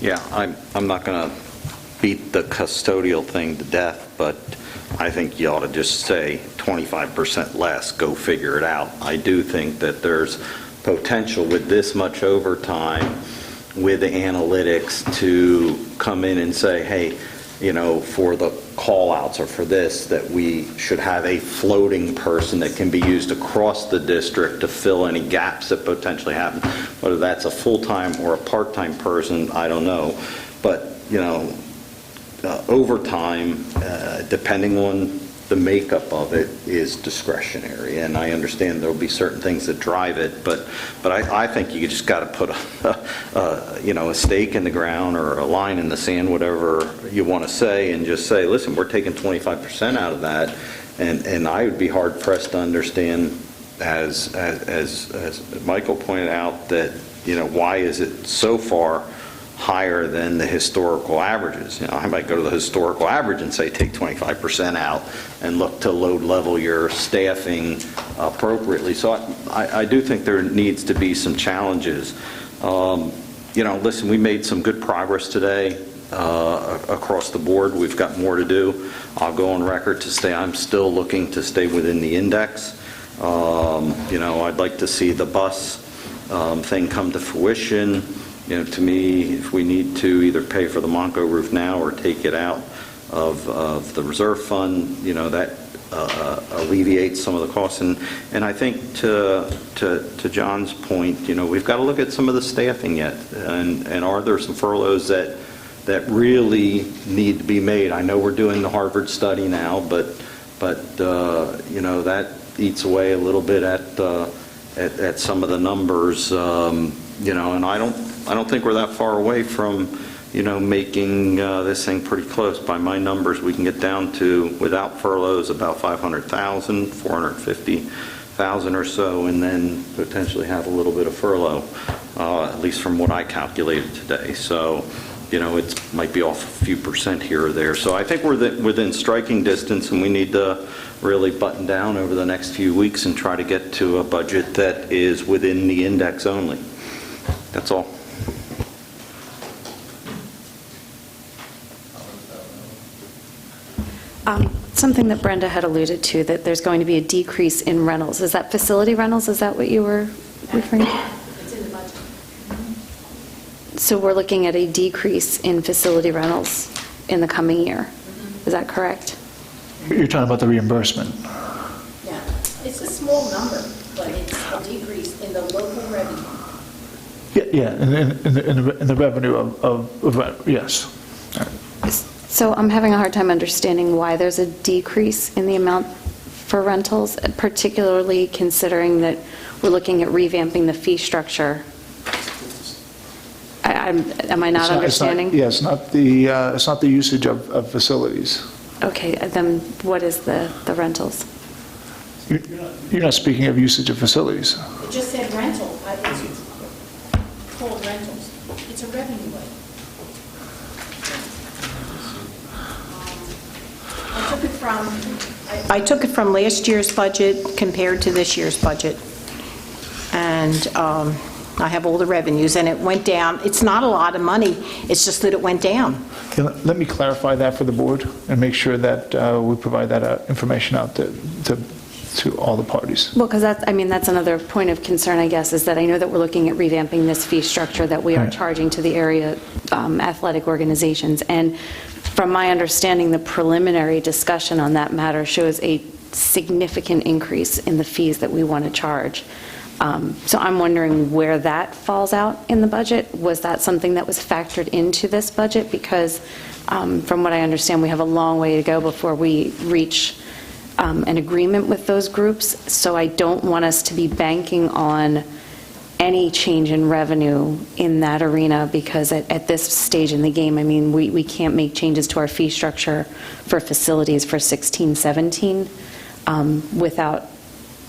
Yeah, I'm not going to beat the custodial thing to death, but I think you ought to just say 25% less, go figure it out. I do think that there's potential with this much overtime with the analytics to come in and say, hey, you know, for the call-outs or for this, that we should have a floating person that can be used across the district to fill any gaps that potentially happen. Whether that's a full-time or a part-time person, I don't know. But, you know, overtime, depending on the makeup of it, is discretionary, and I understand there'll be certain things that drive it, but I think you just got to put a stake in the ground or a line in the sand, whatever you want to say, and just say, listen, we're taking 25% out of that, and I would be hard pressed to understand, as Michael pointed out, that, you know, why is it so far higher than the historical averages? You know, I might go to the historical average and say take 25% out and look to load level your staffing appropriately. So I do think there needs to be some challenges. You know, listen, we made some good progress today across the board. We've got more to do. I'll go on record to say I'm still looking to stay within the index. You know, I'd like to see the bus thing come to fruition. You know, to me, if we need to either pay for the Monco roof now or take it out of the reserve fund, you know, that alleviates some of the costs. And I think to John's point, you know, we've got to look at some of the staffing yet. And are there some furloughs that really need to be made? I know we're doing the Harvard study now, but you know, that eats away a little bit at some of the numbers. You know, and I don't think we're that far away from, you know, making this thing pretty close. By my numbers, we can get down to, without furloughs, about 500,000, 450,000 or so, and then potentially have a little bit of furlough, at least from what I calculated today. So, you know, it might be off a few percent here or there. So I think we're within striking distance, and we need to really button down over the next few weeks and try to get to a budget that is within the index only. That's all. Something that Brenda had alluded to, that there's going to be a decrease in rentals. Is that facility rentals? Is that what you were referring to? It's in the budget. So we're looking at a decrease in facility rentals in the coming year. Is that correct? You're talking about the reimbursement. Yeah, it's a small number, but it's a decrease in the local revenue. Yeah, in the revenue of yes. So I'm having a hard time understanding why there's a decrease in the amount for rentals, particularly considering that we're looking at revamping the fee structure. Am I not understanding? Yes, it's not the usage of facilities. Okay, then what is the rentals? You're not speaking of usage of facilities. It just said rental, it's called rentals. It's a revenue item. I took it from last year's budget compared to this year's budget. And I have all the revenues, and it went down. It's not a lot of money, it's just that it went down. Okay, let me clarify that for the board and make sure that we provide that information out to all the parties. Well, because that's another point of concern, I guess, is that I know that we're looking at revamping this fee structure that we are Right. charging to the area athletic organizations. And from my understanding, the preliminary discussion on that matter shows a significant increase in the fees that we want to charge. So I'm wondering where that falls out in the budget. Was that something that was factored into this budget? Because from what I understand, we have a long way to go before we reach an agreement with those groups. So I don't want us to be banking on any change in revenue in that arena, because at this stage in the game, we can't make changes to our fee structure for facilities for 16-17 without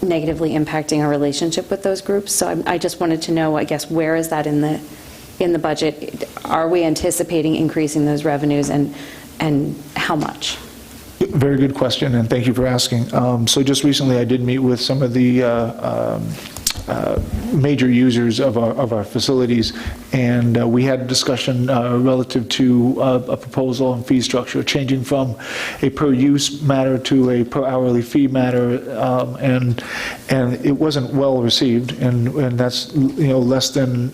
negatively impacting our relationship with those groups. So I just wanted to know, I guess, where is that in the budget? Are we anticipating increasing those revenues, and how much? Very good question, and thank you for asking. So just recently, I did meet with some of the major users of our facilities, and we had a discussion relative to a proposal and fee structure, changing from a per-use matter to a per-hourly fee matter, and it wasn't well received, and that's less than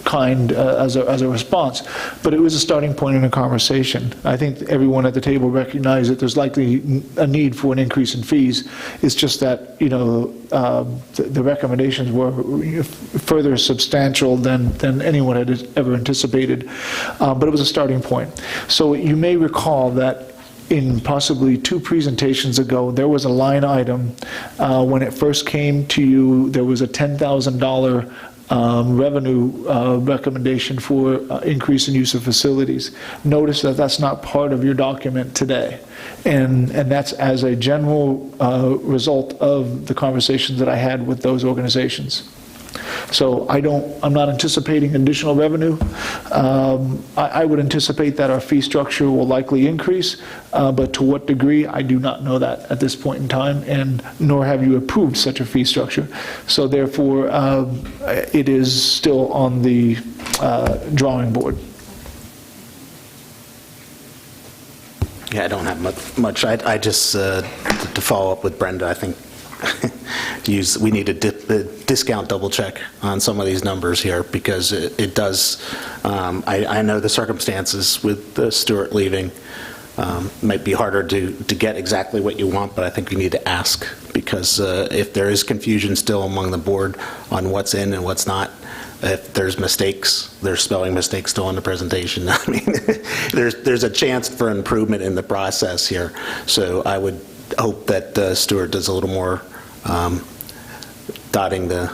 kind as a response, but it was a starting point in a conversation. I think everyone at the table recognized that there's likely a need for an increase in fees. It's just that the recommendations were further substantial than anyone had ever anticipated, but it was a starting point. So you may recall that in possibly 2 presentations ago, there was a line item when it first came to you. There was a $10,000 revenue recommendation for increase in use of facilities. Notice that that's not part of your document today. And that's as a general result of the conversations that I had with those organizations. So I'm not anticipating additional revenue. I would anticipate that our fee structure will likely increase, but to what degree, I do not know that at this point in time, and nor have you approved such a fee structure. So therefore, it is still on the drawing board. Yeah, I don't have much. I just, to follow up with Brenda, I think we need a discount double check on some of these numbers here, because it does, I know the circumstances with Stuart leaving might be harder to get exactly what you want, but I think you need to ask, because if there is confusion still among the board on what's in and what's not, if there's spelling mistakes still in the presentation, there's a chance for improvement in the process here. So I would hope that Stuart does a little more dotting the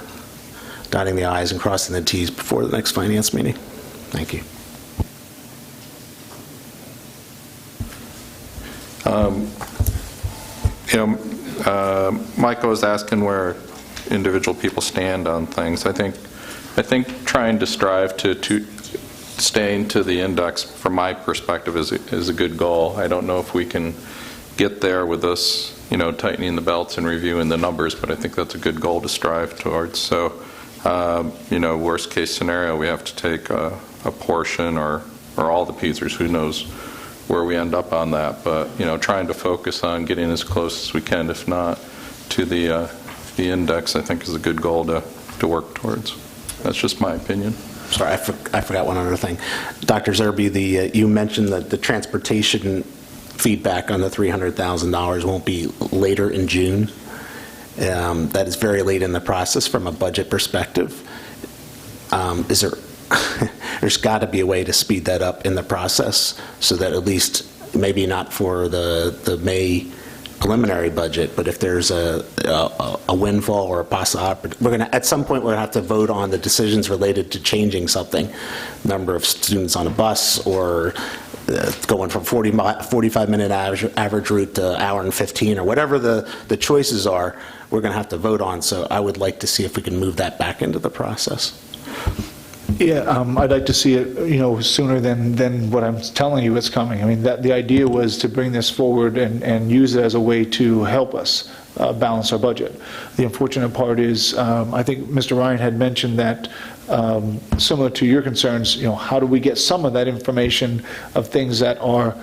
I's and crossing the T's before the next finance meeting. Thank you. Michael was asking where individual people stand on things. I think trying to strive to staying to the index, from my perspective, is a good goal. I don't know if we can get there with us, tightening the belts and reviewing the numbers, but I think that's a good goal to strive towards. So, worst case scenario, we have to take a portion or all the PSERs, who knows where we end up on that. But, trying to focus on getting as close as we can, if not to the index, I think is a good goal to work towards. That's just my opinion. Sorry, I forgot one other thing. Dr. Zerbe, you mentioned that the transportation feedback on the $300,000 won't be later in June. That is very late in the process from a budget perspective. There's got to be a way to speed that up in the process so that at least, maybe not for the May preliminary budget, but if there's a windfall or a possibility, at some point we're going to have to vote on the decisions related to changing something, number of students on a bus, or going from 45-minute average route to hour and 15, or whatever the choices are, we're going to have to vote on. So I would like to see if we can move that back into the process. Yeah, I'd like to see it, sooner than what I'm telling you is coming. I mean, the idea was to bring this forward and use it as a way to help us balance our budget. The unfortunate part is, I think Mr. Ryan had mentioned that, similar to your concerns, how do we get some of that information of things that are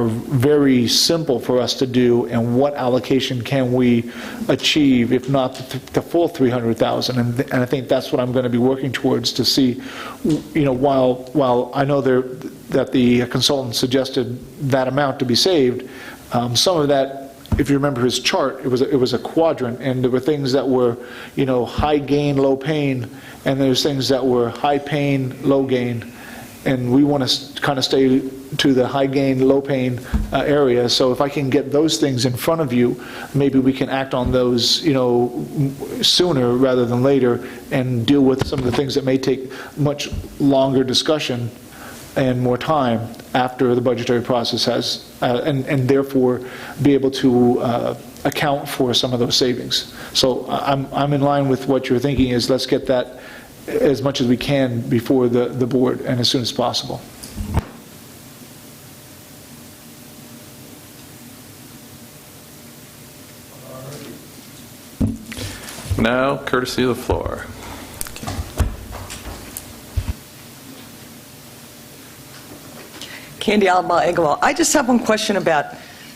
very simple for us to do, and what allocation can we achieve, if not the full 300,000? And I think that's what I'm going to be working towards, to see, while I know that the consultant suggested that amount to be saved, some of that, if you remember his chart, it was a quadrant, and there were things that were, high gain, low pain, and there's things that were high pain, low gain, and we want to kind of stay to the high gain, low pain area. So if I can get those things in front of you, maybe we can act on those, sooner rather than later, and deal with some of the things that may take much longer discussion and more time after the budgetary process has, and therefore be able to account for some of those savings. So I'm in line with what you're thinking, is let's get that as much as we can before the board, and as soon as possible. Now, courtesy of the floor. Candy Alaba, Englewood. I just have one question about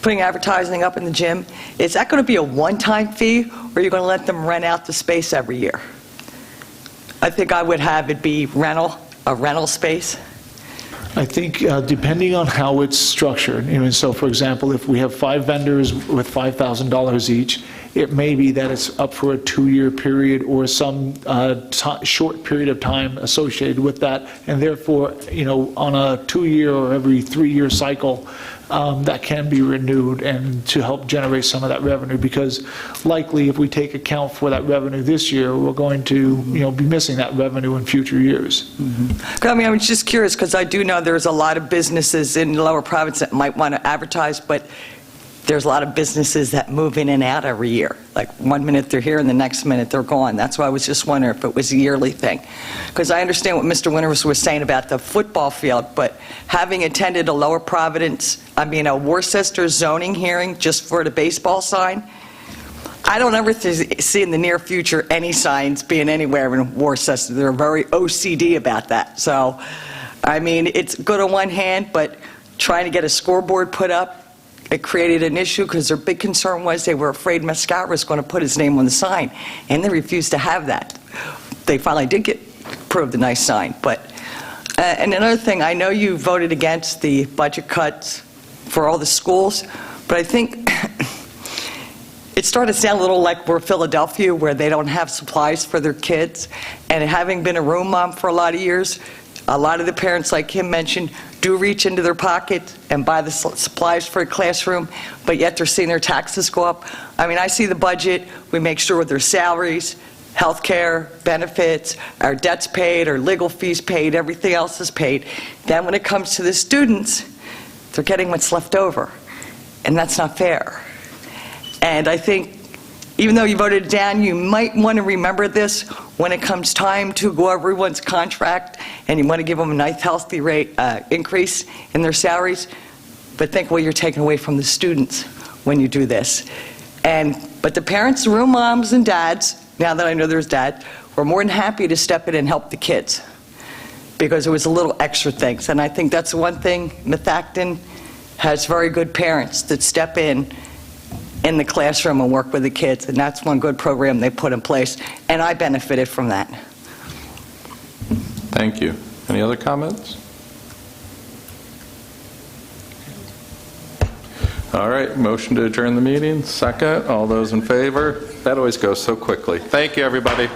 putting advertising up in the gym. Is that going to be a one-time fee, or are you going to let them rent out the space every year? I think I would have it be a rental space. I think depending on how it's structured, so for example, if we have 5 vendors with $5,000 each, it may be that it's up for a 2-year period or some short period of time associated with that, and therefore, on a 2-year or every 3-year cycle, that can be renewed, and to help generate some of that revenue, because likely if we take account for that revenue this year, we're going to be missing that revenue in future years. I mean, I was just curious, because I do know there's a lot of businesses in Lower Providence that might want to advertise, but there's a lot of businesses that move in and out every year. Like 1 minute they're here and the next minute they're gone. That's why I was just wondering if it was a yearly thing. Because I understand what Mr. Winters was saying about the football field, but having attended a a Worcester zoning hearing just for the baseball sign, I don't ever see in the near future any signs being anywhere in Worcester. They're very OCD about that. So, I mean, it's good on one hand, but trying to get a scoreboard put up, it created an issue, because their big concern was they were afraid Mascara was going to put his name on the sign, and they refused to have that. They finally did get approved a nice sign. But and another thing, I know you voted against the budget cuts for all the schools, but I think it started to sound a little like we're Philadelphia, where they don't have supplies for their kids. And having been a room mom for a lot of years, a lot of the parents, like him mentioned, do reach into their pocket and buy the supplies for a classroom, but yet they're seeing their taxes go up. I mean, I see the budget, we make sure their salaries, health care, benefits, our debts paid, our legal fees paid, everything else is paid. Then when it comes to the students, they're getting what's left over, and that's not fair. And I think, even though you voted it down, you might want to remember this when it comes time to go over everyone's contract, and you want to give them a nice, healthy rate increase in their salaries. But think what you're taking away from the students when you do this. But the parents, the room moms and dads, now that I know there's dads, were more than happy to step in and help the kids, because it was a little extra things. And I think that's one thing Methacton has very good parents that step in the classroom and work with the kids, and that's one good program they put in place, and I benefited from that. Thank you. Any other comments? All right, motion to adjourn the meeting, second. All those in favor? That always goes so quickly. Thank you, everybody.